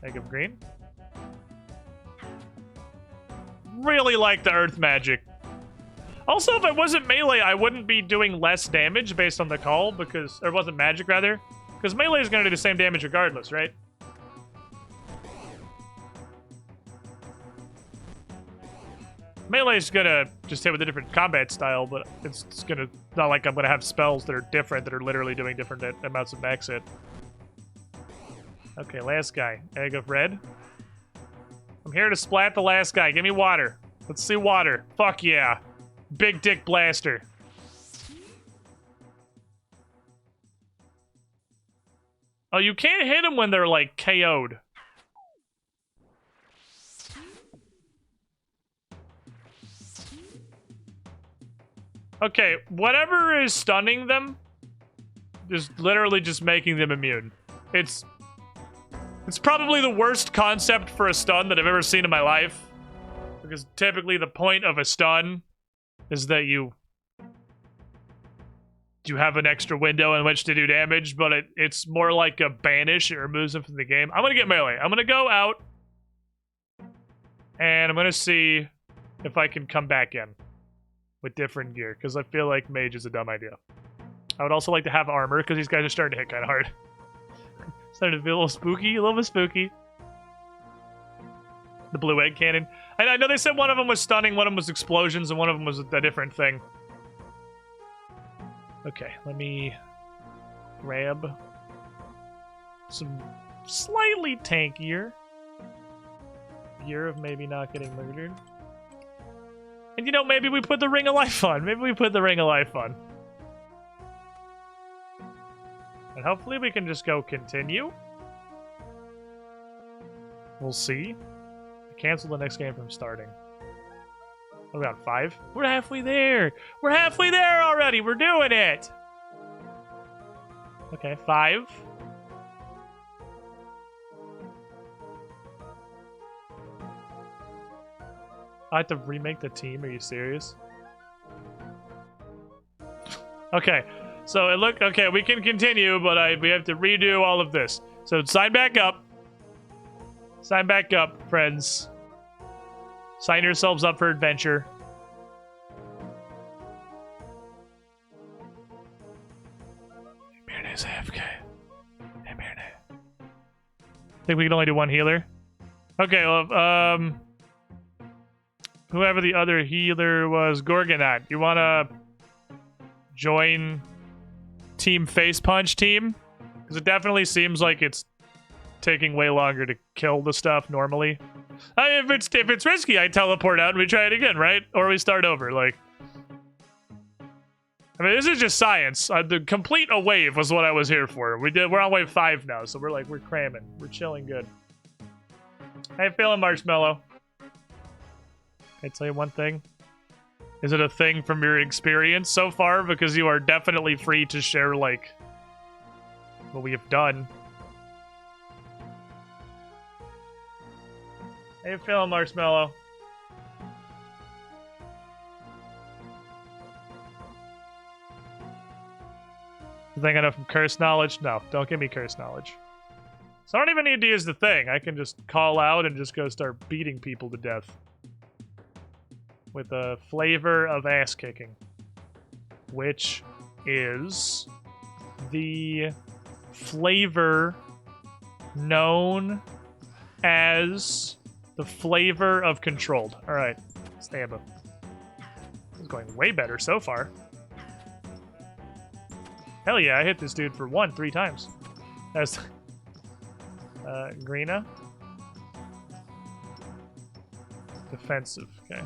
Egg of green. Really like the earth magic. Also, if I wasn't melee, I wouldn't be doing less damage based on the call, because... Or wasn't magic, rather. Because melee is going to do the same damage regardless, right? Melee is going to just hit with a different combat style, but it's going to... Not like I'm going to have spells that are different, that are literally doing different amounts of max hit. Okay, last guy. Egg of red. I'm here to splat the last guy. Give me water. Let's see water. Fuck yeah. Big dick blaster. Oh, you can't hit them when they're, like, KO'd. Okay, whatever is stunning them is literally just making them immune. It's probably the worst concept for a stun that I've ever seen in my life. Because typically the point of a stun is that you have an extra window in which to do damage, but it's more like a banish. It removes them from the game. I'm gonna get melee. I'm gonna go out and I'm gonna see if I can come back in with different gear, because I feel like mage is a dumb idea. I would also like to have armor, because these guys are starting to hit kind of hard. Starting to feel a little spooky, a little bit spooky. The blue egg cannon. I know they said one of them was stunning, one of them was explosions, and one of them was a different thing. Okay, let me grab some slightly tankier gear of maybe not getting murdered. And you know, maybe we put the Ring of Life on. Maybe we put the Ring of Life on. And hopefully we can just go continue. We'll see. Cancel the next game from starting. What about 5? We're halfway there. We're halfway there already. We're doing it. Okay, 5. I have to remake the team. Are you serious? Okay, so it looked okay. We can continue, but we have to redo all of this. So sign back up. Sign back up, friends. Sign yourselves up for adventure. Mirna's AFK. Hey, Mirna. I think we can only do one healer. Okay, well, whoever the other healer was, Gorgonat, you want to join Team Face Punch team? Because it definitely seems like it's taking way longer to kill the stuff normally. If it's risky, I teleport out and we try it again, right? Or we start over, like. I I mean, this is just science. The complete a wave was what I was here for. We're on wave 5 now, so we're cramming. We're chilling good. How you feeling, Marshmallow? Can I tell you one thing? Is it a thing from your experience so far? Because you are definitely free to share, like, what we have done. How you feeling, Marshmallow? Thing enough from curse knowledge? No, don't give me curse knowledge. So I don't even need to use the thing. I can just call out and just go start beating people to death. With a flavor of ass kicking. Which is the flavor known as the flavor of controlled. Alright, stab him. This is going way better so far. Hell yeah, I hit this dude for 3 times. That's Greena. Defensive, okay.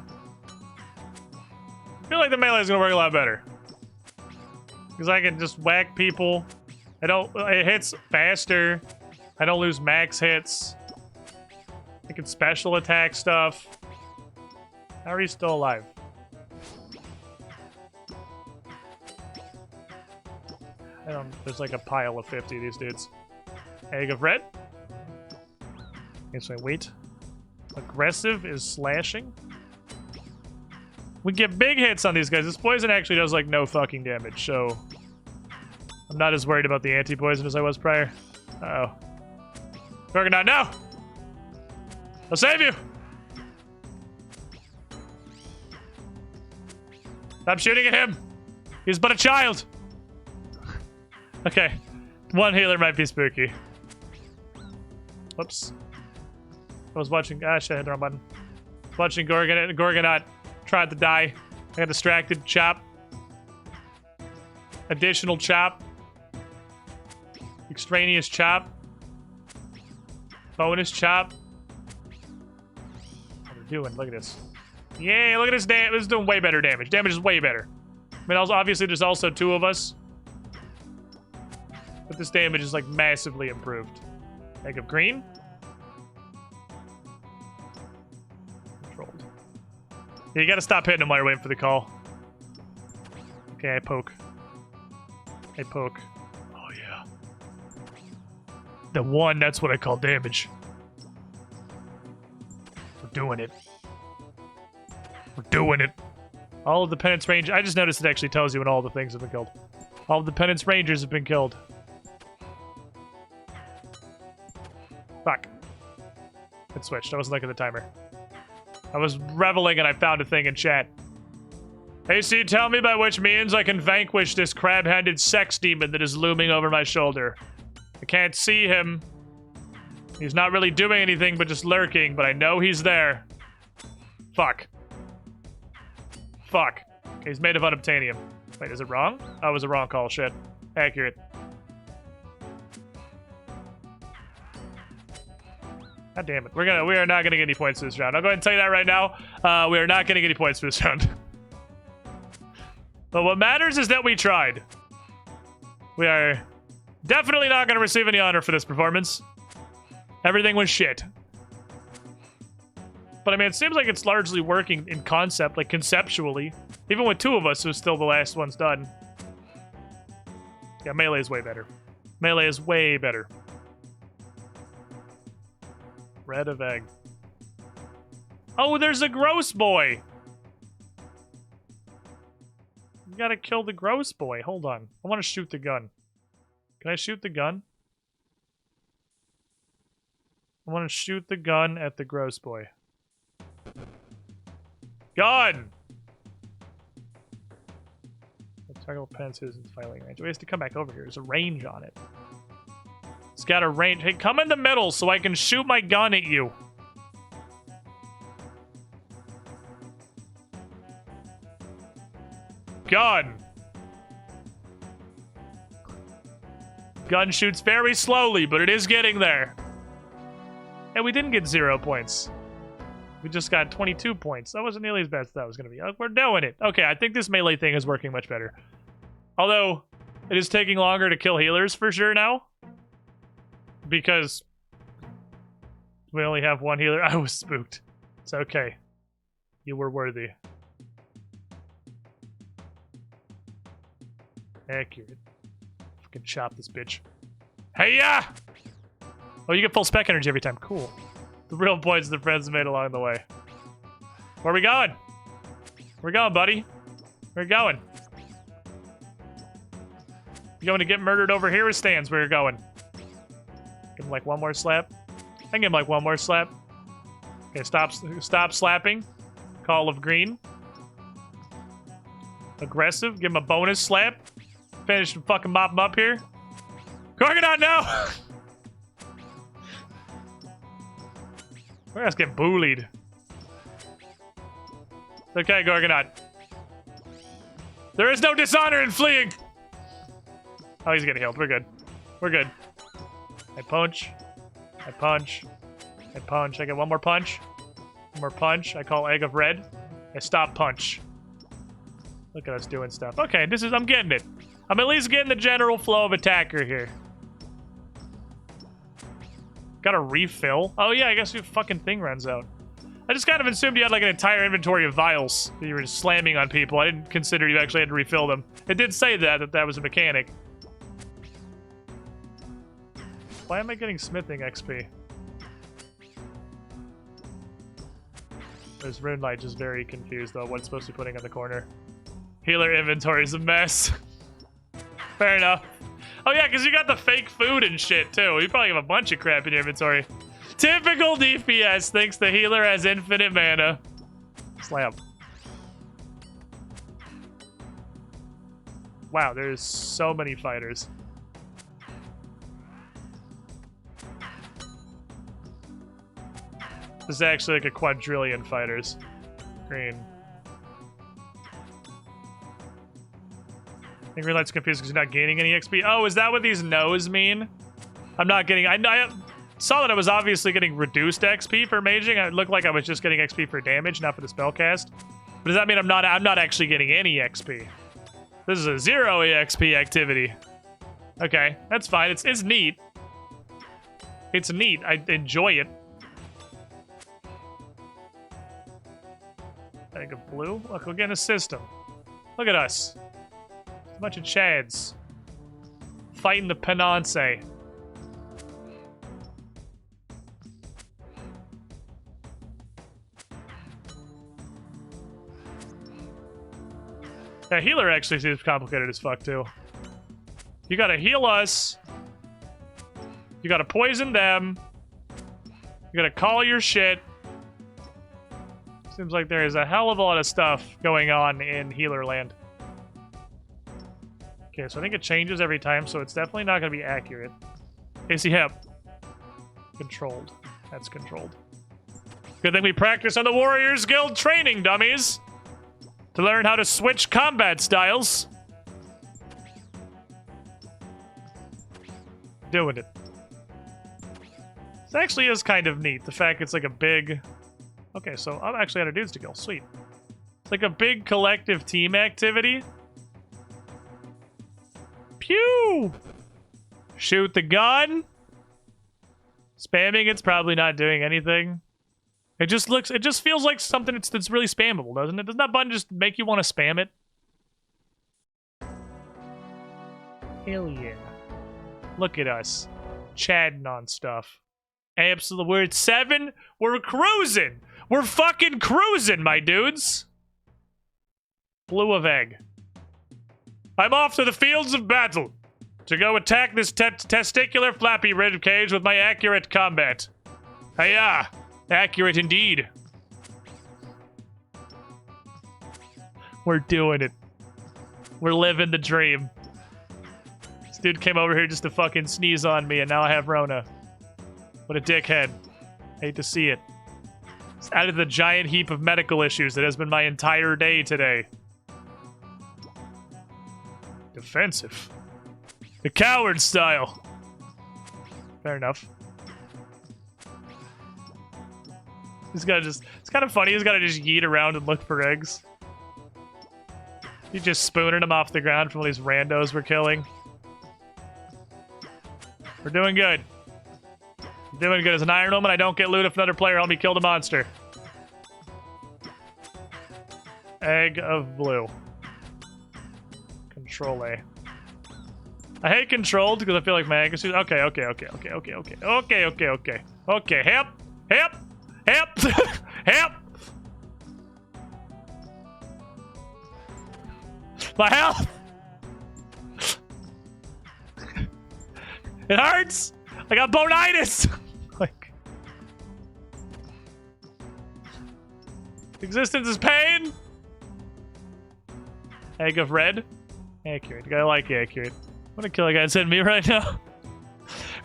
I feel like the melee is gonna work a lot better. Because I can just whack people. It hits faster. I don't lose max hits. I can special attack stuff. How are you still alive? There's like a pile of 50 of these dudes. Egg of red. Okay, so wait. Aggressive is slashing. We get big hits on these guys. This poison actually does like no fucking damage, so I'm not as worried about the anti-poison as I was prior. Uh-oh. Gorgonaut, no! I'll save you! Stop shooting at him! He's but a child! Okay. One healer might be spooky. Whoops. I was watching... Ah, shit, I hit the wrong button. Watching Gorgonaut tried to die. I got distracted. Chop. Additional chop. Extraneous chop. Bonus chop. What are we doing? Look at this. Yay, look at this damage. This is doing way better damage. Damage is way better. I mean, obviously there's also 2 of us. But this damage is, like, massively improved. Egg of green. Controlled. Yeah, you gotta stop hitting him while you're waiting for the call. Okay, I poke. I poke. Oh, yeah. The 1, that's what I call damage. We're doing it. We're doing it. All of the penance rangers... I just noticed it actually tells you when all the things have been killed. All of the penance rangers have been killed. Fuck. It switched. I wasn't looking at the timer. I was reveling and I found a thing in chat. AC, tell me by which means I can vanquish this crab-handed sex demon that is looming over my shoulder. I can't see him. He's not really doing anything but just lurking, but I know he's there. Fuck. Fuck. Okay, he's made of unobtainium. Wait, is it wrong? Oh, it was a wrong call. Shit. Accurate. God damn it. We are not gonna get any points for this round. I'll go ahead and tell you that right now. We are not gonna get any points for this round. But what matters is that we tried. We are definitely not gonna receive any honor for this performance. Everything was shit. But I mean, it seems like it's largely working in concept, like conceptually. Even with 2 of us, who's still the last one's done. Yeah, melee is way better. Melee is way better. Red of egg. Oh, there's a gross boy! You gotta kill the gross boy. Hold on. I want to shoot the gun. Can I shoot the gun? I want to shoot the gun at the gross boy. Gun! Target pens is filing range. We have to come back over here. There's a range on it. It's got a range. Hey, come in the middle so I can shoot my gun at you. Gun. Gun shoots very slowly, but it is getting there. And we didn't get 0 points. We just got 22 points. That wasn't nearly as bad as that was going to be. We're doing it. Okay, I think this melee thing is working much better. Although, it is taking longer to kill healers for sure now. Because we only have one healer. I was spooked. It's okay. You were worthy. Accurate. Fucking chop this bitch. Hey-ya! Oh, you get full spec energy every time. Cool. The real points the friends made along the way. Where are we going? Where we going, buddy? Where you going? You going to get murdered over here or stands where you're going? Give him like one more slap. I can give him like one more slap. Okay, stop slapping. Call of green. Aggressive. Give him a bonus slap. Finish and fucking mop him up here. Gorgonot, no! We're gonna get bullied. Okay, Gorgonot. There is no dishonor in fleeing! Oh, he's getting healed. We're good. We're good. I punch. I punch. I punch. I get one more punch. One more punch. I call Egg of Red. I stop punch. Look at us doing stuff. Okay, this is... I'm getting it. I'm at least getting the general flow of attacker here. Got a refill? Oh yeah, I guess your fucking thing runs out. I just kind of assumed you had like an entire inventory of vials that you were just slamming on people. I didn't consider you actually had to refill them. It did say that was a mechanic. Why am I getting smithing XP? This rune light just very confused though what it's supposed to be putting in the corner. Healer inventory is a mess. Fair enough. Oh yeah, because you got the fake food and shit too. You probably have a bunch of crap in your inventory. Typical DPS thinks the healer has infinite mana. Slam. Wow, there's so many fighters. This is actually like a quadrillion fighters. Green. I think green light's confused because you're not gaining any XP. Oh, is that what these no's mean? I'm not getting... I saw that I was obviously getting reduced XP for maging. It looked like I was just getting XP for damage, not for the spell cast. But does that mean I'm not actually getting any XP? This is a 0 EXP activity. Okay, that's fine. It's neat. It's neat. I enjoy it. Egg of blue? Look, we're getting a system. Look at us. A bunch of chads. Fighting the Penance. That healer actually seems complicated as fuck, too. You gotta heal us. You gotta poison them. You gotta call your shit. Seems like there is a hell of a lot of stuff going on in healer land. Okay, so I think it changes every time, so it's definitely not gonna be accurate. HCIM. Controlled. That's controlled. Good thing we practice on the Warriors Guild training, dummies! To learn how to switch combat styles. Doing it. This actually is kind of neat. The fact it's like a big... Okay, so I'm actually out of dudes to kill. Sweet. It's like a big collective team activity. Pew! Shoot the gun. Spamming it's probably not doing anything. It just feels like something that's really spammable, doesn't it? Doesn't that button just make you want to spam it? Hell yeah. Look at us. Chatting on stuff. Amps of the word 7. We're cruising. We're fucking cruising, my dudes. Blue of egg. I'm off to the fields of battle to go attack this testicular flappy rib cage with my accurate combat. Hiya! Accurate indeed. We're doing it. We're living the dream. This dude came over here just to fucking sneeze on me and now I have Rona. What a dickhead. Hate to see it. It's out of the giant heap of medical issues that has been my entire day today. Defensive. The coward style. Fair enough. He's gotta just... It's kind of funny. He's gotta just yeet around and look for eggs. You just spooning them off the ground from all these randos we're killing. We're doing good. Doing good. As an Iron Woman, I don't get loot if another player helped me kill the monster. Egg of blue. Control A. I hate controlled because I feel like my egg is... Okay. Okay, help! Help! Help! Help! My health! It hurts! I got bonitis! Like... Existence is pain! Egg of red. Accurate. I like accurate. I'm gonna kill a guy that's hitting me right now.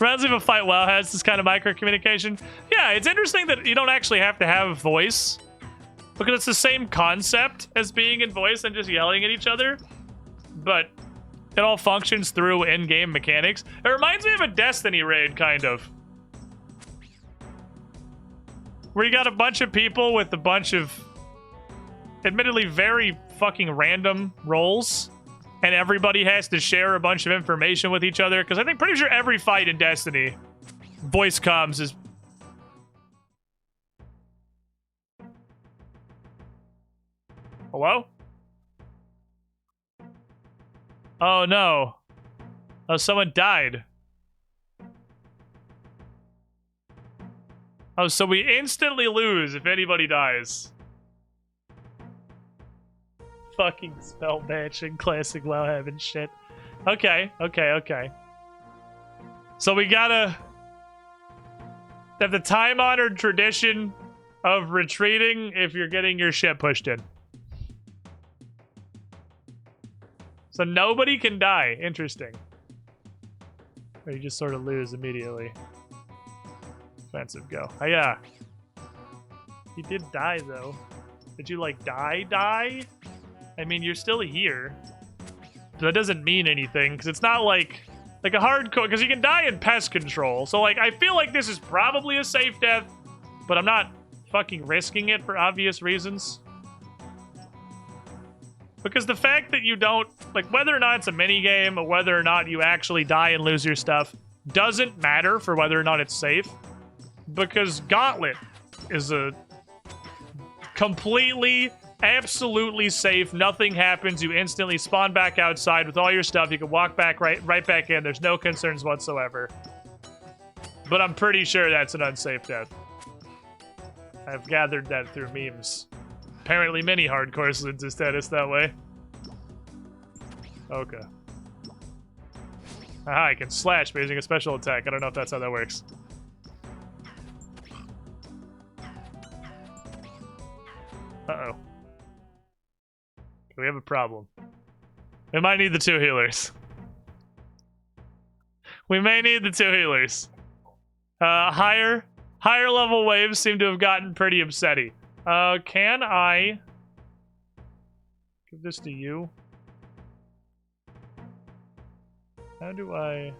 Reminds me of a fight WoW has this kind of micro communication. Yeah, it's interesting that you don't actually have to have voice. Because it's the same concept as being in voice and just yelling at each other. But it all functions through in-game mechanics. It reminds me of a Destiny raid, kind of. Where you got a bunch of people with a bunch of admittedly very fucking random roles. And everybody has to share a bunch of information with each other. Because I think pretty sure every fight in Destiny, voice comms is... Hello? Oh no. Oh, someone died. Oh, so we instantly lose if anybody dies. Fucking spell matching, classic WoW having shit. Okay. So we gotta have the time-honored tradition of retreating if you're getting your shit pushed in. So nobody can die. Interesting. Or you just sort of lose immediately. Offensive, go. Oh, yeah. You did die, though. Did you, like, die? I mean, you're still here. So that doesn't mean anything, because it's not like a hardcore... Because you can die in pest control. So, like, I feel like this is probably a safe death, but I'm not fucking risking it for obvious reasons. Because the fact that you don't, like, whether or not it's a minigame or whether or not you actually die and lose your stuff doesn't matter for whether or not it's safe. Because Gauntlet is a completely, absolutely safe. Nothing happens. You instantly spawn back outside with all your stuff. You can walk back right back in. There's no concerns whatsoever. But I'm pretty sure that's an unsafe death. I've gathered that through memes. Apparently many hardcore slid to status that way. Okay. Aha, I can slash by using a special attack. I don't know if that's how that works. Uh-oh. We have a problem. We might need the two healers. We may need the two healers. Higher level waves seem to have gotten pretty upsetty. Can I give this to you? How do I...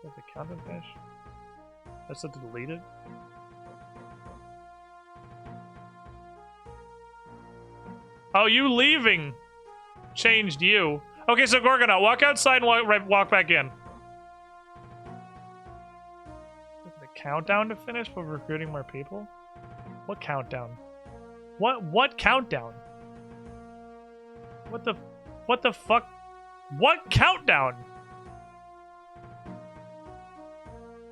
Have the content fish? I just have to delete it? Oh, you leaving changed you. Okay, so Gorgonaut, walk outside and walk back in. The countdown to finish for recruiting more people? What countdown? What countdown? What the fuck? What countdown?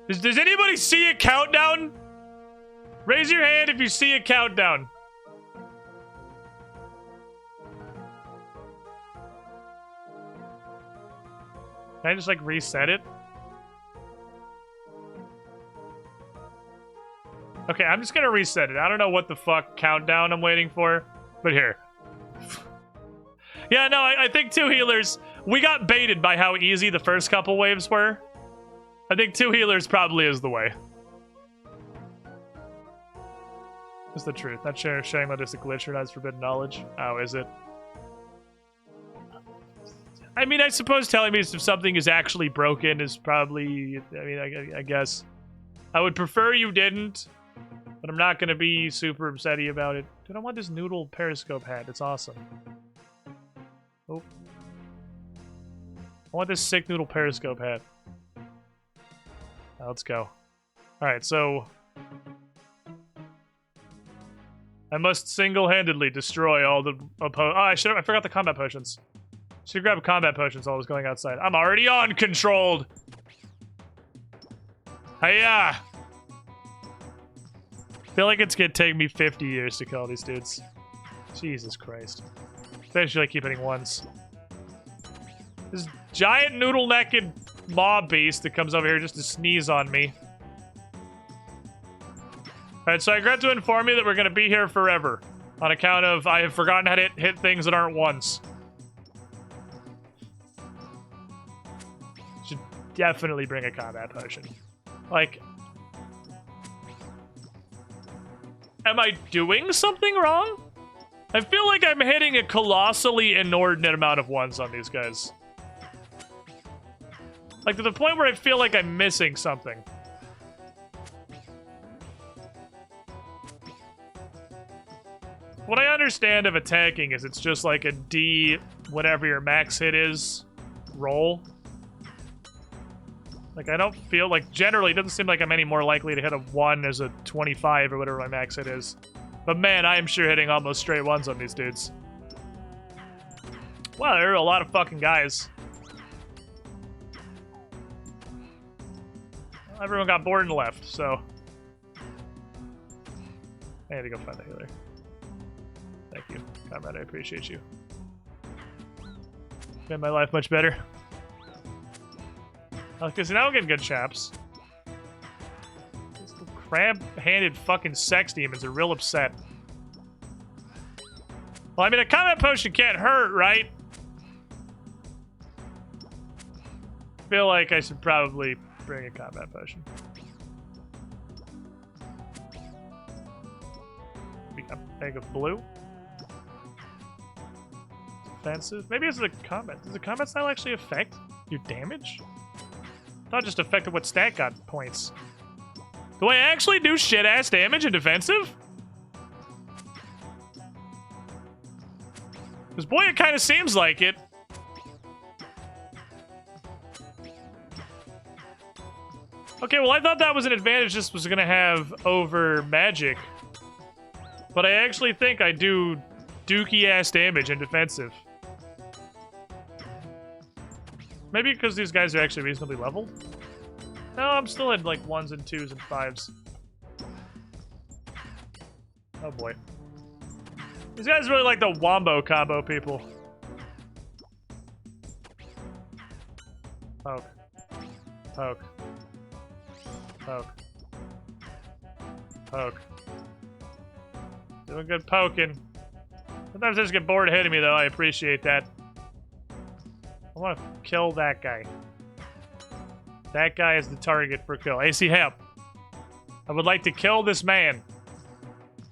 Does anybody see a countdown? Raise your hand if you see a countdown. Can I just, like, reset it? Okay, I'm just gonna reset it. I don't know what the fuck countdown I'm waiting for, but here. Yeah, no, I think two healers... We got baited by how easy the first couple waves were. I think two healers probably is the way. It's the truth. Not sharing that it's a glitch or not is forbidden knowledge. Oh, is it? I mean, I suppose telling me if something is actually broken is probably... I mean, I guess. I would prefer you didn't, but I'm not going to be super upsetty about it. Dude, I want this noodle periscope hat. It's awesome. Oh. I want this sick noodle periscope hat. Let's go. Alright, so... I must single-handedly destroy all the I forgot the combat potions. Should grab combat potions while I was going outside. I'm already uncontrolled! Hiya! Feel like it's gonna take me 50 years to kill these dudes. Jesus Christ. Especially I keep hitting ones. This giant noodle-necked mob beast that comes over here just to sneeze on me. Alright, so I regret to inform you that we're gonna be here forever. On account of I have forgotten how to hit things that aren't ones. Should definitely bring a combat potion. Like... Am I doing something wrong? I feel like I'm hitting a colossally inordinate amount of ones on these guys. Like, to the point where I feel like I'm missing something. What I understand of attacking is it's just like a D, whatever your max hit is, roll. Like, I don't feel like, generally, it doesn't seem like I'm any more likely to hit a 1 as a 25 or whatever my max hit is. But man, I am sure hitting almost straight ones on these dudes. Wow, there are a lot of fucking guys. Everyone got bored and left, so... I had to go find the healer. Thank you, comrade, I appreciate you. Made my life much better. Because now I'm getting good chaps. These crab-handed fucking sex demons are real upset. Well, I mean, a combat potion can't hurt, right? Feel like I should probably bring a combat potion. A bag of blue. Defensive. Maybe it's a combat. Does the combat style actually affect your damage? I thought it just affected what stat got points. Do I actually do shit-ass damage in defensive? Because boy, it kind of seems like it. Okay, well I thought that was an advantage this was gonna have over magic. But I actually think I do dookie-ass damage in defensive. Maybe because these guys are actually reasonably leveled? No, I'm still at like 1s and 2s and 5s. Oh boy. These guys really like the wombo combo people. Poke. Poke. Poke. Poke. Doing good poking. Sometimes I just get bored of hitting me though, I appreciate that. I want to kill that guy. That guy is the target for kill. HCIM. I would like to kill this man.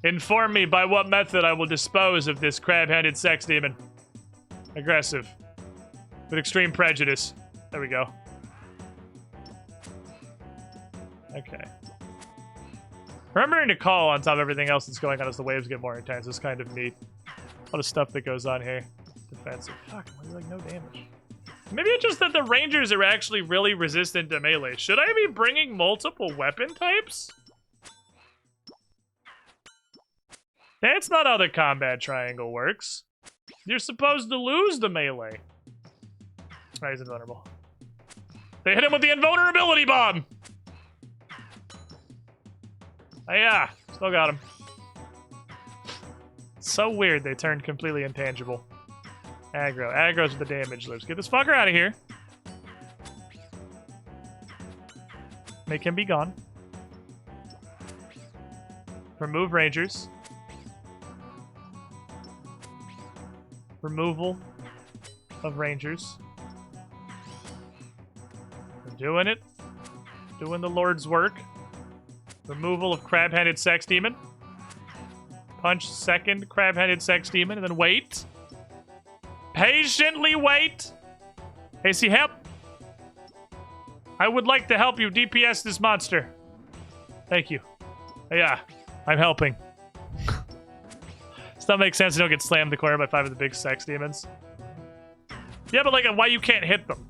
Inform me by what method I will dispose of this crab-handed sex demon. Aggressive. With extreme prejudice. There we go. Okay. Remembering to call on top of everything else that's going on as the waves get more intense is kind of neat. A lot of stuff that goes on here. Defensive. Fuck, I'm like no damage. Maybe it's just that the rangers are actually really resistant to melee. Should I be bringing multiple weapon types? That's not how the combat triangle works. You're supposed to lose the melee. Alright, he's invulnerable. They hit him with the invulnerability bomb! Oh yeah, still got him. So weird they turned completely intangible. Aggro. Aggro's the damage lives. Get this fucker out of here. Make him be gone. Remove rangers. Removal of rangers. We're doing it. Doing the Lord's work. Removal of crab-handed sex demon. Punch second crab-handed sex demon, and then wait. Patiently wait. Hey, see, help. I would like to help you DPS this monster. Thank you. Yeah, I'm helping. Does that make sense? You don't get slammed the corner by 5 of the big sex demons. Yeah, but like, why you can't hit them?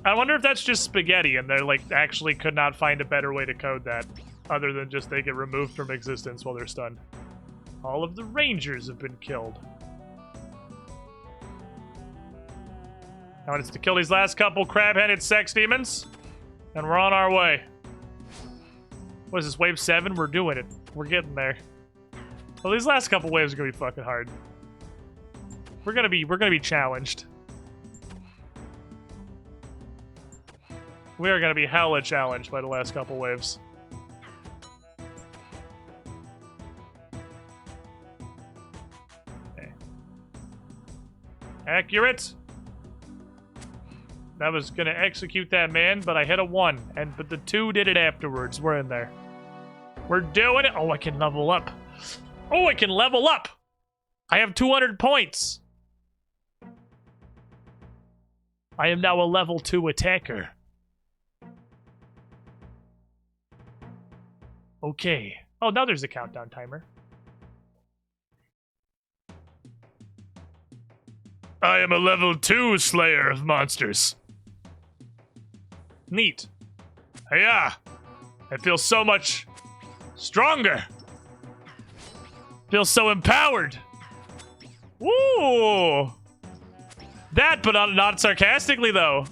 I wonder if that's just spaghetti and they're like actually could not find a better way to code that other than just they get removed from existence while they're stunned. All of the rangers have been killed. Now it's to kill these last couple crab-headed sex demons, and we're on our way. What is this, wave 7? We're doing it. We're getting there. Well, these last couple waves are gonna be fucking hard. We're gonna be challenged. We are gonna be hella challenged by the last couple waves. Okay. Accurate. I was gonna execute that man, but I hit a 1, but the 2 did it afterwards. We're in there. We're doing it. Oh, I can level up. Oh, I can level up. I have 200 points. I am now a level 2 attacker. Okay. Oh, now there's a countdown timer. I am a level 2 slayer of monsters. Neat. Hiya! I feel so much stronger. Feel so empowered. Woo! That, but not sarcastically, though.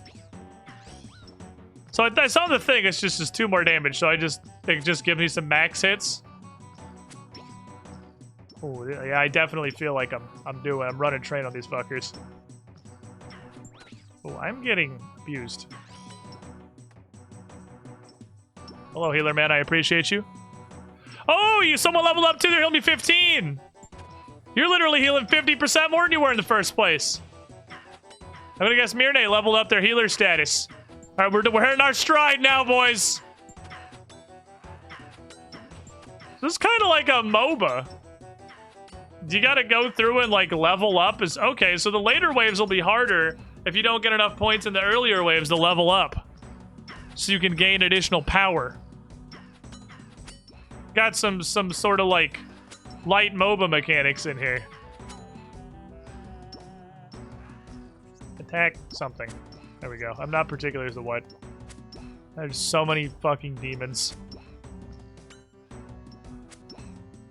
So I saw the thing, it's just 2 more damage, so it just gives me some max hits. Oh, yeah, I definitely feel like I'm running train on these fuckers. Oh, I'm getting abused. Hello, healer man, I appreciate you. Oh, someone leveled up too, they're healing me 15! You're literally healing 50% more than you were in the first place. I'm gonna guess Mirne leveled up their healer status. Alright, we're hitting our stride now, boys. This is kind of like a MOBA. You gotta go through and like level up. Okay, so the later waves will be harder if you don't get enough points in the earlier waves to level up. So you can gain additional power. Got some sort of like light MOBA mechanics in here. Attack something. There we go. I'm not particular as to what. There's so many fucking demons.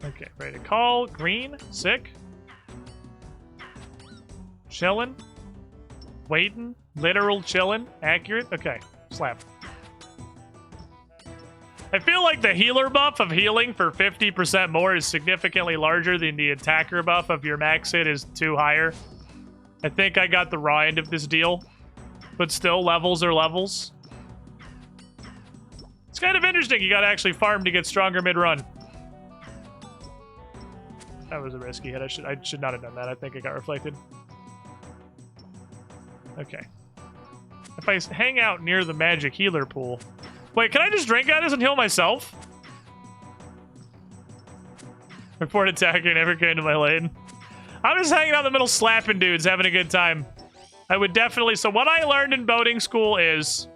Okay, ready to call. Green. Sick. Chillin'. Waiting. Literal chillin'. Accurate. Okay. Slap. I feel like the healer buff of healing for 50% more is significantly larger than the attacker buff of your max hit is 2 higher. I think I got the raw end of this deal. But still, levels are levels. It's kind of interesting. You gotta actually farm to get stronger mid-run. That was a risky hit. I should not have done that. I think it got reflected. Okay. If I hang out near the magic healer pool... Wait, can I just drink out of this and heal myself? Report attacker never came to my lane. I'm just hanging out in the middle slapping dudes, having a good time. I would definitely... So what I learned in boating school is...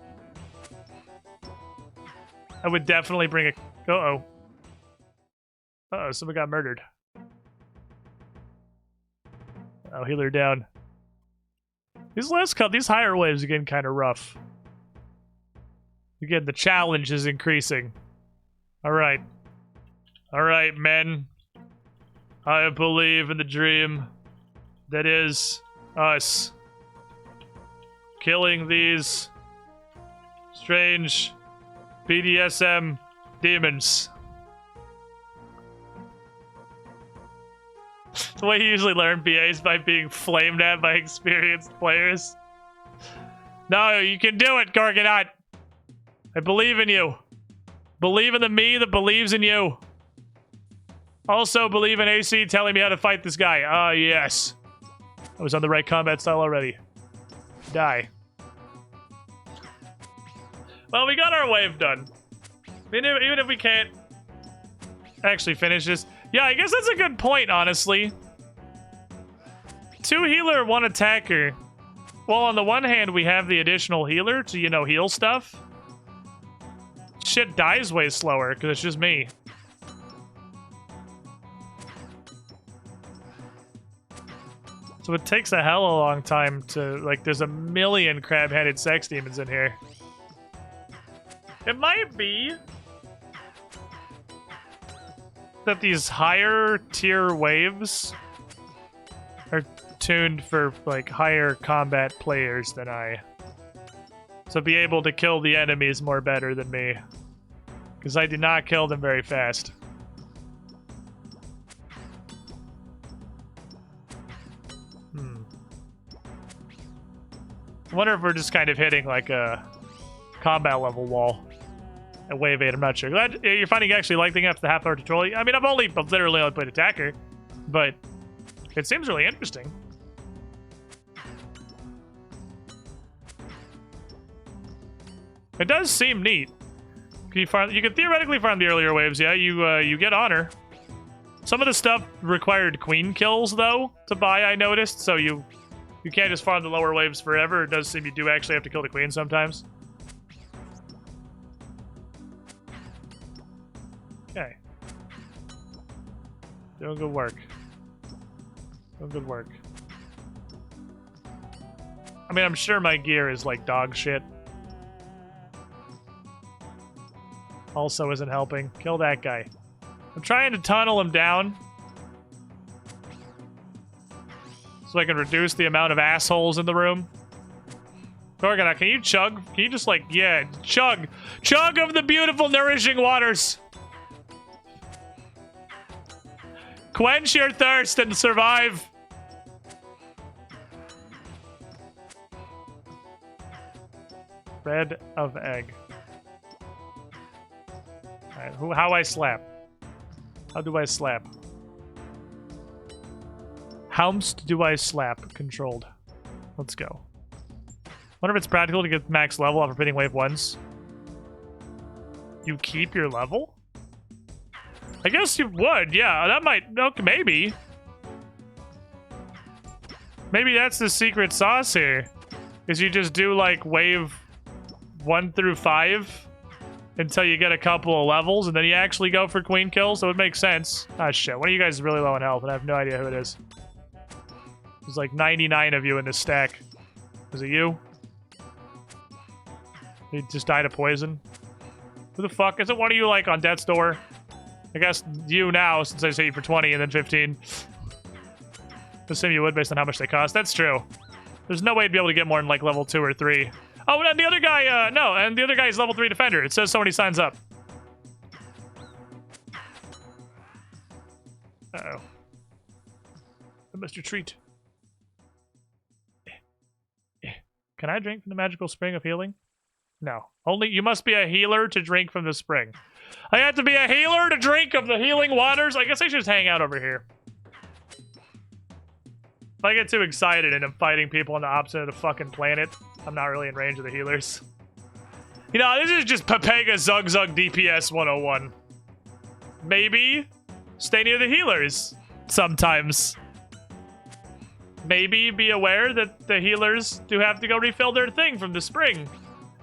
I would definitely bring a... Uh-oh. Uh-oh, someone got murdered. Oh, healer down. These higher waves are getting kind of rough. Again, the challenge is increasing. Alright. Alright, men. I believe in the dream that is us. Killing these strange BDSM demons. The way you usually learn BA is by being flamed at by experienced players. No, you can do it, Gorgonaut. I believe in you. Believe in the me that believes in you. Also believe in AC telling me how to fight this guy. Ah, yes. I was on the right combat style already. Die. Well, we got our wave done. Even if we can't actually finish this. Yeah, I guess that's a good point, honestly. 2 healer, 1 attacker. Well, on the one hand, we have the additional healer to, you know, heal stuff. Shit dies way slower, because it's just me. So it takes a hell of a long time to, like, there's a million crab-headed sex demons in here. It might be that these higher tier waves are tuned for, like, higher combat players than I. So be able to kill the enemies more better than me. Because I do not kill them very fast. I wonder if we're just kind of hitting like a combat level wall at wave 8. I'm not sure. Glad you're finding you actually liking up the half-hour tutorial. I mean, I've literally only played attacker, but it seems really interesting. It does seem neat. You can theoretically farm the earlier waves, yeah. You get honor. Some of the stuff required queen kills though to buy, I noticed, so you can't just farm the lower waves forever. It does seem you do actually have to kill the queen sometimes. Okay. Doing good work. Doing good work. I mean, I'm sure my gear is like dog shit. Also isn't helping. Kill that guy. I'm trying to tunnel him down so I can reduce the amount of assholes in the room. Gorgonite, can you chug? Can you just like, yeah, chug. Chug of the beautiful, nourishing waters. Quench your thirst and survive. Bread of egg. Alright, how I slap? How do I slap? Houmst do I slap? Controlled. Let's go. Wonder if it's practical to get max level after hitting wave 1s. You keep your level? I guess you would, yeah. That might... Okay, maybe. Maybe that's the secret sauce here. Is you just do, like, wave 1 through 5 until you get a couple of levels, and then you actually go for queen kills, so it makes sense. Ah, shit. One of you guys is really low on health, and I have no idea who it is. There's like 99 of you in this stack. Is it you? You just died of poison? Who the fuck? Isn't one of you, like, on death's door? I guess you now, since I say you for 20 and then 15. Assume you would based on how much they cost. That's true. There's no way to be able to get more than, like, level 2 or 3. Oh, and the other guy, no, and the other guy is level 3 defender. It says so when he signs up. Uh-oh. Mr. Treat. Can I drink from the magical spring of healing? No. Only you must be a healer to drink from the spring. I have to be a healer to drink of the healing waters? I guess I should just hang out over here. If I get too excited and I'm fighting people on the opposite of the fucking planet, I'm not really in range of the healers. You know, this is just Pepega Zug Zug DPS 101. Maybe stay near the healers sometimes. Maybe be aware that the healers do have to go refill their thing from the spring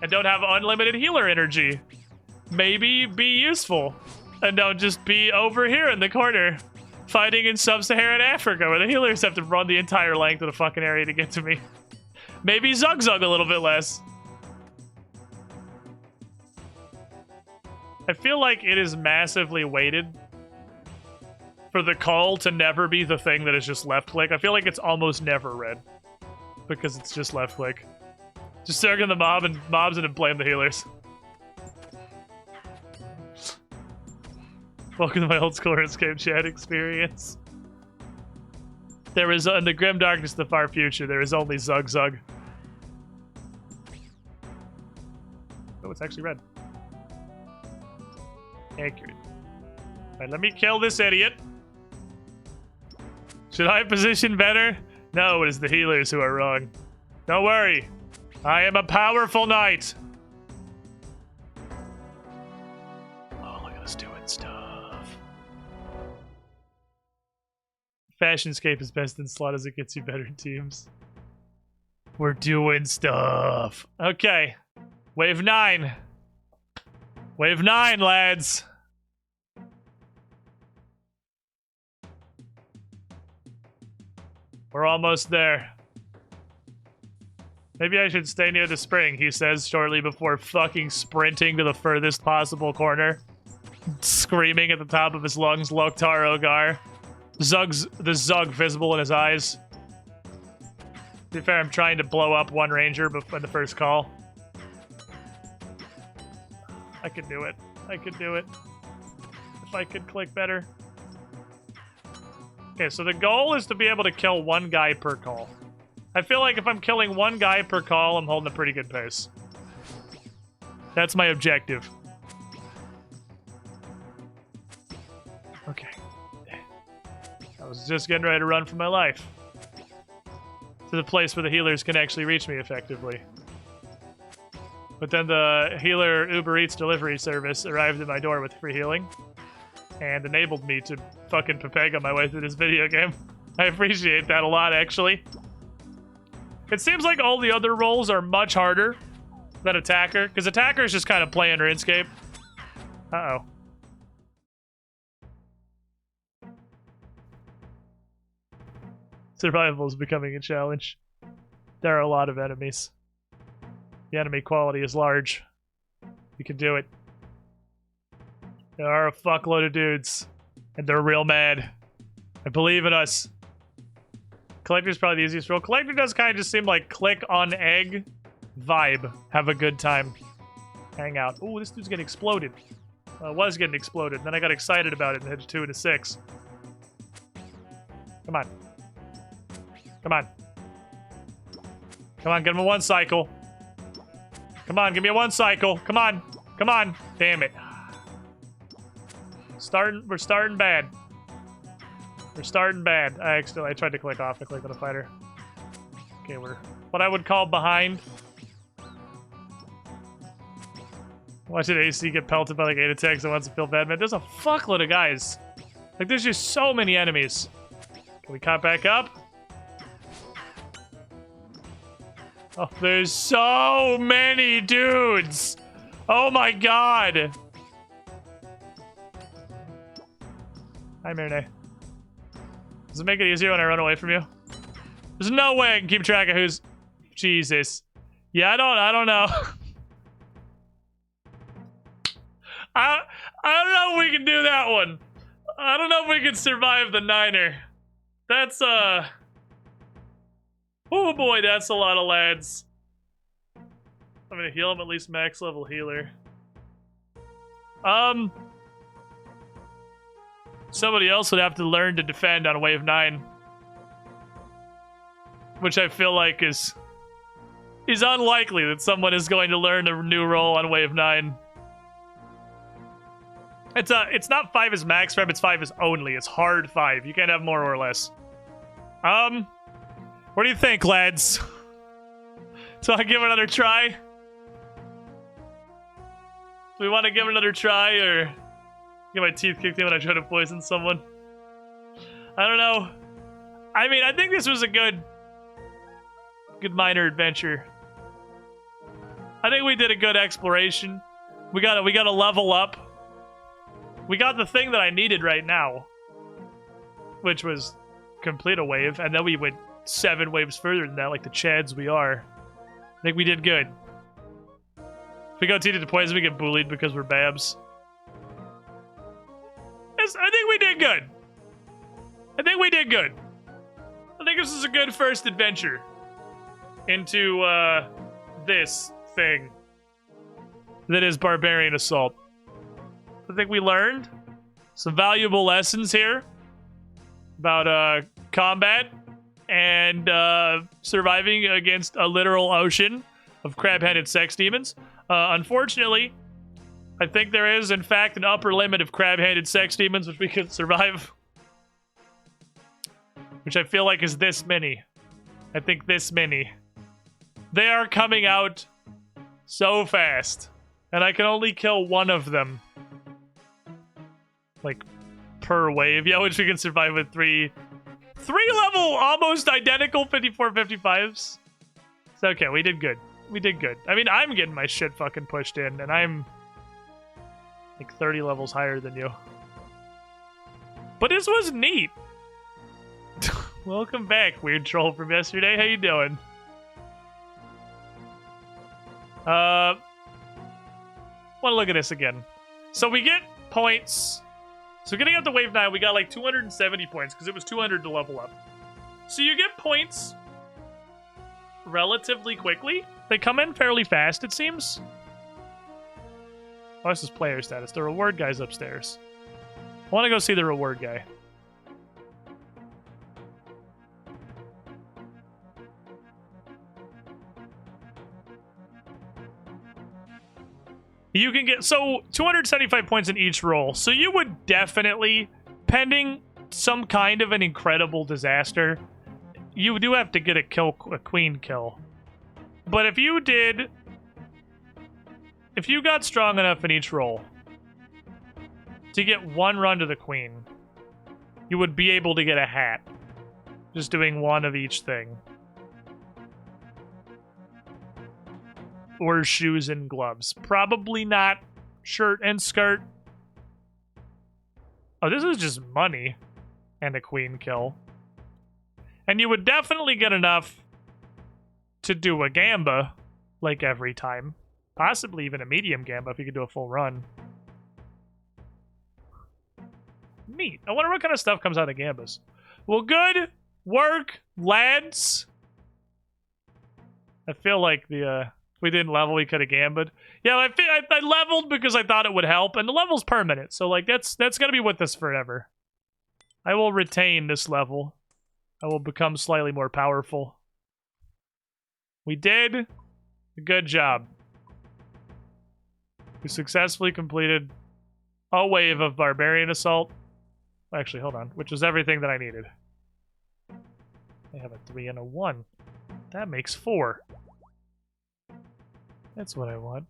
and don't have unlimited healer energy. Maybe be useful and don't just be over here in the corner fighting in sub-Saharan Africa where the healers have to run the entire length of the fucking area to get to me. Maybe Zug Zug a little bit less. I feel like it is massively weighted for the call to never be the thing that is just left click. I feel like it's almost never red because it's just left click. Just circle the mobs and then blame the healers. Welcome to my old school RuneScape chat experience. There is, in the grim darkness of the far future, there is only Zug Zug. Oh, it's actually red. Accurate. Alright, let me kill this idiot. Should I position better? No, it is the healers who are wrong. Don't worry. I am a powerful knight. Oh, look at us doing stuff. Fashionscape is best in slot as it gets you better teams. We're doing stuff. Okay. Wave 9. Wave 9, lads. We're almost there. Maybe I should stay near the spring, he says shortly before fucking sprinting to the furthest possible corner. Screaming at the top of his lungs, Loktar Ogar. The Zug visible in his eyes. To be fair, I'm trying to blow up one ranger before the first call. I could do it. I could do it. If I could click better. Okay, so the goal is to be able to kill one guy per call. I feel like if I'm killing one guy per call, I'm holding a pretty good pace. That's my objective. Okay. I was just getting ready to run for my life. To the place where the healers can actually reach me effectively. But then the healer Uber Eats delivery service arrived at my door with free healing. And enabled me to fucking Pepega my way through this video game. I appreciate that a lot, actually. It seems like all the other roles are much harder than Attacker. Because Attacker is just kind of playing RuneScape. Uh-oh. Survival is becoming a challenge. There are a lot of enemies. The enemy quality is large. We can do it. There are a fuckload of dudes. And they're real mad. I believe in us. Collector's probably the easiest role. Collector does kind of just seem like click on egg, vibe, have a good time, hang out. Ooh, this dude's getting exploded. Was getting exploded. Then I got excited about it and hit a 2 and a 6. Come on. Come on. Come on, get him a 1 cycle. Come on, give me a 1 cycle. Come on. Come on. Damn it. We're starting bad. We're starting bad. I tried to click off. I clicked on a fighter. Okay, we're what I would call behind. Watching AC get pelted by like 8 attacks at once and feel bad, man. There's a fuckload of guys. Like, there's just so many enemies. Can we cop back up? Oh, there's so many dudes. Oh my god. Hi, Marine. Does it make it easier when I run away from you? There's no way I can keep track of who's... Jesus. Yeah, I don't know. I don't know if we can do that one. I don't know if we can survive the 9er. That's, oh boy, that's a lot of lads. I'm gonna heal him at least max level healer. Somebody else would have to learn to defend on wave 9. Which I feel like is unlikely that someone is going to learn a new role on wave 9. It's not 5 as max rep, it's 5 as only. It's hard 5. You can't have more or less. What do you think, lads? So I give it another try? Do we want to give it another try, or get my teeth kicked in when I try to poison someone? I don't know. I mean, I think this was a good minor adventure. I think we did a good exploration. We got to level up. We got the thing that I needed right now, which was complete a wave, and then we went 7 waves further than that, like the chads we are. I think we did good. If we go T to poison, we get bullied because we're babs. Yes, I think we did good. I think we did good. I think this is a good first adventure into this thing that is Barbarian Assault. I think we learned some valuable lessons here about combat and surviving against a literal ocean of crab-headed sex demons. Unfortunately, I think there is, in fact, an upper limit of crab-headed sex demons which we could survive. Which I feel like is this many. I think this many. They are coming out so fast. And I can only kill one of them. Like, per wave. Yeah, which we can survive with 3 level, almost identical 54-55s. It's okay, we did good. We did good. I mean, I'm getting my shit fucking pushed in, and I'm like 30 levels higher than you. But this was neat. Welcome back, weird troll from yesterday. How you doing? Want to look at this again. So we get points. So getting up to wave 9, we got like 270 points because it was 200 to level up. So you get points relatively quickly. They come in fairly fast, it seems. Oh, this is player status. The reward guy's upstairs. I want to go see the reward guy. You can get, so 275 points in each roll. So you would definitely, pending some kind of an incredible disaster, you do have to get a queen kill. But if you got strong enough in each roll to get one run to the queen, you would be able to get a hat. Just doing one of each thing. Or shoes and gloves. Probably not shirt and skirt. Oh, this is just money and a queen kill. And you would definitely get enough to do a gamba, like every time. Possibly even a medium gamba if you could do a full run. Neat. I wonder what kind of stuff comes out of gambas. Well, good work, lads. I feel like if we didn't level, we could have gambed. Yeah, I leveled because I thought it would help, and the level's permanent, so like that's gonna be with us forever. I will retain this level. I will become slightly more powerful. We did a good job. We successfully completed a wave of barbarian assault. Actually, hold on, which was everything that I needed. I have a 3 and a 1. That makes 4. That's what I want.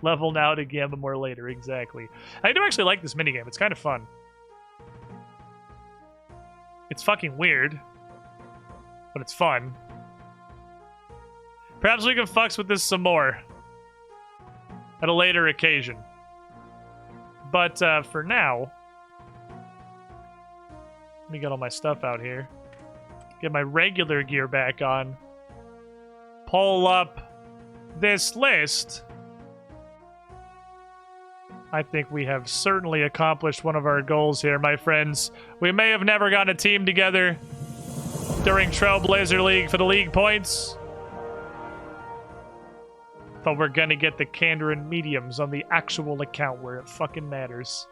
Level now to gamba more later, exactly. I do actually like this minigame. It's kind of fun. It's fucking weird, but it's fun. Perhaps we can fucks with this some more at a later occasion. But for now, let me get all my stuff out here. Get my regular gear back on. Pull up this list. I think we have certainly accomplished one of our goals here, my friends. We may have never gotten a team together during Trailblazer League for the league points, but we're gonna get the Kandarin mediums on the actual account where it fucking matters.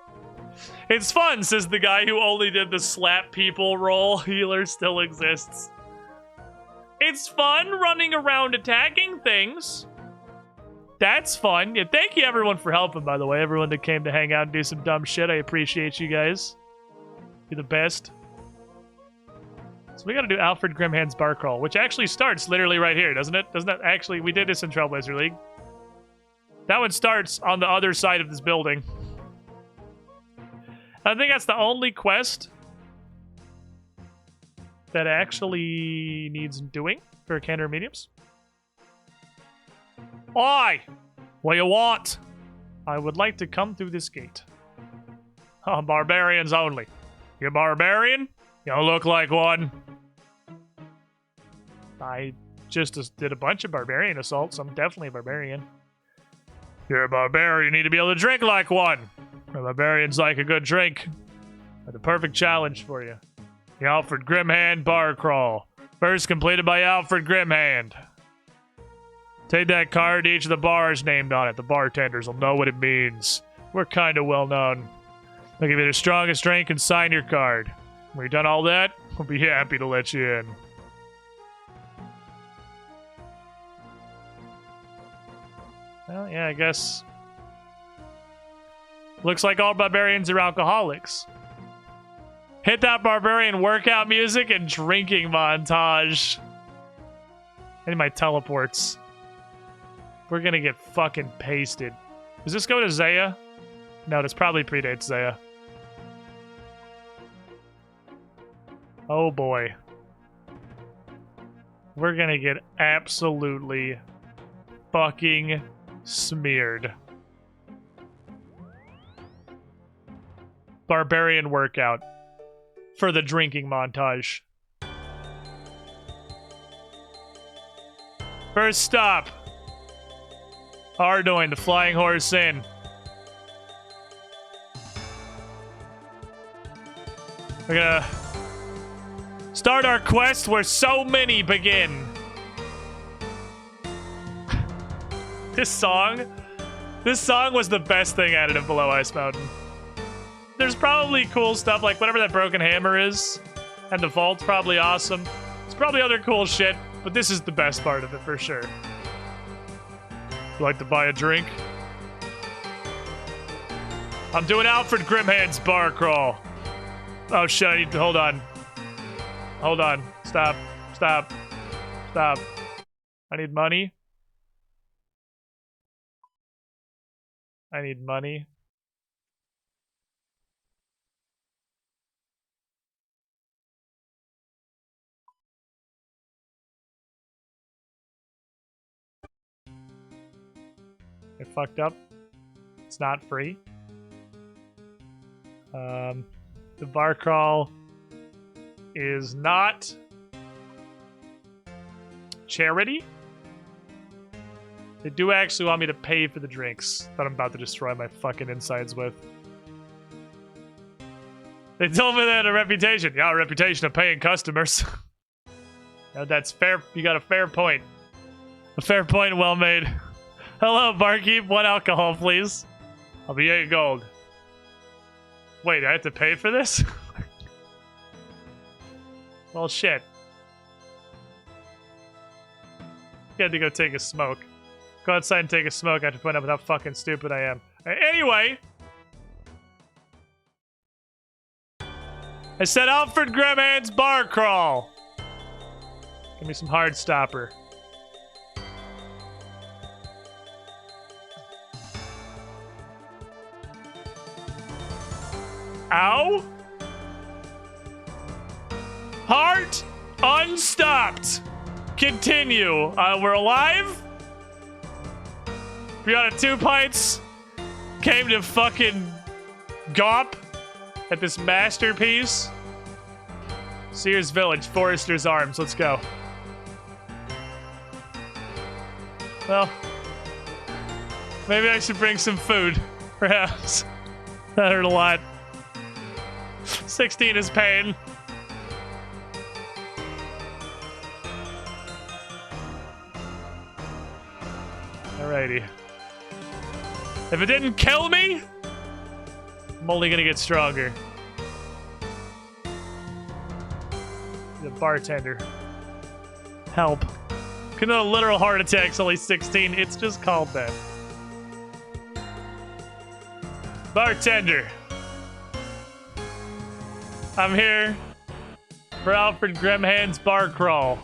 It's fun, says the guy who only did the slap people role. Healer still exists. It's fun running around attacking things. That's fun. Yeah, thank you everyone for helping, by the way. Everyone that came to hang out and do some dumb shit. I appreciate you guys. You're the best. So we gotta do Alfred Grimhand's bar crawl, which actually starts literally right here, doesn't it? Doesn't that actually... We did this in Trailblazer League. That one starts on the other side of this building. I think that's the only quest that actually needs doing for Kandarin mediums. Oi! What you want? I would like to come through this gate. Oh, barbarians only. You barbarian? You look like one. I just did a bunch of barbarian assaults. I'm definitely a barbarian. You're a barbarian. You need to be able to drink like one. A barbarians like a good drink. The perfect challenge for you. The Alfred Grimhand bar crawl. First completed by Alfred Grimhand. Take that card, each of the bars named on it. The bartenders will know what it means. We're kind of well known. They'll give you the strongest drink and sign your card. When you've done all that, we'll be happy to let you in. Well, yeah, I guess. Looks like all barbarians are alcoholics. Hit that barbarian workout music and drinking montage. I need my teleports. We're gonna get fucking pasted. Does this go to Zaya? No, this probably predates Zaya. Oh boy. We're gonna get absolutely fucking smeared. Barbarian workout for the drinking montage. First stop. Ardoin, the Flying Horse Inn. We're gonna start our quest where so many begin. This song was the best thing added in Below Ice Mountain. There's probably cool stuff like whatever that broken hammer is, and the vault's probably awesome. There's probably other cool shit, but this is the best part of it for sure. You like to buy a drink? I'm doing Alfred Grimhand's bar crawl. Oh shit, I need to hold on. Hold on. Stop. Stop. Stop. I need money. I need money. I fucked up. It's not free. The bar crawl is not charity. They do actually want me to pay for the drinks that I'm about to destroy my fucking insides with. They told me they had a reputation. Yeah, a reputation of paying customers. Now that's fair. You got a fair point. A fair point, well made. Hello, barkeep. 1 alcohol, please. I'll be 8 gold. Wait, I have to pay for this? Well, shit. You had to go take a smoke. Go outside and take a smoke. I have to point out how fucking stupid I am. Anyway. I said Alfred Grimhand's bar crawl. Give me some hard stopper. Ow. Heart unstopped. Continue. We're alive. We got a 2 pints. Came to fucking gawp at this masterpiece. Sears Village, Forester's Arms. Let's go. Well, maybe I should bring some food, perhaps. That hurt a lot. 16 is pain. Alrighty. If it didn't kill me, I'm only gonna get stronger. The bartender. Help. Could know a literal heart attack's only 16. It's just called that. Bartender. I'm here for Alfred Grimhand's bar crawl.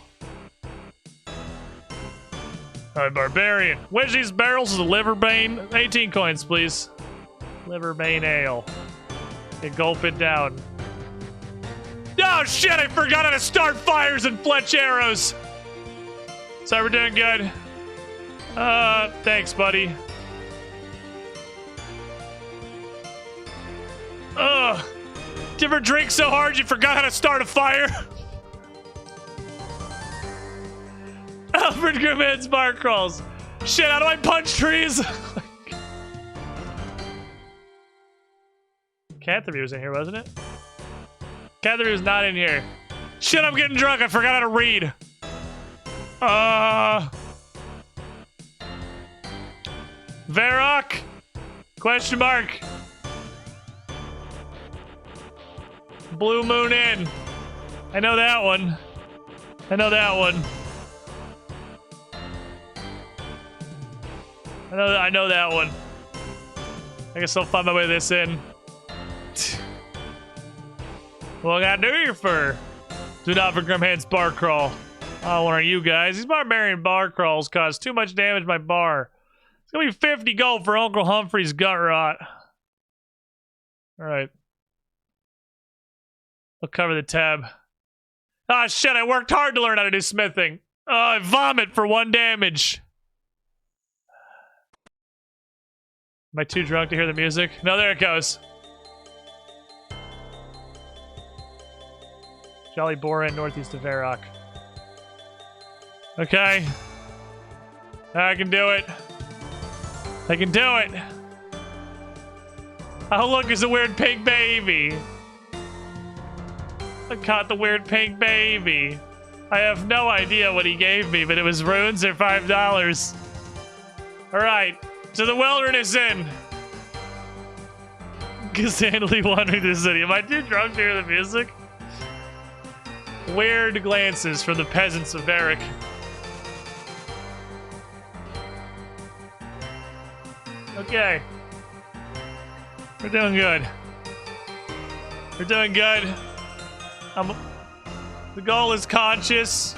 Alright, barbarian. Which these barrels is a liverbane? 18 coins, please. Liverbane ale. Okay, gulp it down. Oh shit, I forgot how to start fires and fletch arrows. So we're doing good. Thanks, buddy. Ugh. Did you ever drink so hard you forgot how to start a fire? Alfred Grimhand's bar crawls. Shit, how do I punch trees? Catherine was in here, wasn't it? Catherine was not in here. Shit, I'm getting drunk. I forgot how to read. Varrock? Question mark. Blue Moon Inn. I know that one. I know that one. I know that one. I guess I'll find my way this in. Well, I gotta do you for. Do not for Grimhand's bar crawl. Oh, one of you guys. These barbarian bar crawls cause too much damage to my bar. It's gonna be 50 gold for Uncle Humphrey's gut rot. Alright. I'll cover the tab. Ah, shit, I worked hard to learn how to do smithing. Oh, I vomit for 1 damage. Am I too drunk to hear the music? No, there it goes. Jolly Boar Inn, northeast of Varrock. Okay. I can do it. I can do it. Oh, look, it's a weird pink baby. I caught the weird pink baby. I have no idea what he gave me, but it was runes or $5. All right, to the Wilderness Inn. Gazanly wandering the city. Am I too drunk to hear the music? Weird glances from the peasants of Eric. Okay. We're doing good. We're doing good. The goal is conscious.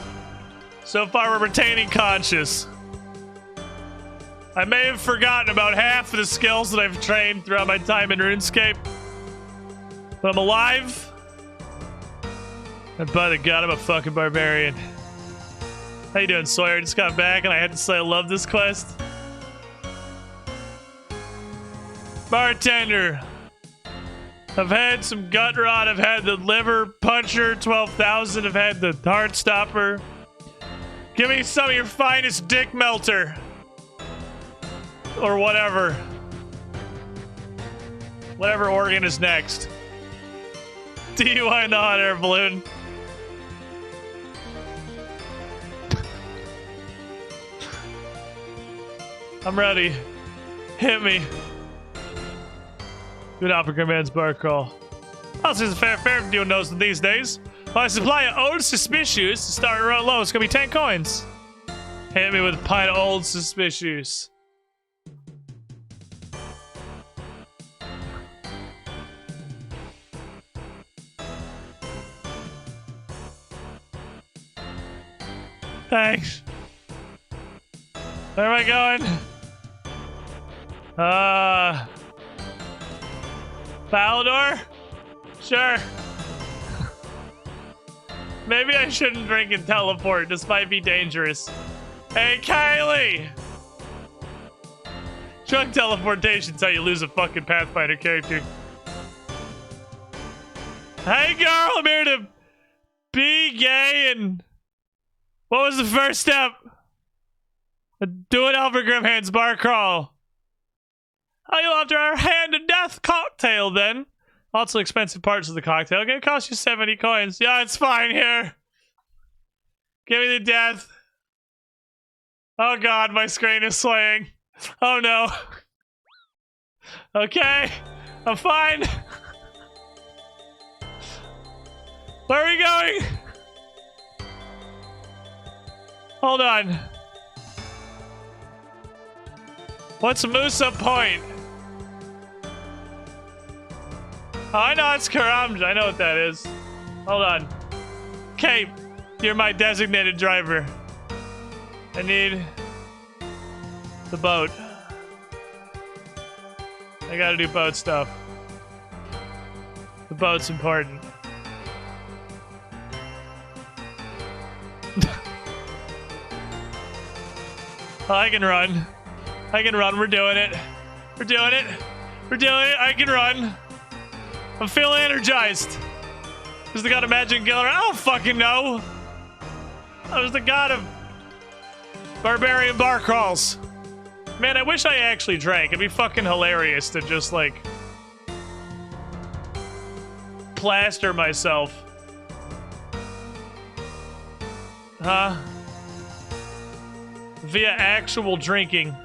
So far, we're retaining conscious. I may have forgotten about half of the skills that I've trained throughout my time in RuneScape. But I'm alive. And by the god, I'm a fucking barbarian. How you doing, Sawyer? I just got back and I had to say I love this quest. Bartender. I've had some gut rot. I've had the liver puncher, 12,000. I've had the heart stopper. Give me some of your finest dick melter. Or whatever. Whatever organ is next. DUI in the hot air balloon. I'm ready. Hit me. Good opera man's bar crawl. Also, it's a fair deal knows these days. My supply of old suspicious is starting to run low. It's gonna be 10 coins. Hit me with a pint of old suspicious. Thanks. Where am I going? Falador? Sure. Maybe I shouldn't drink and teleport. This might be dangerous. Hey, Kylie! Drunk teleportation's how you lose a fucking Pathfinder character. Hey, girl! I'm here to be gay and... What was the first step? Do an Albert Grimhand's bar crawl. Oh, you'll have to our hand to death cocktail then. Lots of expensive parts of the cocktail. Okay, it costs you 70 coins. Yeah, it's fine here. Give me the death. Oh god, my screen is swaying. Oh no. Okay, I'm fine. Where are we going? Hold on. What's Musa Point? Oh, I know it's Karamja. I know what that is. Hold on. Cape, you're my designated driver. I need the boat. I gotta do boat stuff. The boat's important. Oh, I can run. I can run. We're doing it. We're doing it. We're doing it. I can run. I'm feeling energized. Who's the god of magic and killer? I don't fucking know. I was the god of barbarian bar crawls. Man, I wish I actually drank. It'd be fucking hilarious to just, like, plaster myself. Huh? Via actual drinking.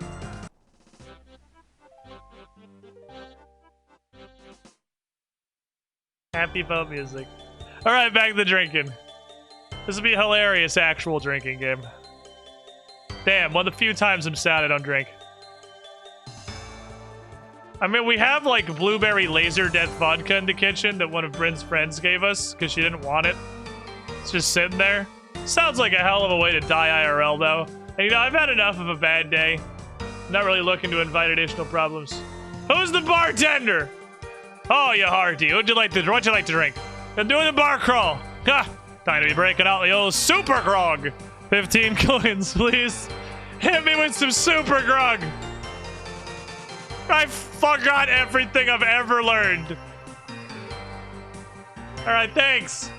Happy boat music. Alright, back to the drinking. This will be a hilarious actual drinking game. Damn, one of the few times I'm sad I don't drink. I mean, we have, like, blueberry laser death vodka in the kitchen that one of Bryn's friends gave us because she didn't want it. It's just sitting there. Sounds like a hell of a way to die IRL, though. And, you know, I've had enough of a bad day. I'm not really looking to invite additional problems. Who's the bartender? Oh, you hearty. What'd you like to drink? I'm doing the bar crawl. Ha! Time to be breaking out the old super grog. 15 coins, please. Hit me with some super grog. I forgot everything I've ever learned. Alright, thanks.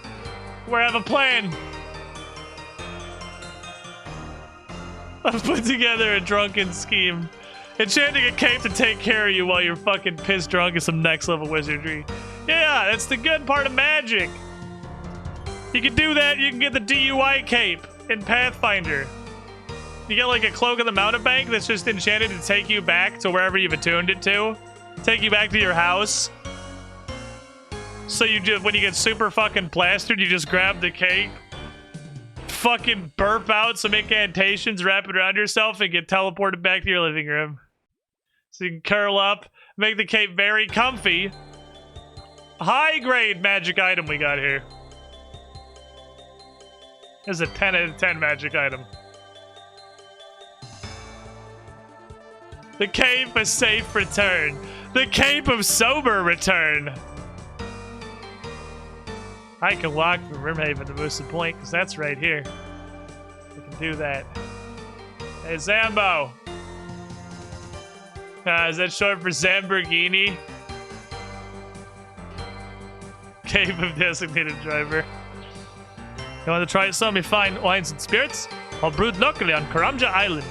We have a plan. I've put together a drunken scheme. Enchanting a cape to take care of you while you're fucking pissed drunk is some next level wizardry. Yeah, that's the good part of magic. You can do that, you can get the DUI cape in Pathfinder. You get like a cloak of the mountebank that's just enchanted to take you back to wherever you've attuned it to. Take you back to your house. So you just, when you get super fucking plastered, you just grab the cape, fucking burp out some incantations, wrap it around yourself, and get teleported back to your living room. So you can curl up, make the cape very comfy. High grade magic item we got here. This is a 10 out of 10 magic item. The Cape of Safe Return. The Cape of Sober Return. I can walk from Rimhaven to Moosa Point because that's right here. We can do that. Hey, Zambo. Is that short for Zamborghini? Cape of Designated Driver. You want to try some of fine wines and spirits? All brewed locally on Karamja Island.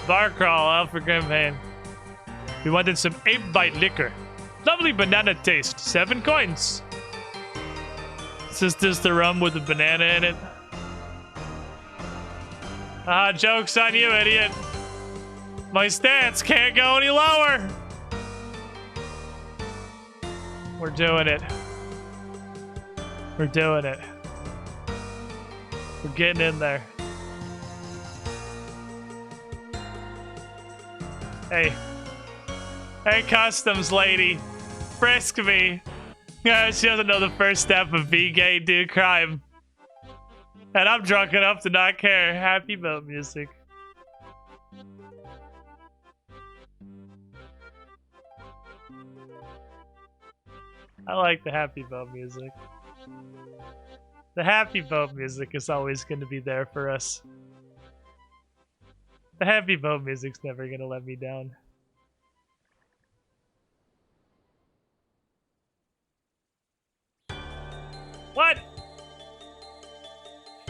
Bar crawl, Alfred Grimhain. We wanted some ape bite liquor. Lovely banana taste. 7 coins. Is this the rum with the banana in it? Ah, joke's on you, idiot. My stats can't go any lower. We're doing it. We're doing it. We're getting in there. Hey. Hey, customs lady. Frisk me. Yeah, she doesn't know the first step of be gay, do crime. And I'm drunk enough to not care. Happy boat music. I like the happy boat music. The happy boat music is always going to be there for us. The happy boat music's never going to let me down. What?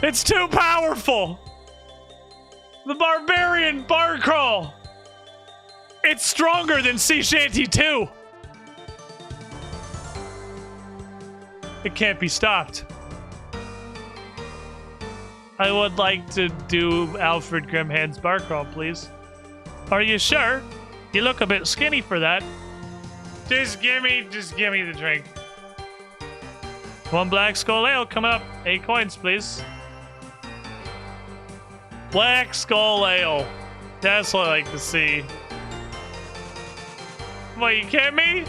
It's too powerful! The Barbarian Bar Crawl! It's stronger than Sea Shanty 2! It can't be stopped. I would like to do Alfred Grimhand's Bar Crawl, please. Are you sure? You look a bit skinny for that. Just give me the drink. 1 Black Skull Ale coming up. 8 coins, please. Black Skull Ale. That's what I like to see. What, you kidding me?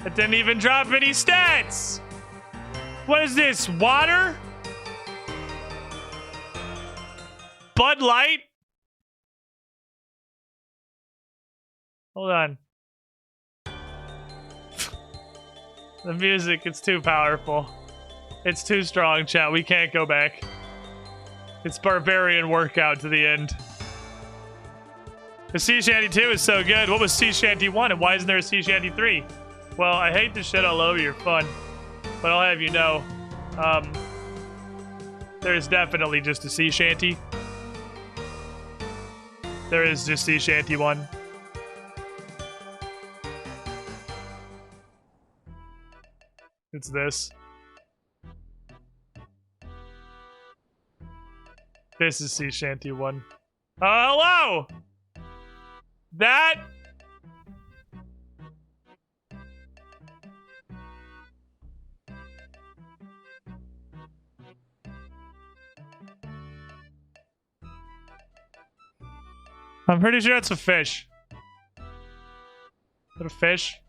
It didn't even drop any stats. What is this, water? Bud Light? Hold on. The music, it's too powerful. It's too strong, chat. We can't go back. It's barbarian workout to the end. The Sea Shanty 2 is so good. What was Sea Shanty 1 and why isn't there a Sea Shanty 3? Well, I hate to shit all over your fun, but I'll have you know, there is definitely just a Sea Shanty. There is just Sea Shanty 1. It's this. This is Sea Shanty 1. Oh, hello! That... I'm pretty sure it's a fish. Is it a fish?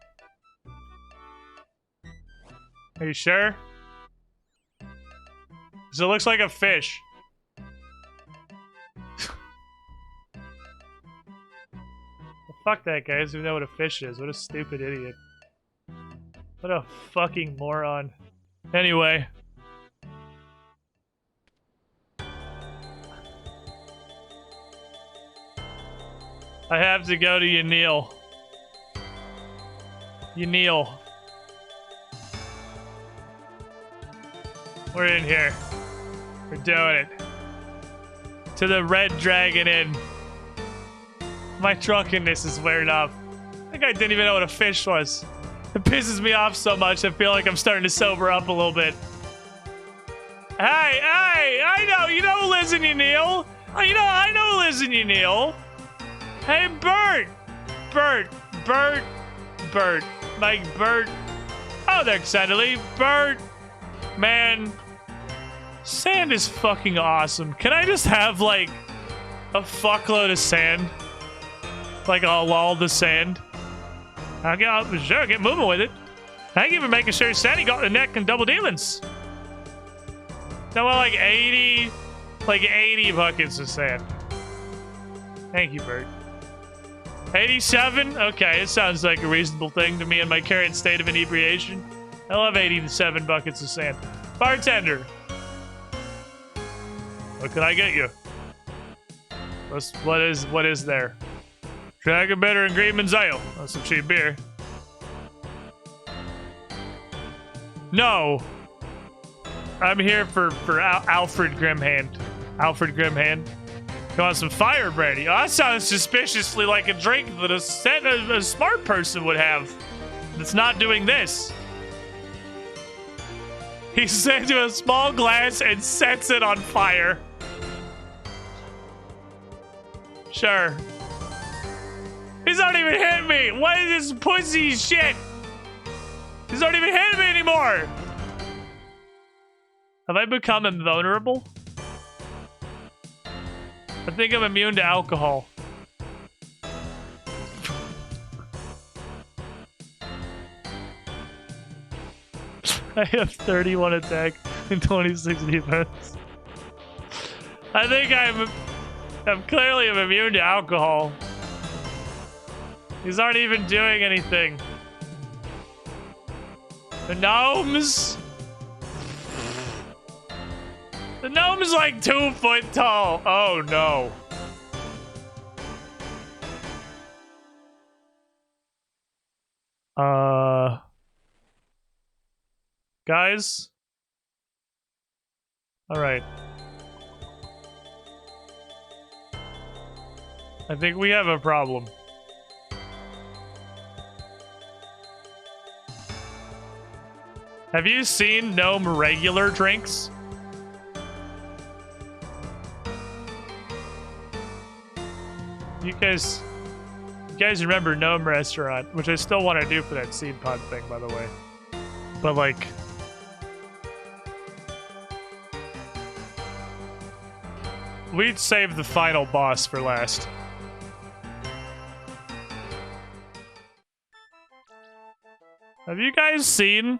Are you sure? Because it looks like a fish. Well, fuck that, guy. Doesn't even know what a fish is. What a stupid idiot. What a fucking moron. Anyway. I have to go to Yanil. Yanil. We're in here. We're doing it. to the Red Dragon Inn. My drunkenness is wearing off. I think I didn't even know what a fish was. It pisses me off so much, I feel like I'm starting to sober up a little bit. Hey, I know, you know who lives in your Neil? I know who lives in your Neil. Hey, Bert. Like, Bert. Oh, there, Xandaly. Bert. Man. Sand is fucking awesome. Can I just have, like, a fuckload of sand? Like, all the sand? Sure, get moving with it. Thank you for making sure Sandy got the neck and double dealings. So, well, like 80 buckets of sand. Thank you, Bert. 87? Okay, it sounds like a reasonable thing to me in my current state of inebriation. I love 87 buckets of sand. Bartender. What can I get you? What is there? Dragon Bitter and Greenman's Ale. That's some cheap beer. No. I'm here for Alfred Grimhand. Alfred Grimhand. You want some fire brandy? Oh, that sounds suspiciously like a drink that a smart person would have. That's not doing this. He sends you a small glass and sets it on fire. Sure. He's not even hitting me. What is this pussy shit? He's not even hitting me anymore. Have I become invulnerable? I think I'm immune to alcohol. I have 31 attack and 26 defense. I think I'm clearly immune to alcohol. These aren't even doing anything. The gnomes? The gnome's like 2 foot tall. Oh no. Guys? Alright. I think we have a problem. Have you seen gnome regular drinks? You guys remember Gnome Restaurant, which I still want to do for that seed pod thing, by the way. But like, we'd save the final boss for last. Have you guys seen?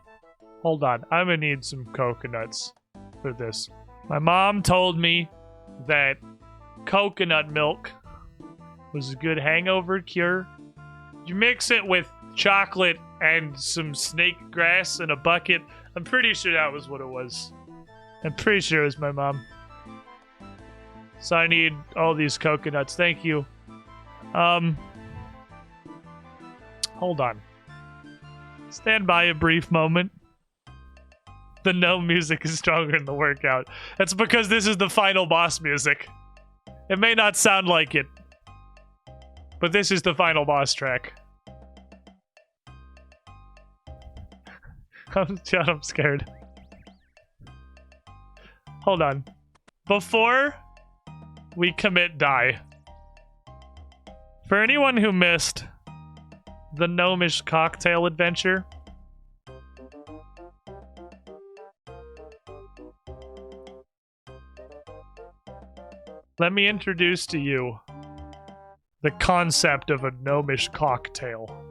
Hold on, I'm gonna need some coconuts for this. My mom told me that coconut milk was a good hangover cure. You mix it with chocolate and some snake grass in a bucket. I'm pretty sure that was what it was. I'm pretty sure it was my mom. So I need all these coconuts. Thank you. Hold on. Stand by a brief moment. The gnome music is stronger in the workout. That's because this is the final boss music. It may not sound like it, but this is the final boss track. I'm scared. Hold on. Before we commit die, for anyone who missed the gnomish cocktail adventure, let me introduce to you the concept of a gnomish cocktail.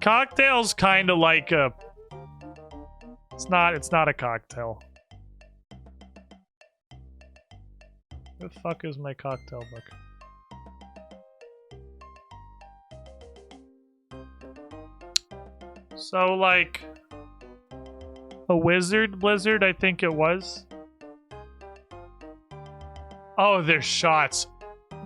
Cocktail's kind of like a... It's not a cocktail. Where the fuck is my cocktail book? So, like, a wizard blizzard, I think it was. Oh, they're shots.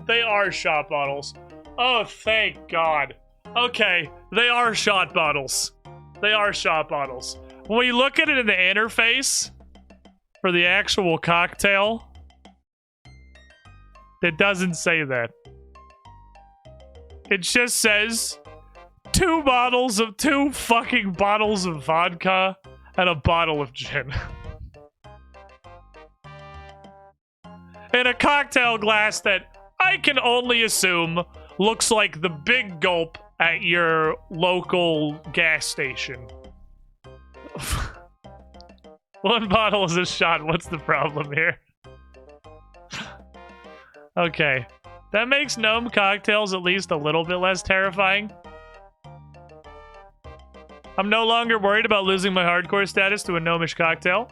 They are shot bottles. Oh, thank God. Okay, they are shot bottles. They are shot bottles. When we look at it in the interface for the actual cocktail, It doesn't say that. It just says 2 fucking bottles of vodka and a bottle of gin. In a cocktail glass that I can only assume looks like the big gulp at your local gas station. 1 bottle is a shot. What's the problem here? Okay. That makes gnome cocktails at least a little bit less terrifying. I'm no longer worried about losing my hardcore status to a gnomish cocktail.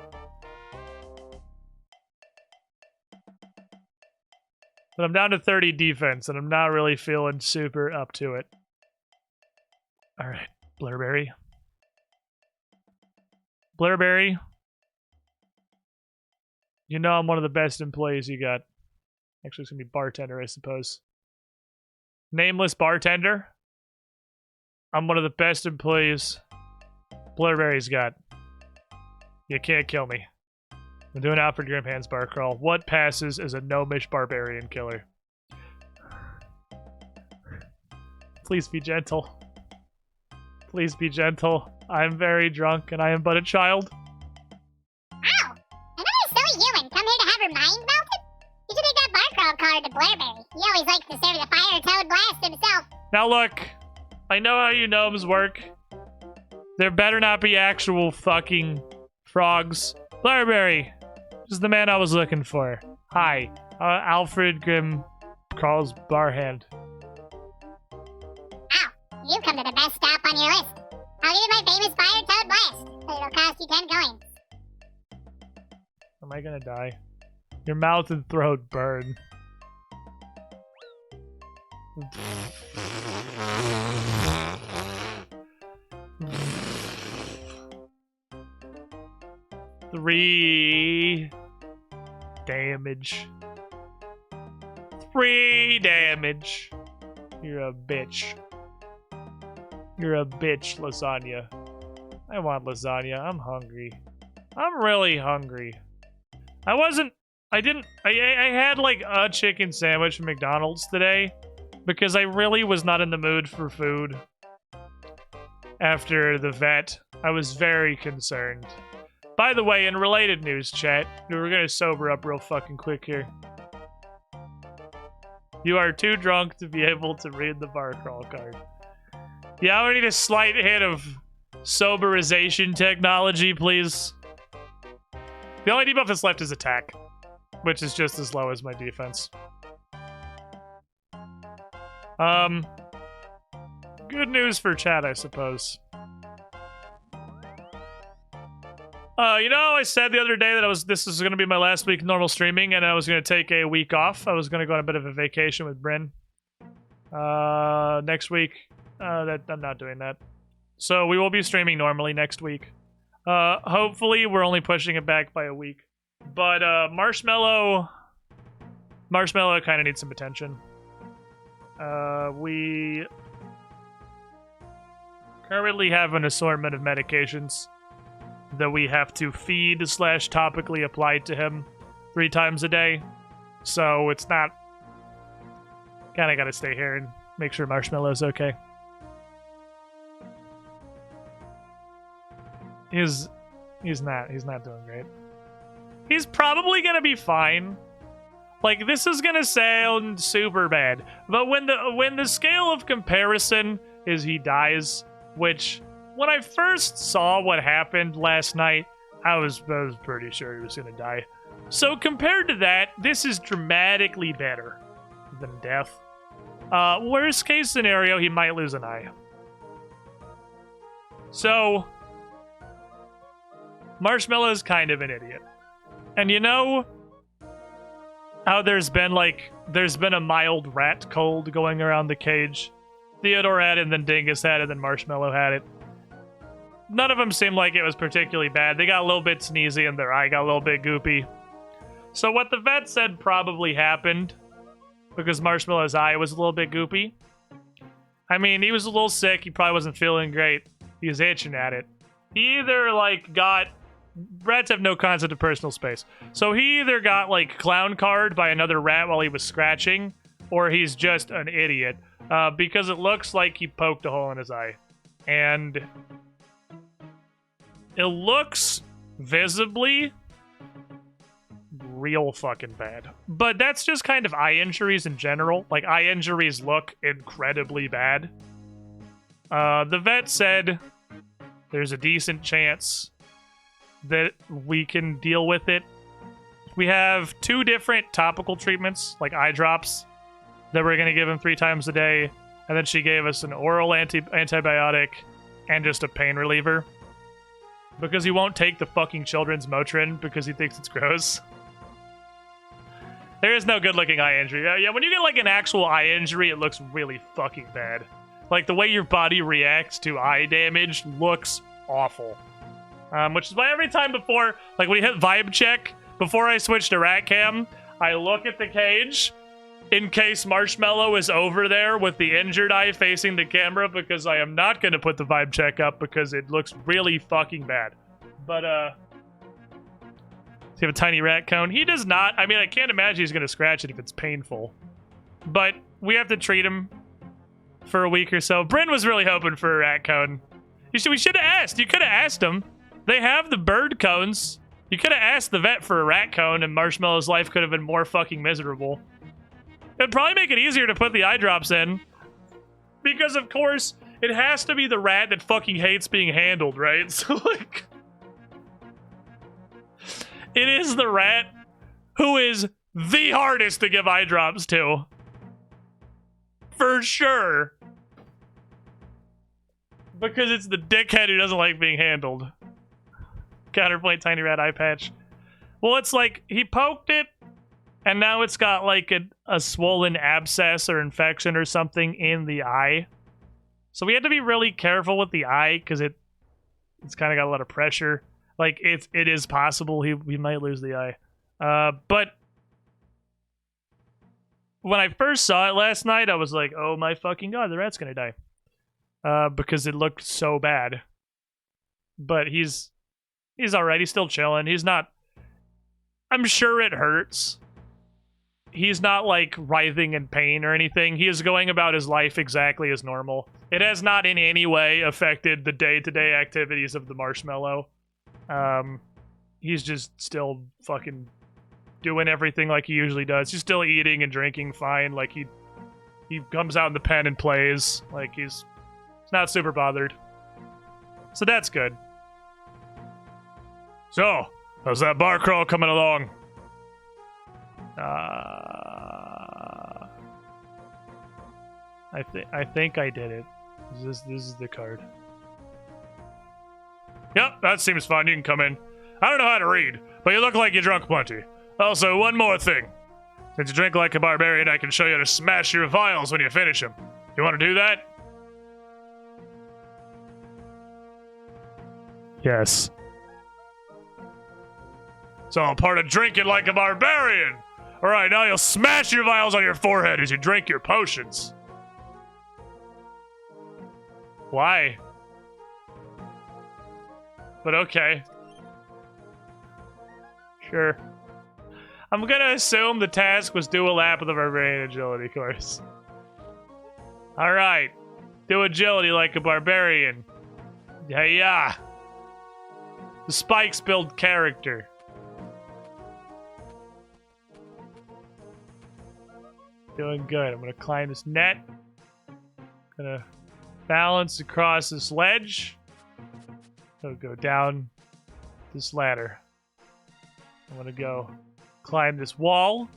But I'm down to 30 defense, and I'm not really feeling super up to it. Alright, Blurberry. Blurberry. You know I'm one of the best employees you got. Actually, it's gonna be bartender, I suppose. Nameless bartender. I'm one of the best employees Blurberry's got. You can't kill me. I'm doing Alfred Grimhand's bar crawl. What passes as a gnomish barbarian killer? Please be gentle. Please be gentle. I'm very drunk and I am but a child. Ow! Another silly human come here to have her mind melted? You should take that bar crawl card to Blurberry. He always likes to serve the fire toad blast himself. Now look, I know how you gnomes work. There better not be actual fucking frogs. Blurberry! This is the man I was looking for. Hi, Alfred Grimm Carl's barhand. Ow, you've come to the best stop on your list. I'll give you my famous fire toad blast, but it'll cost you 10 coins. Am I gonna die? Your mouth and throat burn. Three damage. 3 damage. You're a bitch. You're a bitch, lasagna. I want lasagna. I'm hungry. I'm really hungry. I had like a chicken sandwich from McDonald's today because I really was not in the mood for food. After the vet, I was very concerned. By the way, in related news, chat, we're gonna sober up real fucking quick here. You are too drunk to be able to read the bar crawl card. Yeah, I need a slight hit of soberization technology, please. The only debuff that's left is attack, which is just as low as my defense. Good news for chat, I suppose. You know, I said the other day that this is going to be my last week of normal streaming, and I was going to take a week off. I was going to go on a bit of a vacation with Bryn. Next week. I'm not doing that. So we will be streaming normally next week. Hopefully we're only pushing it back by a week. But, Marshmallow kind of needs some attention. We currently have an assortment of medications that we have to feed / topically apply to him 3 times a day. So it's not... Kind of gotta stay here and make sure Marshmallow's okay. He's not doing great. He's probably gonna be fine. Like, this is gonna sound super bad, but when the scale of comparison is he dies, which when I first saw what happened last night, I was pretty sure he was gonna die. So compared to that, this is dramatically better than death. Worst case scenario, he might lose an eye. So Marshmallow's kind of an idiot. And you know how there's been a mild rat cold going around the cage? Theodore had it, and then Dingus had it, and then Marshmallow had it. None of them seemed like it was particularly bad. They got a little bit sneezy, and their eye got a little bit goopy. So what the vet said probably happened, because Marshmallow's eye was a little bit goopy. I mean, he was a little sick. He probably wasn't feeling great. He was itching at it. He either, got Rats have no concept of personal space. So he either got, like, clown card by another rat while he was scratching, or he's just an idiot. Because it looks like he poked a hole in his eye. And it looks visibly real fucking bad. But that's just kind of eye injuries in general. Like, eye injuries look incredibly bad. The vet said there's a decent chance that we can deal with it. We have 2 different topical treatments, like eye drops, that we're going to give him 3 times a day. And then she gave us an oral antibiotic and just a pain reliever. Because he won't take the fucking children's Motrin because he thinks it's gross. There is no good looking eye injury. Yeah, when you get like an actual eye injury, it looks really fucking bad. Like the way your body reacts to eye damage looks awful. Which is why every time before, like when you hit vibe check, before I switch to rat cam, I look at the cage in case Marshmallow is over there with the injured eye facing the camera, because I am not going to put the vibe check up because it looks really fucking bad. But, does he have a tiny rat cone? He does not. I mean, I can't imagine he's going to scratch it if it's painful. But we have to treat him for a week or so. Bryn was really hoping for a rat cone. We should have asked. You could have asked him. They have the bird cones. You could have asked the vet for a rat cone and Marshmallow's life could have been more fucking miserable. It'd probably make it easier to put the eye drops in. Because, of course, it has to be the rat that fucking hates being handled, right? So, like... It is the rat who is the hardest to give eye drops to. For sure. Because it's the dickhead who doesn't like being handled. Counterpoint tiny rat eye patch. Well, it's like, he poked it, and now it's got like a swollen abscess or infection or something in the eye. So we had to be really careful with the eye, because it's kind of got a lot of pressure. Like, it is possible we might lose the eye. But when I first saw it last night, I was like, oh my fucking god, the rat's gonna die. Because it looked so bad. But he's alright, he's still chilling. He's not... I'm sure it hurts. He's not, like, writhing in pain or anything. He is going about his life exactly as normal. It has not in any way affected the day-to-day activities of the Marshmallow. He's just still fucking doing everything like he usually does. He's still eating and drinking fine. Like, he comes out in the pen and plays. Like, he's not super bothered. So that's good. So, how's that bar crawl coming along? I think I did it. This is the card. Yep, that seems fine. You can come in. I don't know how to read, but you look like you drunk plenty. Also, one more thing. Since you drink like a barbarian, I can show you how to smash your vials when you finish them. You want to do that? Yes. It's all part of drinking like a barbarian. Alright, now you'll smash your vials on your forehead as you drink your potions. Why? But okay. Sure. I'm gonna assume the task was do a lap of the barbarian agility course. Alright. Do agility like a barbarian. Yeah. The spikes build character. Doing good. I'm gonna climb this net. Gonna balance across this ledge. So go down this ladder. I'm gonna go climb this wall.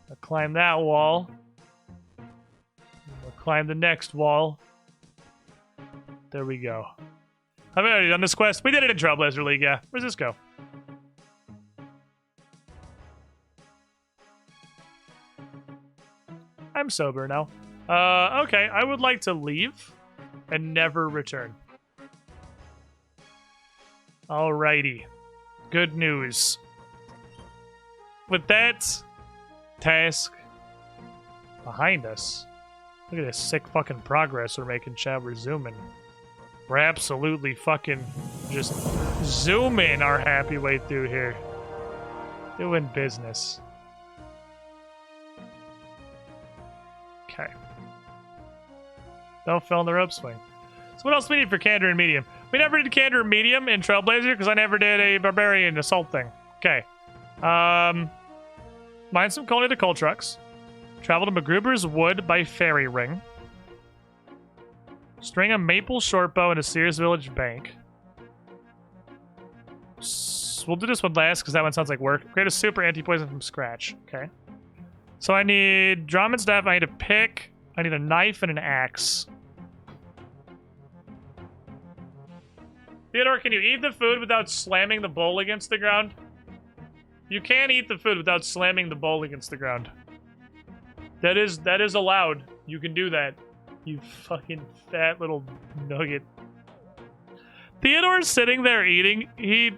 I'll climb that wall. I'll climb the next wall. There we go. Have we already done this quest? We did it in Trailblazer League, yeah. Where's this go? I'm sober now. Okay, I would like to leave and never return. Alrighty. Good news. With that task behind us, look at this sick fucking progress we're making, chat. We're zooming. We're absolutely fucking just zooming our happy way through here. Doing business. Okay. Don't fill in the rope swing. So what else do we need for Candor and Medium? We never did Candor and Medium in Trailblazer because I never did a Barbarian Assault thing. Okay. Mine some coal into coal trucks. Travel to MacGruber's Wood by Fairy Ring. String a maple shortbow in a Sears Village bank. We'll do this one last because that one sounds like work. Create a super anti-poison from scratch. Okay. So I need drum and staff. I need a pick. I need a knife and an axe. Theodore, can you eat the food without slamming the bowl against the ground? You can eat the food without slamming the bowl against the ground. That is allowed. You can do that. You fucking fat little nugget. Theodore's sitting there eating. He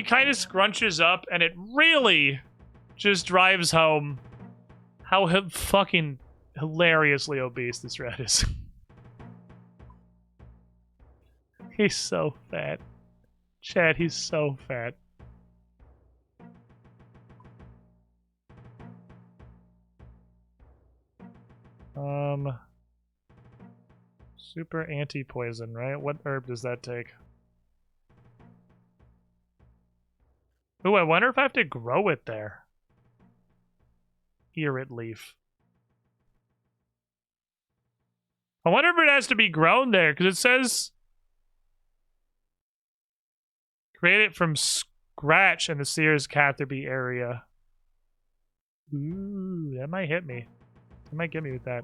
kind of scrunches up, and it really just drives home how fucking hilariously obese this rat is. He's so fat. Chad, he's so fat. Super anti-poison, right? What herb does that take? Ooh, I wonder if I have to grow it there. Ear-it leaf. I wonder if it has to be grown there, because it says create it from scratch in the Sears Catherby area. Ooh, that might hit me. That might get me with that.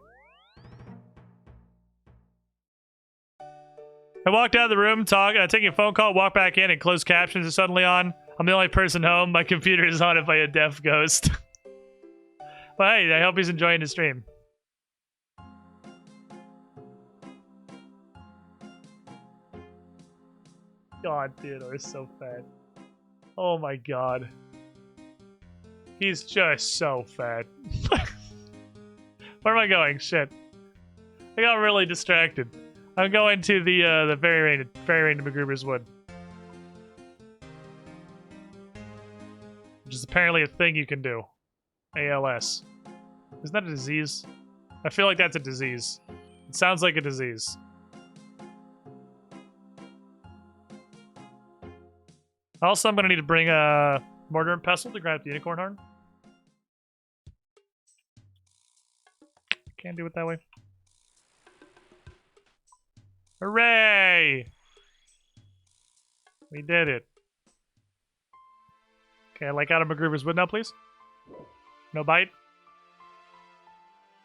I walked out of the room, taking a phone call, walk back in, and closed captions are suddenly on. I'm the only person home. My computer is haunted by a deaf ghost. Well, hey, I hope he's enjoying the stream. God, Theodore is so fat. Oh my god. He's just so fat. Where am I going? Shit. I got really distracted. I'm going to the Fairy Rain to MacGruber's Wood. Which is apparently a thing you can do. ALS. Isn't that a disease? I feel like that's a disease. It sounds like a disease. Also, I'm going to need to bring a mortar and pestle to grab the unicorn horn. Can't do it that way. Hooray! We did it. Okay, I like out of MacGruber's Wood now, please. No bite.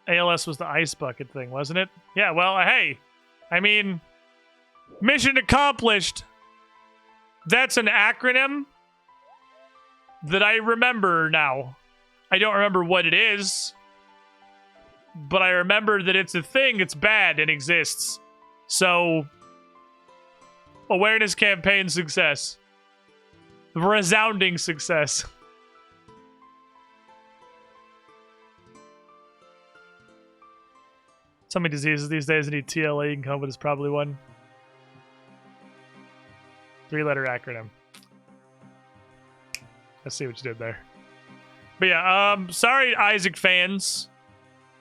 ALS was the ice bucket thing, wasn't it? Yeah, well, hey. I mean, mission accomplished. That's an acronym that I remember now. I don't remember what it is, but I remember that it's a thing, it's bad, and exists. So, awareness campaign success. Resounding success. So many diseases these days. I need TLA. You can come up with is probably one. 3-letter acronym. I see what you did there. But yeah, sorry, Isaac fans,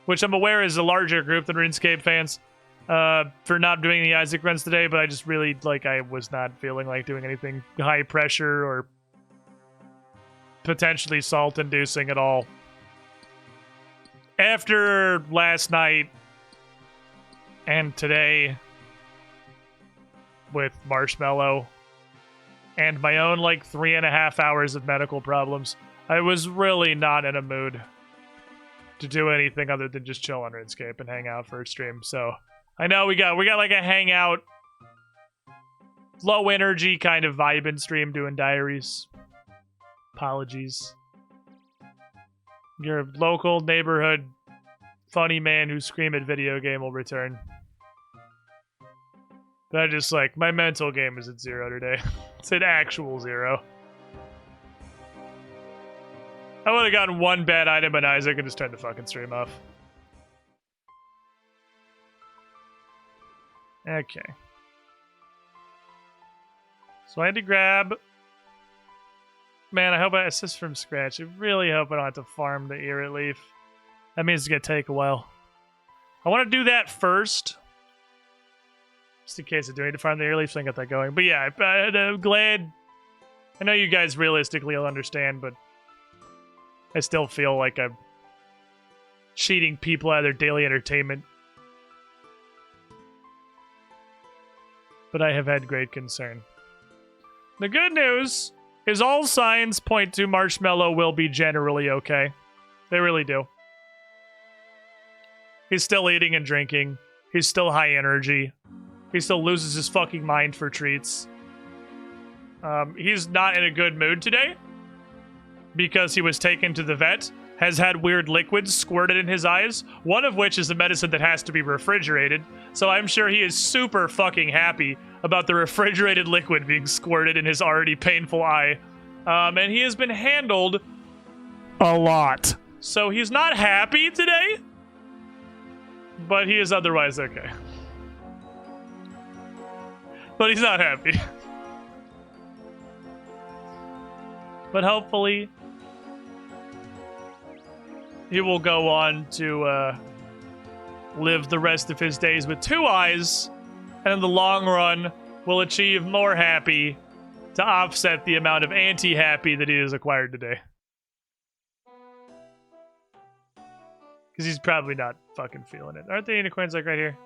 which I'm aware is a larger group than RuneScape fans, for not doing the Isaac runs today, but I just really, I was not feeling like doing anything high pressure or potentially salt-inducing at all. After last night and today with Marshmallow and my own, 3.5 hours of medical problems, I was really not in a mood to do anything other than just chill on RuneScape and hang out for a stream. So I know we got a hangout, low energy kind of vibing stream doing diaries. Apologies. Your local neighborhood funny man who scream at video game will return. But I just my mental game is at 0 today. It's at actual 0. I would have gotten one bad item on Isaac and just turned the fucking stream off. Okay. So I had to grab... Man, I hope I assist from scratch. I really hope I don't have to farm the Eerie Leaf. That means it's going to take a while. I want to do that first. Just in case I do need to farm the Eerie Leaf, so I can get that going. But yeah, I'm glad... I know you guys realistically will understand, but I still feel like I'm cheating people out of their daily entertainment. But I have had great concern. The good news is all signs point to Marshmallow will be generally okay. They really do. He's still eating and drinking. He's still high energy. He still loses his fucking mind for treats. He's not in a good mood today because he was taken to the vet, has had weird liquids squirted in his eyes, one of which is a medicine that has to be refrigerated. So I'm sure he is super fucking happy about the refrigerated liquid being squirted in his already painful eye. And he has been handled a lot. So he's not happy today, but he is otherwise okay. But he's not happy. But hopefully, he will go on to live the rest of his days with 2 eyes, and in the long run, will achieve more happy to offset the amount of anti-happy that he has acquired today. Because he's probably not fucking feeling it. Aren't the unicorns like right here?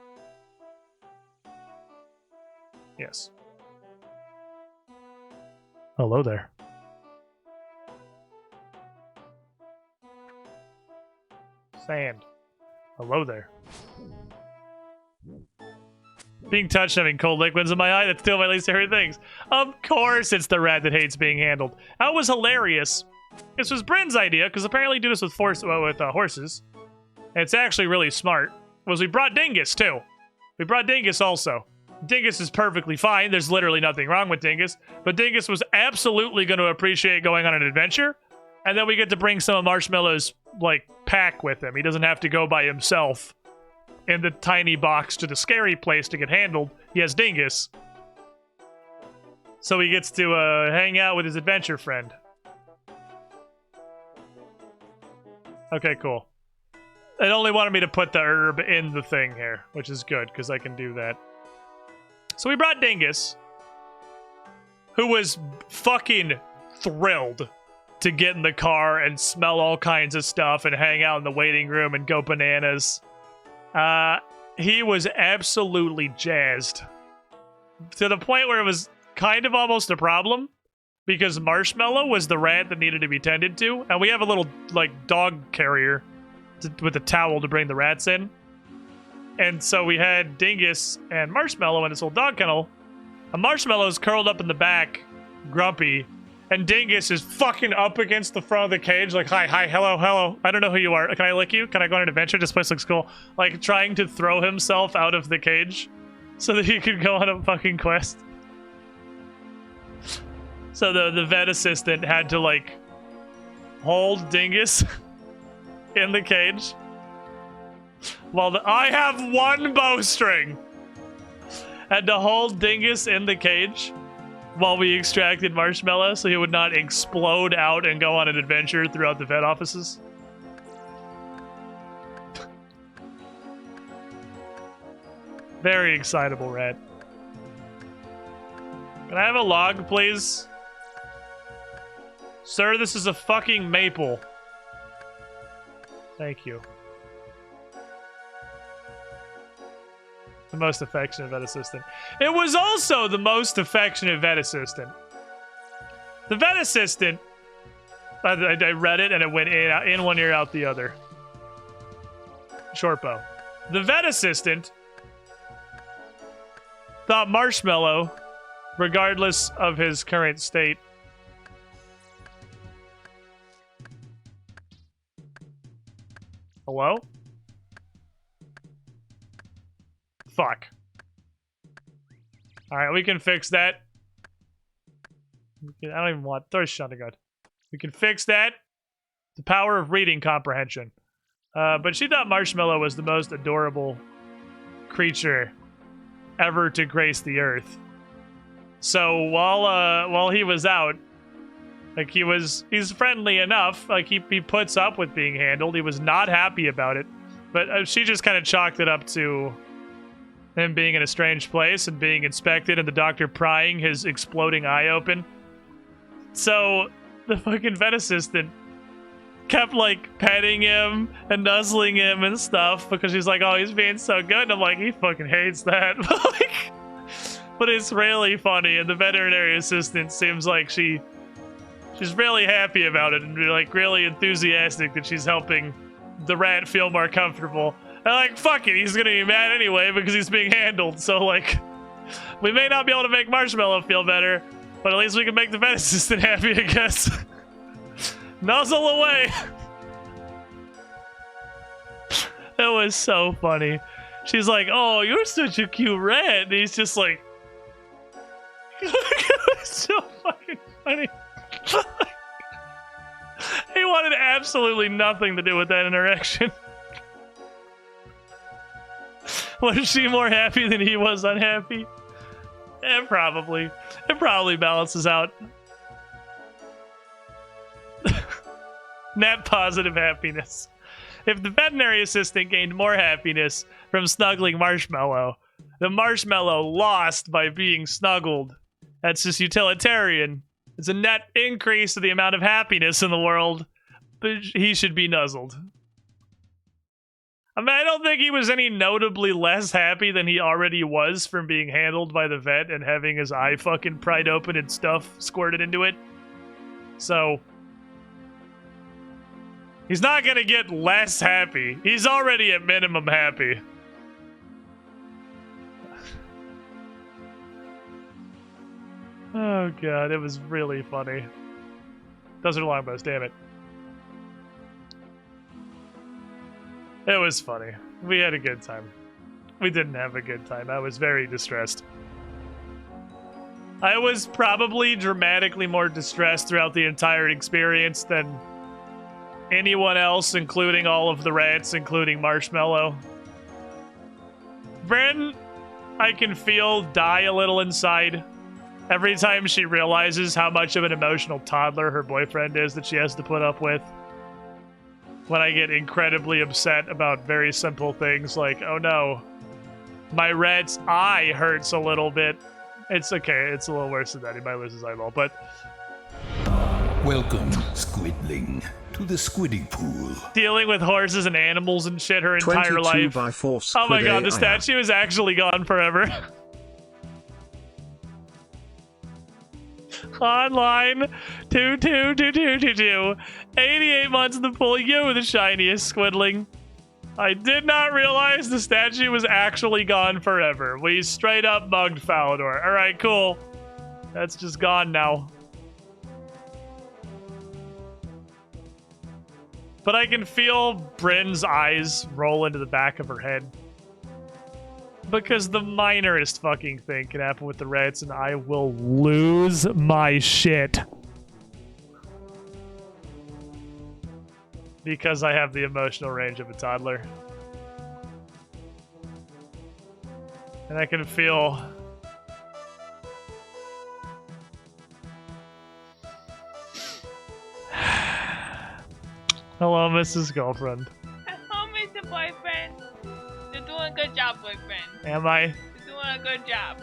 Yes. Hello there. Sand. Hello there. Being touched, having cold liquids in my eye, that's still my least favorite things. Of course it's the rat that hates being handled. That was hilarious. This was Bryn's idea, because apparently you do this with horses. And it's actually really smart. Was we brought Dingus, too. We brought Dingus also. Dingus is perfectly fine. There's literally nothing wrong with Dingus. But Dingus was absolutely going to appreciate going on an adventure. And then we get to bring some of Marshmallow's, pack with him. He doesn't have to go by himself in the tiny box to the scary place to get handled. He has Dingus. So he gets to hang out with his adventure friend. Okay, cool. It only wanted me to put the herb in the thing here, which is good, because I can do that. So we brought Dingus, who was fucking thrilled to get in the car and smell all kinds of stuff and hang out in the waiting room and go bananas. He was absolutely jazzed. To the point where it was kind of almost a problem, because Marshmallow was the rat that needed to be tended to, and we have a little, dog carrier with a towel to bring the rats in. And so we had Dingus and Marshmallow in this old dog kennel, and Marshmallow's curled up in the back, grumpy, and Dingus is fucking up against the front of the cage, hi, hello, I don't know who you are. Can I lick you? Can I go on an adventure? This place looks cool. Trying to throw himself out of the cage so that he could go on a fucking quest. So the vet assistant had to, hold Dingus in the cage. While I have one bowstring. Had to hold Dingus in the cage while we extracted Marshmallow so he would not explode out and go on an adventure throughout the vet offices. Very excitable rat. Can I have a log, please? Sir, this is a fucking maple. Thank you. The most affectionate vet assistant. It was also the most affectionate vet assistant. The vet assistant, I read it and it went in one ear, out the other. Short bow. The vet assistant thought Marshmallow, regardless of his current state, hello? Fuck. Alright, we can fix that. I don't even want... Throw a shot of God. We can fix that. The power of reading comprehension. But she thought Marshmallow was the most adorable creature ever to grace the earth. So while he was out, like he's friendly enough. Like he puts up with being handled. He was not happy about it, but she just kind of chalked it up to him being in a strange place and being inspected and the doctor prying his exploding eye open. So the fucking vet assistant kept like petting him and nuzzling him and stuff because she's like, oh, he's being so good. And I'm like, he fucking hates that. But it's really funny, and the veterinary assistant seems like she's really happy about it and like really enthusiastic that she's helping the rat feel more comfortable. And like, fuck it, he's gonna be mad anyway because he's being handled. So like, we may not be able to make Marshmallow feel better, but at least we can make the vet assistant happy, I guess. Nuzzle away. That was so funny. She's like, oh, you're such a cute rat. And he's just like, it was so fucking funny. He wanted absolutely nothing to do with that interaction. Was she more happy than he was unhappy? Probably. It probably balances out. Net positive happiness. If the veterinary assistant gained more happiness from snuggling Marshmallow, the Marshmallow lost by being snuggled. That's just utilitarian. It's a net increase to the amount of happiness in the world, but he should be nuzzled. I mean, I don't think he was any notably less happy than he already was from being handled by the vet and having his eye fucking pried open and stuff squirted into it. So he's not gonna get less happy. He's already at minimum happy. Oh god, it was really funny. Those are longbows, damn it. It was funny. We had a good time. We didn't have a good time. I was very distressed. I was probably dramatically more distressed throughout the entire experience than anyone else, including all of the rats, including Marshmallow. Bryn, I can feel die a little inside every time she realizes how much of an emotional toddler her boyfriend is that she has to put up with. When I get incredibly upset about very simple things like, oh no, my rat's eye hurts a little bit. It's okay, it's a little worse than that. He might lose his eyeball, but... Welcome, Squidling, to the Squidding Pool. Dealing with horses and animals and shit her entire life. By 4 oh my god, the statue is actually gone forever. Online, 222222. 88 months in the pool, you the shiniest Squidling. I did not realize the statue was actually gone forever. We straight up bugged Falador. Alright, cool. That's just gone now. But I can feel Bryn's eyes roll into the back of her head. Because the minorest fucking thing can happen with the rats and I will lose my shit. Because I have the emotional range of a toddler. And I can feel... Hello, Mrs. Girlfriend. Hello, Mr. Boyfriend. You're doing a good job, boyfriend. Am I? You're doing a good job.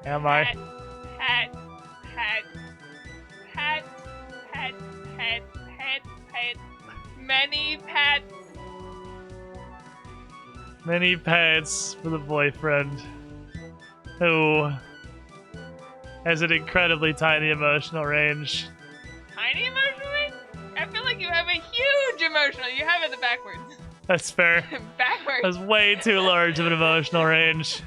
Am I? Hat. Many pets. Many pets for the boyfriend who has an incredibly tiny emotional range. Tiny emotional range? I feel like you have a huge emotional. You have it backwards. That's fair. Backwards. That's way too large of an emotional range.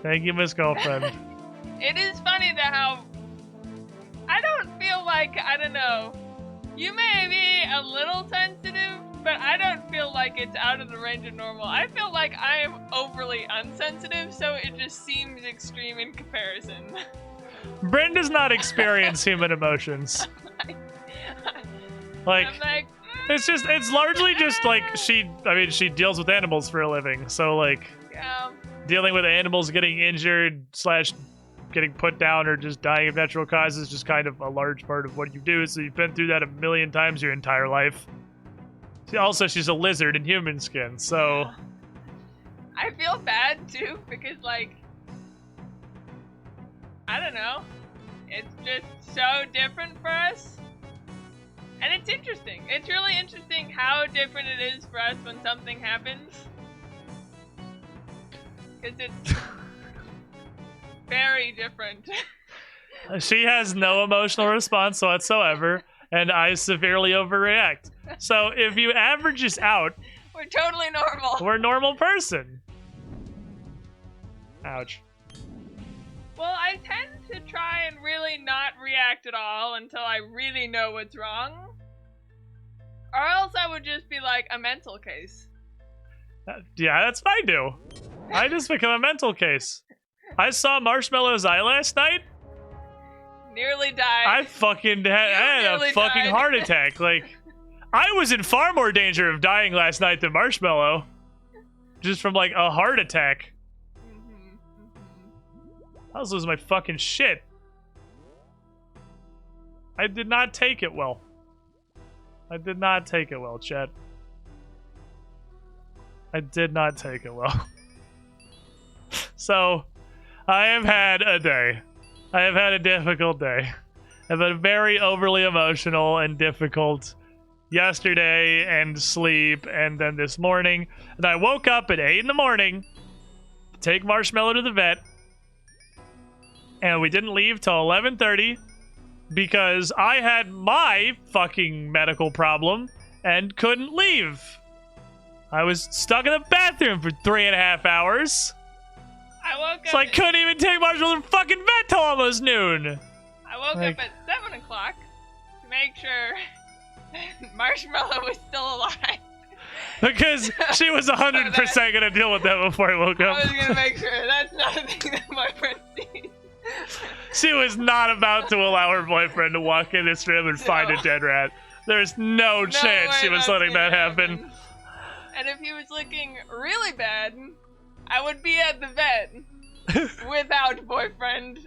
Thank you, Miss Girlfriend. It is funny though how I don't feel like, I don't know, you may be a little sensitive, but I don't feel like it's out of the range of normal. I feel like I am overly unsensitive, so it just seems extreme in comparison. Bryn does not experience human emotions. Like, I'm like, It's largely just like she deals with animals for a living. So like Yeah. dealing with animals getting injured / getting put down or just dying of natural causes is just kind of a large part of what you do. So you've been through that a million times your entire life. Also, she's a lizard in human skin, so I feel bad too because like I don't know. It's just so different for us. And it's interesting. It's really interesting how different it is for us when something happens. Because it's very different. she has no emotional response whatsoever, and I severely overreact. So if you average us out, We're totally normal. we're a normal person. Ouch. Well, I tend to try and really not react at all until I really know what's wrong. Or else I would just be like a mental case. Yeah, that's what I do. I just become a mental case. I saw Marshmallow's eye last night. Nearly died. I fucking I had a nearly fucking died. heart attack. Like, I was in far more danger of dying last night than Marshmallow. Just from like a heart attack. I was losing my fucking shit. I did not take it well. I did not take it well, chat. I did not take it well. So, I have had a day. I have had a difficult day. I've been very overly emotional and difficult yesterday and sleep and then this morning. And I woke up at 8 in the morning to take Marshmallow to the vet. And we didn't leave till 11:30 because I had my fucking medical problem and couldn't leave. I was stuck in the bathroom for 3.5 hours. I woke up. So I couldn't even take Marshmallow to the fucking vet till almost noon. I woke up at 7 o'clock to make sure Marshmallow was still alive. Because she was 100% gonna deal with that before I woke up. I was gonna make sure that's not a thing that my friend sees. She was not about to allow her boyfriend to walk in this room and find a dead rat. There's no chance way she was that's letting gonna that happen. And if he was looking really bad, I would be at the vet without boyfriend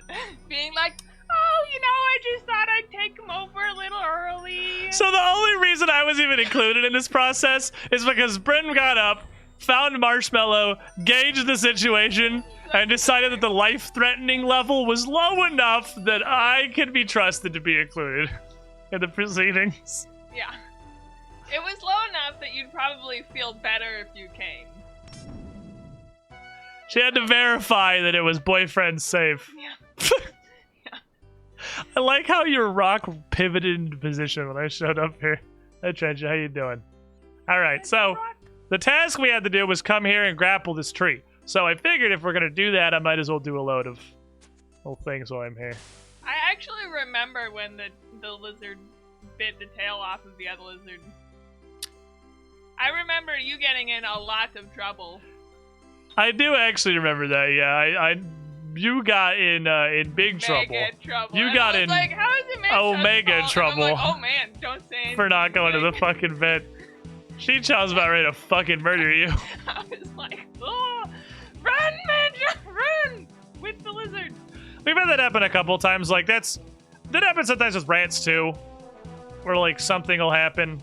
being like, oh, you know, I just thought I'd take him over a little early. So the only reason I was even included in this process is because Bryn got up, found Marshmallow, gauged the situation, and decided that the life-threatening level was low enough that I could be trusted to be included in the proceedings. Yeah. It was low enough that you'd probably feel better if you came. She had to verify that it was boyfriend safe. Yeah. I like how your rock pivoted into position when I showed up here. Hey, Trench, how you doing? All right, so the task we had to do was come here and grapple this tree. So I figured if we're going to do that, I might as well do a load of little things while I'm here. I actually remember when the lizard bit the tail off of the other lizard. I remember you getting in a lot of trouble. I do actually remember that, yeah. You got in big trouble. Mega trouble. You And got I was in like, how is it made omega trouble. I'm like, oh man, don't say anything. For not going to the fucking vet. She was about ready to fucking murder you. I was like, oh, run, man, run with the lizard. We've had that happen a couple times. Like, that happens sometimes with rats, too. Where, like, something will happen.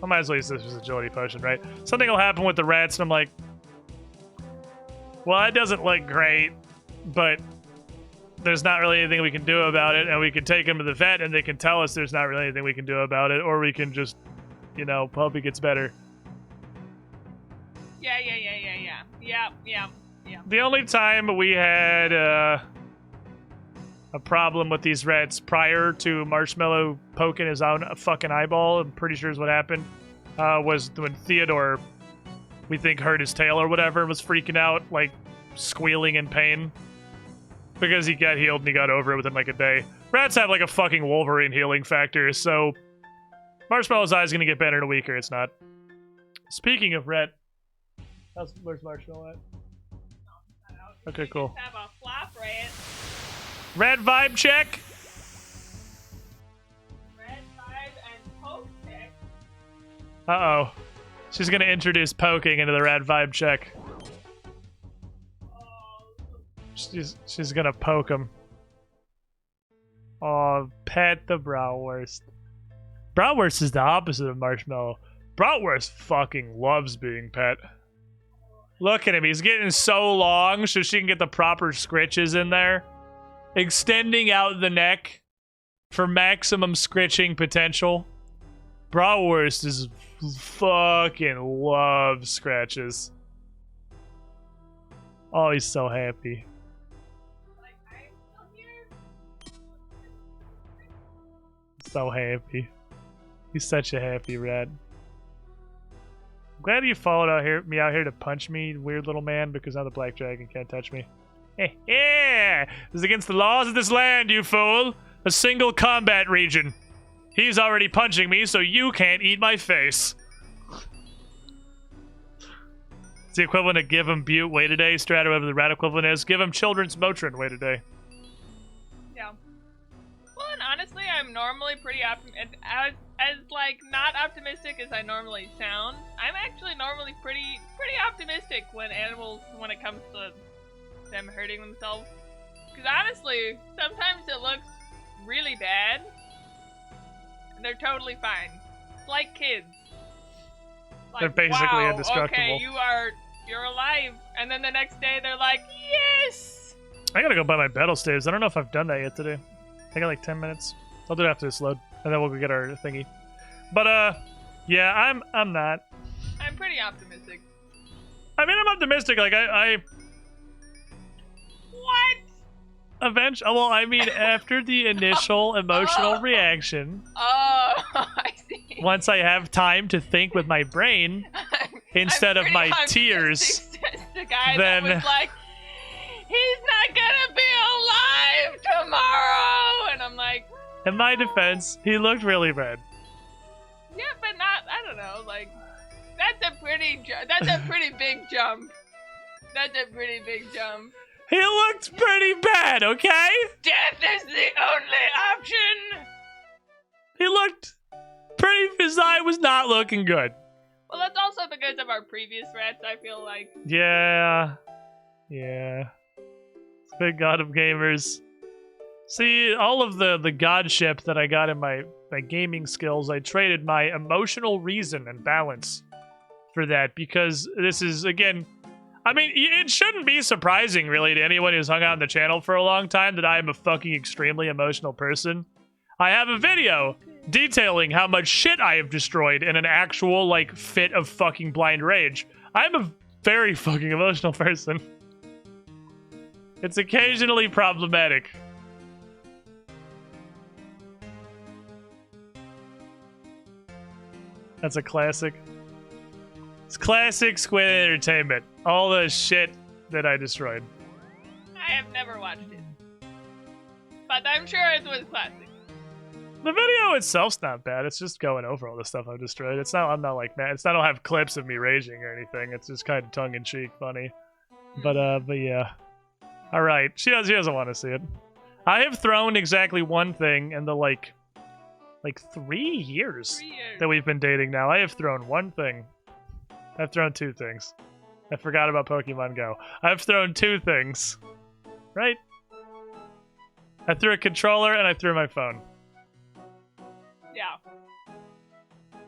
I might as well use this as a agility potion, right? Something will happen with the rats, and I'm like, well, that doesn't look great, but there's not really anything we can do about it, and we can take them to the vet, and they can tell us there's not really anything we can do about it, or we can just, you know, hope it gets better. Yeah. The only time we had a problem with these rats prior to Marshmallow poking his own fucking eyeball, I'm pretty sure is what happened, was when Theodore, we think, hurt his tail or whatever, and was freaking out, like, squealing in pain. Because he got healed and he got over it within, like, a day. Rats have, like, a fucking Wolverine healing factor, so Marshmallow's eye is gonna get better in a week, or it's not. Speaking of rat, where's Marshmallow at? Okay, cool. Have a flop rat. Rat vibe check. Red 5 and poke check. Uh-oh. She's gonna introduce poking into the rad vibe check. She's gonna poke him. Oh, pet the Bratwurst. Bratwurst is the opposite of Marshmallow. Bratwurst fucking loves being pet. Look at him, he's getting so long so she can get the proper scritches in there. Extending out the neck for maximum scritching potential. Bratwurst is fucking loves scratches. Oh, he's so happy. So happy. He's such a happy rat. I'm glad you followed me out here to punch me, weird little man, because now the black dragon can't touch me. Yeah! This is against the laws of this land, you fool! A single combat region. He's already punching me, so you can't eat my face. It's the equivalent of give him Butte, wait a day, Strata, whatever the rat equivalent is. Give him Children's Motrin, wait a day. Yeah. Well, and honestly, I'm normally pretty optimistic. As like, not optimistic as I normally sound, I'm actually normally pretty optimistic when it comes to them hurting themselves. Because honestly, sometimes it looks really bad, and they're totally fine. It's like kids. Like, they're basically wow, indestructible. Okay, you're alive, and then the next day they're like, yes! I gotta go buy my battle staves. I don't know if I've done that yet today. I got like 10 minutes. I'll do it after this load, and then we'll go get our thingy. But yeah, I'm not. I'm pretty optimistic. I mean, I'm optimistic. Like I What? eventually. Well, I mean, after the initial emotional reaction, Oh, I see. once I have time to think with my brain instead of my tears, The guy then that was like, he's not gonna be alive tomorrow, and I'm like, in my defense, he looked really bad. yeah, but not. I don't know. Like, that's a pretty big jump. That's a pretty big jump. He looked pretty bad, okay? Death is the only option. He looked pretty. His eye was not looking good. Well, that's also because of our previous rats. I feel like. Yeah. It's big God of Gamers. See, all of the godship that I got in my gaming skills, I traded my emotional reason and balance for that, because this is, again, I mean, it shouldn't be surprising, really, to anyone who's hung out on the channel for a long time that I am a fucking extremely emotional person. I have a video detailing how much shit I have destroyed in an actual, like, fit of fucking blind rage. I'm a very fucking emotional person. It's occasionally problematic. That's a classic. It's classic Squid Entertainment. All the shit that I destroyed. I have never watched it, but I'm sure it was classic. The video itself's not bad. It's just going over all the stuff I've destroyed. It's not. I'm not like mad. It's not. I don't have clips of me raging or anything. It's just kind of tongue-in-cheek, funny. But yeah. All right. She doesn't want to see it. I have thrown exactly one thing in the like 3 years that we've been dating now. I have thrown one thing. I've thrown two things. I forgot about Pokemon Go. I've thrown two things. Right? I threw a controller and I threw my phone. Yeah.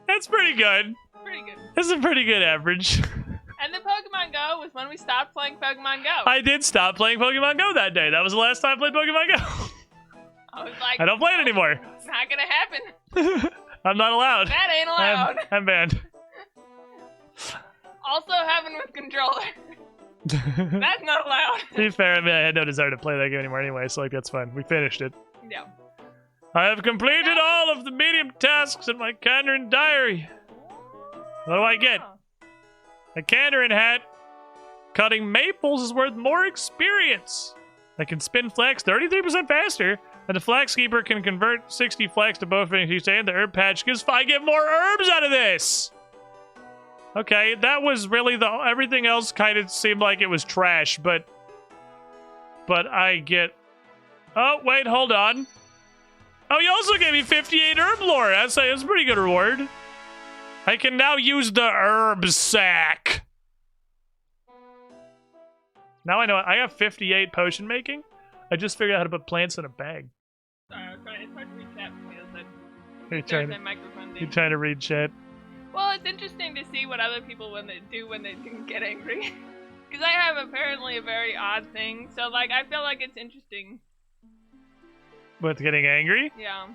That's pretty good. Pretty good. That's a pretty good average. And the Pokemon Go was when we stopped playing Pokemon Go. I did stop playing Pokemon Go that day. That was the last time I played Pokemon Go. I was like, I don't play it anymore. It's not gonna happen. I'm not allowed. That ain't allowed. I'm banned. Also having with controller. That's not allowed. To be fair, I mean, I had no desire to play that game anymore anyway, so like that's fine. We finished it. Yeah. I have completed all of the medium tasks in my Kandarin diary. What do I get? A Kandarin hat. Cutting maples is worth more experience. I can spin flax 33% faster, and the flax keeper can convert 60 flax to both things each day, and the herb patch gives I get more herbs out of this. Okay, that was really everything else kind of seemed like it was trash, but I get. Oh wait, hold on. Oh, you also gave me 58 herb lore. That's a pretty good reward. I can now use the herb sack. Now I know. I have 58 potion making. I just figured out how to put plants in a bag. Sorry, it's hard to read chat for me. You're There's my microphone you're trying to read chat. Well, it's interesting to see what other people when they get angry. Because I have apparently a very odd thing. So, like, I feel like it's interesting. With getting angry? Yeah.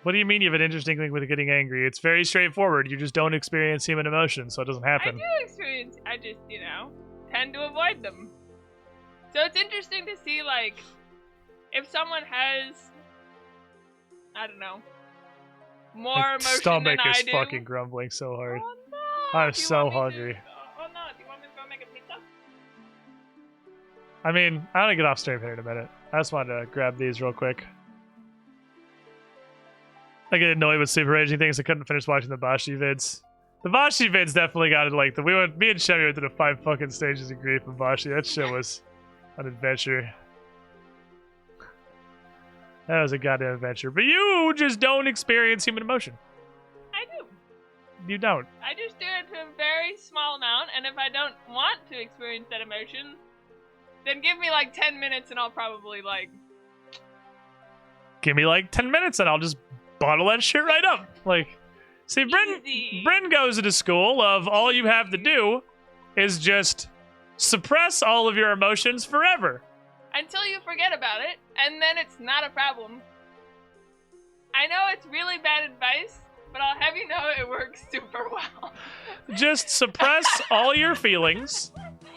What do you mean you have an interesting thing with getting angry? It's very straightforward. You just don't experience human emotion, so it doesn't happen. I do experience, I just, tend to avoid them. So it's interesting to see, like, if someone has, I don't know, more My emotion stomach than I is do. fucking grumbling so hard. Oh no! I'm Do you so want me to- hungry. Oh no, do you want me to go make a pizza? I mean, I want to get off stream here in a minute. I just wanted to grab these real quick. I get annoyed with super raging things. I couldn't finish watching the Bashi vids. The Bashi vids definitely got it. Like me and Chevy went through the 5 fucking stages of grief of Bashi. That shit was an adventure. That was a goddamn adventure. But you just don't experience human emotion. I do. You don't. I just do it to a very small amount, and if I don't want to experience that emotion, then give me like 10 minutes and I'll probably like... Give me like 10 minutes and I'll just bottle that shit right up. Like, see, Easy. Bryn goes into school of all you have to do is just suppress all of your emotions forever. Until you forget about it, and then it's not a problem. I know it's really bad advice, but I'll have you know it works super well. Just suppress all your feelings.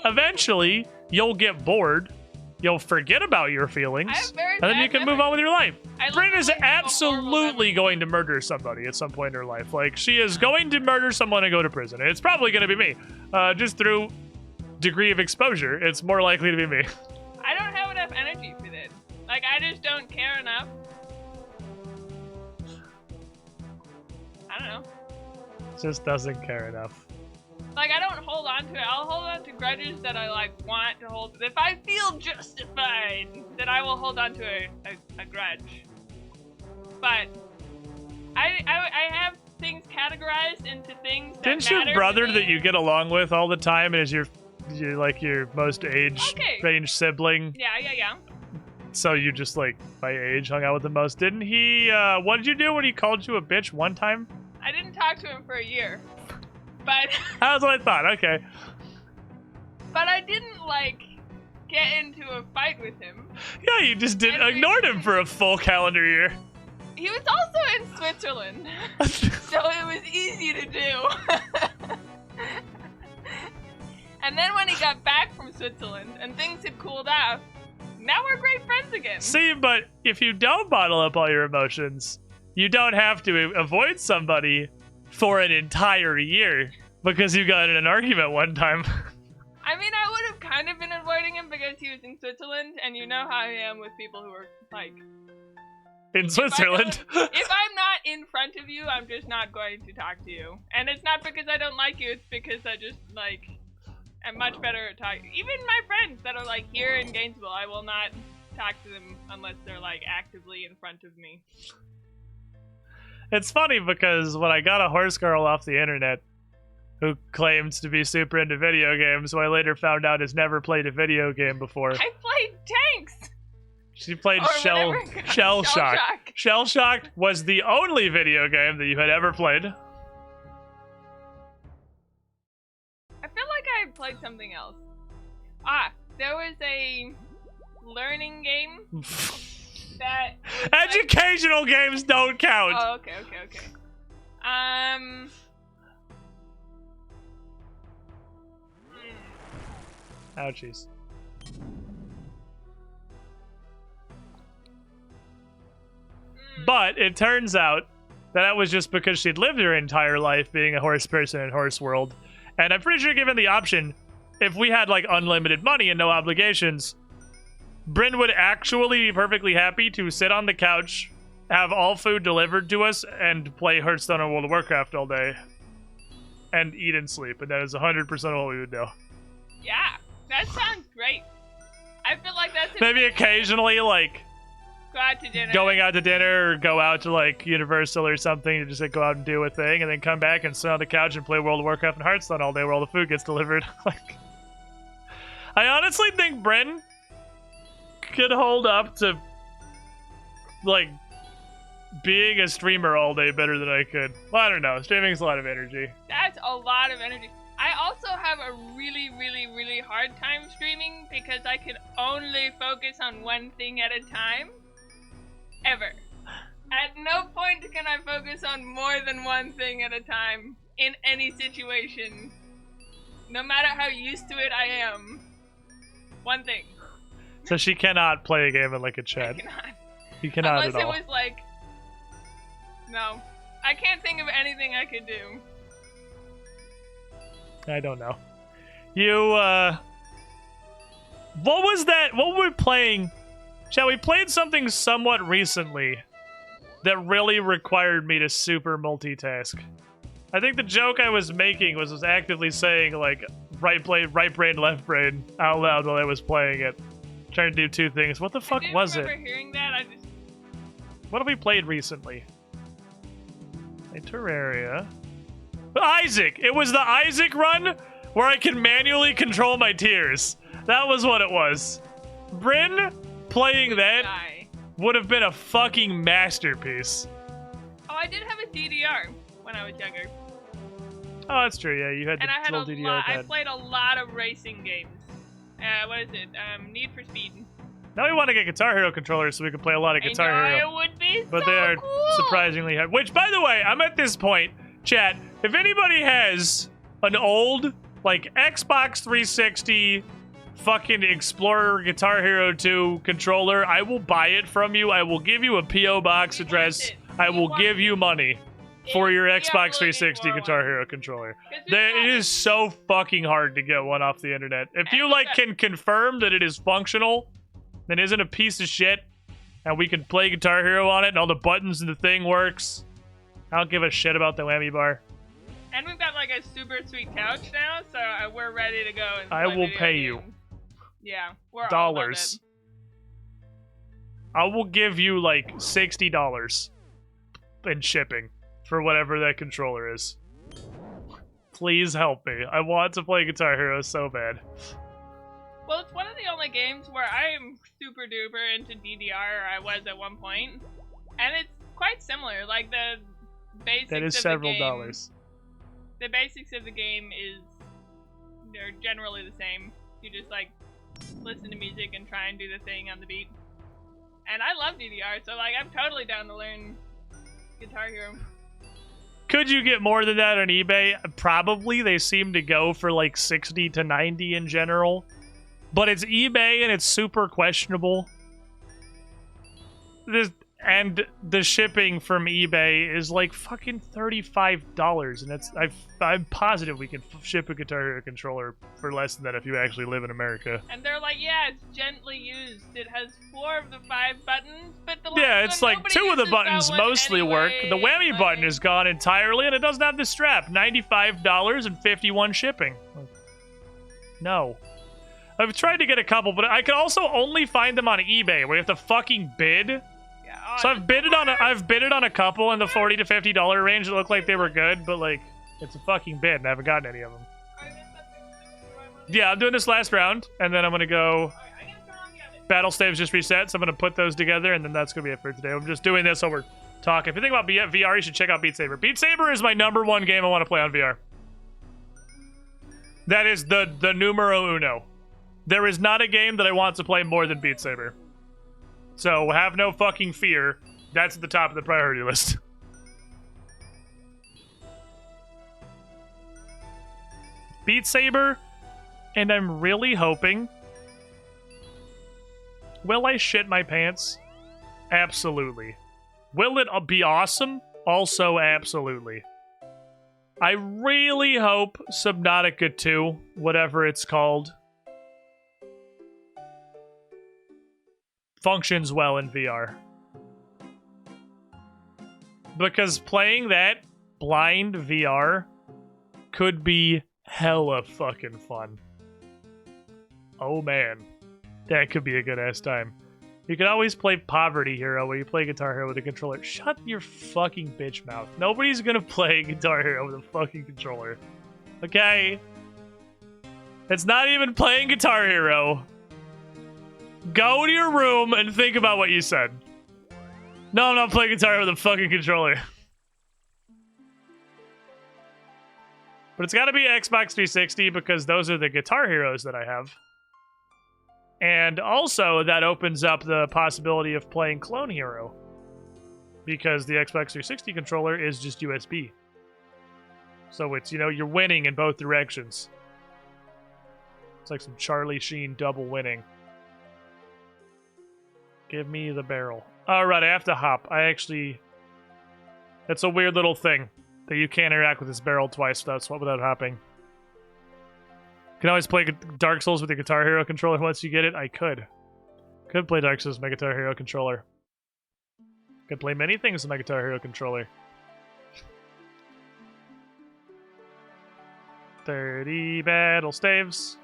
Eventually, you'll get bored. You'll forget about your feelings. I have very And then you bad can move on with your life. I Bryn is literally have a horrible absolutely memory. going to murder somebody at some point in her life. Like, she is going to murder someone and go to prison. It's probably going to be me. Just through degree of exposure, it's more likely to be me. I don't have enough energy for this. Like, I just don't care enough. I don't know. Just doesn't care enough. Like, I don't hold on to it. I'll hold on to grudges that I, like, want to hold. If I feel justified, then I will hold on to a grudge. But I have things categorized into things that Didn't matter your brother to me. that you get along with all the time and is your like your most age Okay. range sibling? Yeah. So you just like by age hung out with the most. Didn't he what did you do when he called you a bitch one time? I didn't talk to him for a year. But That's what I thought. Okay. but I didn't, like, get into a fight with him. Yeah, you just did And we- ignored him for a full calendar year. He was also in Switzerland, so it was easy to do. And then when he got back from Switzerland and things had cooled off, now we're great friends again. See, but if you don't bottle up all your emotions, you don't have to avoid somebody for an entire year because you got in an argument one time. I mean, I would have kind of been avoiding him because he was in Switzerland, and you know how I am with people who are, like... In Switzerland. If I'm not in front of you, I'm just not going to talk to you. And it's not because I don't like you, it's because I just, like... I'm much better at talking. Even my friends that are, like, here in Gainesville, I will not talk to them unless they're, like, actively in front of me. It's funny because when I got a horse girl off the internet who claims to be super into video games, who I later found out has never played a video game before. I played tanks! She played Or Shell whatever. Shock. Shock. Shell Shock was the only video game that you had ever played. I feel like I played something else. There was a learning game that was like- Educational games don't count. Oh, okay. Ouchies. But it turns out that was just because she'd lived her entire life being a horse person in horse world. And I'm pretty sure given the option, if we had like unlimited money and no obligations, Bryn would actually be perfectly happy to sit on the couch, have all food delivered to us, and play Hearthstone and World of Warcraft all day. And eat and sleep. And that is 100% what we would do. Yeah, that sounds great. I feel like that's Maybe occasionally, like, Go out to dinner. going out to dinner or go out to like Universal or something to just like go out and do a thing and then come back and sit on the couch and play World of Warcraft and Hearthstone all day while the food gets delivered. Like, I honestly think Bryn could hold up to like being a streamer all day better than I could. Well, I don't know. Streaming's a lot of energy. That's a lot of energy. I also have a really, really, really hard time streaming because I can only focus on one thing at a time. Ever. At no point can I focus on more than one thing at a time in any situation. No matter how used to it I am. One thing. So she cannot play a game in like a I chat. cannot. You cannot Unless at all. it was like... No. I can't think of anything I could do. I don't know. You, what was that? What were we playing? Shall we played something somewhat recently that really required me to super multitask. I think the joke I was making was actively saying, like, right brain, left brain out loud while I was playing it. Trying to do two things. What the fuck was it? I remember hearing that. I just... What have we played recently? A Terraria. Isaac! It was the Isaac run where I can manually control my tears. That was what it was. Bryn playing that Die. would have been a fucking masterpiece. Oh, I did have a DDR when I was younger. Oh, that's true. Yeah, you had the And I had little a DDR lot, I pad. played a lot of racing games. What is it? Need for Speed. Now we want to get Guitar Hero controllers so we can play a lot of Guitar I know Hero. it would be But so they are cool. surprisingly hard. Which, by the way, I'm at this point, chat, if anybody has an old, like, Xbox 360 fucking Explorer Guitar Hero 2 controller, I will buy it from you. I will give you a P.O. box address. I will give you money for your Xbox 360 Guitar Hero controller. It is so fucking hard to get one off the internet. If you, like, can confirm that it is functional, then isn't a piece of shit, and we can play Guitar Hero on it, and all the buttons and the thing works, I don't give a shit about the whammy bar. And we've got like a super sweet couch now, so we're ready to go. And I play will video pay you. games. Yeah, we're Dollars. I will give you like $60 in shipping for whatever that controller is. Please help me. I want to play Guitar Hero so bad. Well, it's one of the only games where I am super duper into DDR, or I was at one point, and it's quite similar. Like the basics That is of several the game, dollars. The basics of the game they're generally the same. You just like listen to music and try and do the thing on the beat. And I love DDR, so like I'm totally down to learn Guitar Hero. Could you get more than that on eBay? Probably. They seem to go for like 60 to 90 in general. But it's eBay and it's super questionable. And the shipping from eBay is like fucking $35, and I'm positive we can ship a Guitar Hero controller for less than that if you actually live in America. And they're like, yeah, it's gently used. It has 4 of the 5 buttons, but the Yeah, last it's one, like nobody 2 of the uses that buttons one mostly work. anyway. The whammy Like, button is gone entirely, and it doesn't have the strap. $95 and 51 shipping. No. I've tried to get a couple, but I can also only find them on eBay, where you have to fucking bid. Yeah, oh, So I've bidded on a couple in the $40 to $50 range that look like they were good, but like it's a fucking bid and I haven't gotten any of them. Yeah, I'm doing this last round, and then I'm gonna go. Battle staves just reset, so I'm gonna put those together, and then that's gonna be it for today. I'm just doing this while we're talking. If you think about VR, you should check out Beat Saber. Beat Saber is my #1 game I want to play on VR. That is the numero uno. There is not a game that I want to play more than Beat Saber. So have no fucking fear. That's at the top of the priority list. Beat Saber, and I'm really hoping... Will I shit my pants? Absolutely. Will it be awesome? Also, absolutely. I really hope Subnautica 2, whatever it's called, functions well in VR. Because playing that blind VR could be hella fucking fun. Oh man. That could be a good ass time. You can always play Poverty Hero where you play Guitar Hero with a controller. Shut your fucking bitch mouth. Nobody's gonna play Guitar Hero with a fucking controller. Okay? It's not even playing Guitar Hero. Go to your room and think about what you said. No, I'm not playing Guitar Hero with a fucking controller. But it's gotta be Xbox 360 because those are the Guitar Heroes that I have. And also, that opens up the possibility of playing Clone Hero. Because the Xbox 360 controller is just USB. So it's, you know, you're winning in both directions. It's like some Charlie Sheen double winning. Give me the barrel. Alright, I have to hop. That's a weird little thing. That you can't interact with this barrel twice without hopping. You can always play Dark Souls with the Guitar Hero controller once you get it. I could. Could play Dark Souls with my Guitar Hero controller. Could play many things with my Guitar Hero controller. 30 battle staves.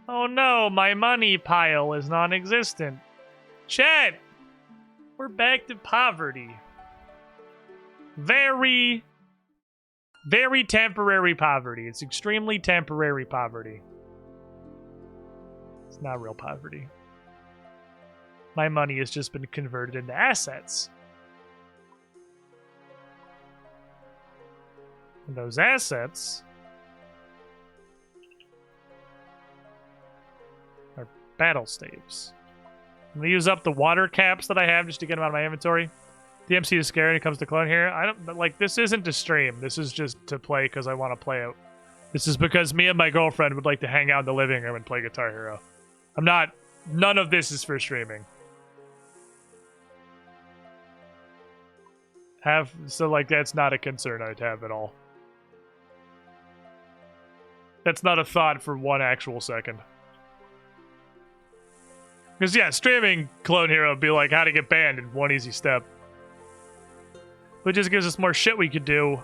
Oh no, my money pile is non-existent. Chat! We're back to poverty. Very temporary poverty. It's extremely temporary poverty. It's not real poverty. My money has just been converted into assets. And those assets are battle staves. I'm gonna use up the water caps that I have just to get them out of my inventory. DMC is scary when it comes to Clone here. This isn't to stream. This is just to play because I want to play it. This is because me and my girlfriend would like to hang out in the living room and play Guitar Hero. None of this is for streaming. That's not a concern I'd have at all. That's not a thought for one actual second. Because, yeah, streaming Clone Hero would be like how to get banned in one easy step. But it just gives us more shit we could do.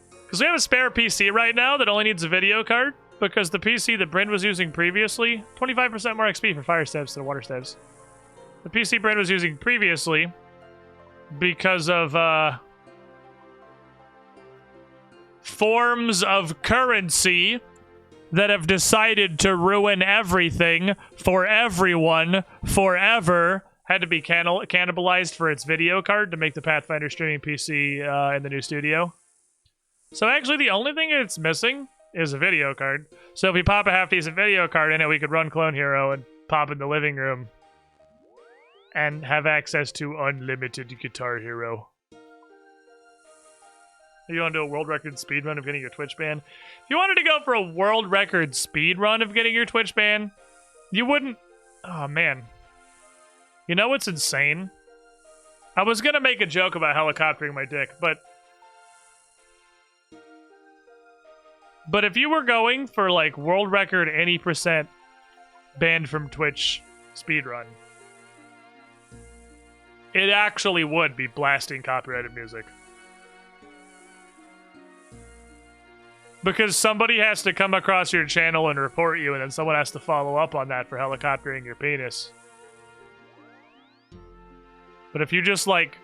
Because we have a spare PC right now that only needs a video card. Because the PC that Bryn was using previously, 25% more XP for fire staves than water staves. The PC Bryn was using previously, because of forms of currency that have decided to ruin everything for everyone forever, had to be cannibalized for its video card to make the Pathfinder streaming PC in the new studio. So actually the only thing it's missing is a video card. So if we pop a half-decent video card in it, we could run Clone Hero and pop in the living room and have access to unlimited Guitar Hero. You want to do a world record speedrun of getting your Twitch ban? If you wanted to go for a world record speedrun of getting your Twitch ban, you wouldn't... Oh, man. You know what's insane? I was going to make a joke about helicoptering my dick, but if you were going for, like, world record any percent banned from Twitch speedrun, it actually would be blasting copyrighted music. Because somebody has to come across your channel and report you, and then someone has to follow up on that for helicoptering your penis. But if you just, like,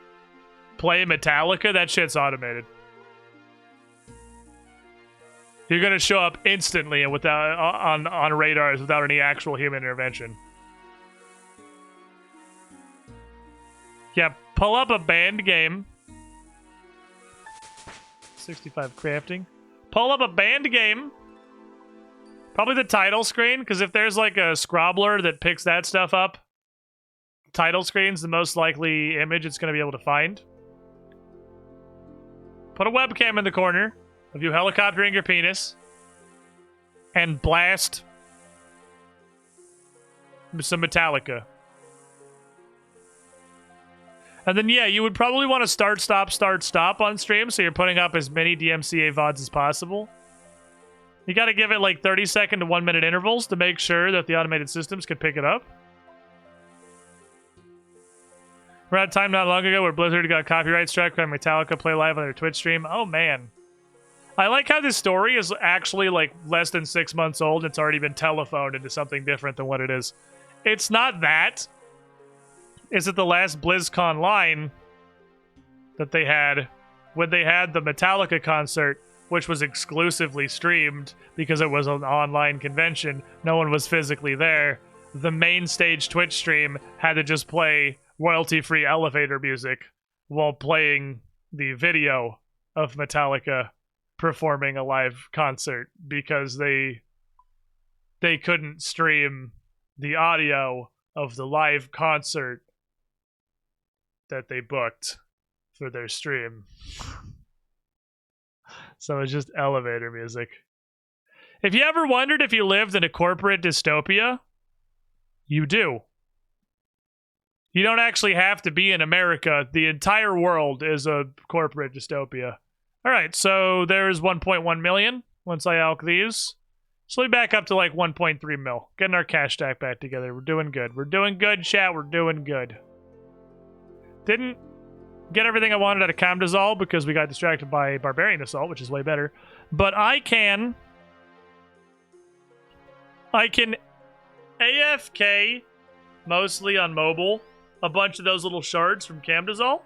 play Metallica, that shit's automated. You're gonna show up instantly and without on radars without any actual human intervention. Yeah, pull up a band game. 65 crafting. Pull up a band game. Probably the title screen, because if there's like a scrobbler that picks that stuff up, title screen's the most likely image it's going to be able to find. Put a webcam in the corner of you helicoptering your penis and blast some Metallica. And then, yeah, you would probably want to start, stop on stream, so you're putting up as many DMCA VODs as possible. You got to give it like 30-second to 1-minute intervals to make sure that the automated systems can pick it up. We're at a time not long ago where Blizzard got copyright struck by Metallica play live on their Twitch stream. Oh, man. I like how this story is actually like less than 6 months old. It's already been telephoned into something different than what it is. It's not that. is at the last BlizzCon line that they had, when they had the Metallica concert, which was exclusively streamed because it was an online convention, no one was physically there. The main stage Twitch stream had to just play royalty-free elevator music while playing the video of Metallica performing a live concert because they couldn't stream the audio of the live concert that they booked for their stream. So it's just elevator music. If you ever wondered if you lived in a corporate dystopia, you do. You don't actually have to be in America. The entire world is a corporate dystopia. All right, so there's 1.1 million once I alk these. So we back up to like 1.3 mil. Getting our cash stack back together. We're doing good. We're doing good, chat. We're doing good. Didn't get everything I wanted out of Comdisol because we got distracted by Barbarian Assault, which is way better. But I can AFK, mostly on mobile, a bunch of those little shards from Comdisol.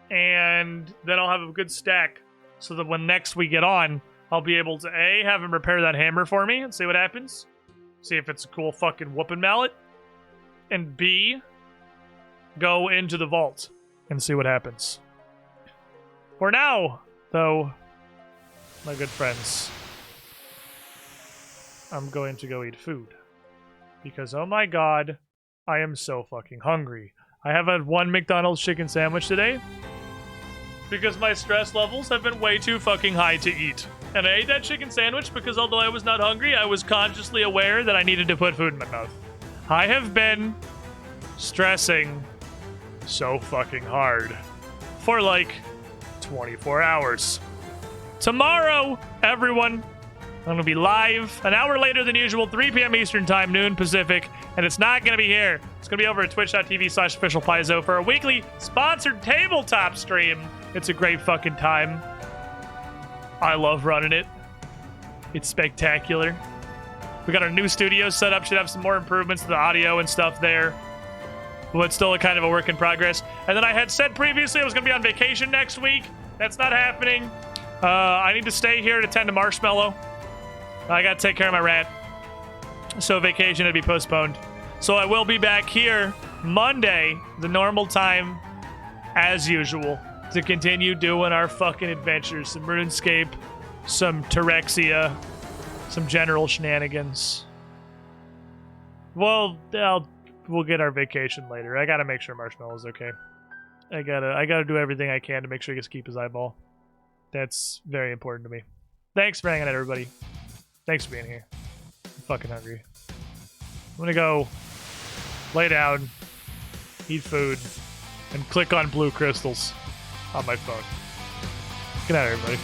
And then I'll have a good stack so that when next we get on, I'll be able to A, have him repair that hammer for me and see what happens. See if it's a cool fucking whooping mallet. And B, go into the vault and see what happens. For now, though, my good friends, I'm going to go eat food. Because, oh my god, I am so fucking hungry. I have had one McDonald's chicken sandwich today because my stress levels have been way too fucking high to eat. And I ate that chicken sandwich because although I was not hungry, I was consciously aware that I needed to put food in my mouth. I have been stressing so fucking hard for like 24 hours. Tomorrow, everyone, I'm going to be live an hour later than usual, 3 p.m. Eastern Time, noon Pacific, and it's not going to be here. It's going to be over at twitch.tv/officialpaizo for a weekly sponsored tabletop stream. It's a great fucking time. I love running it. It's spectacular. We got our new studio set up. Should have some more improvements to the audio and stuff there. But it's still a kind of a work in progress. And then I had said previously I was going to be on vacation next week. That's not happening. I need to stay here to tend to Marshmallow. I got to take care of my rat. So vacation had to be postponed. So I will be back here Monday, the normal time, as usual, to continue doing our fucking adventures. Some RuneScape, some Terexia, some general shenanigans. Well, we'll get our vacation later. I gotta make sure Marshmallow's okay. I gotta do everything I can to make sure he gets to keep his eyeball. That's very important to me. Thanks for hanging out, everybody. Thanks for being here. I'm fucking hungry. I'm gonna go lay down, eat food, and click on blue crystals on my phone. Good night, everybody.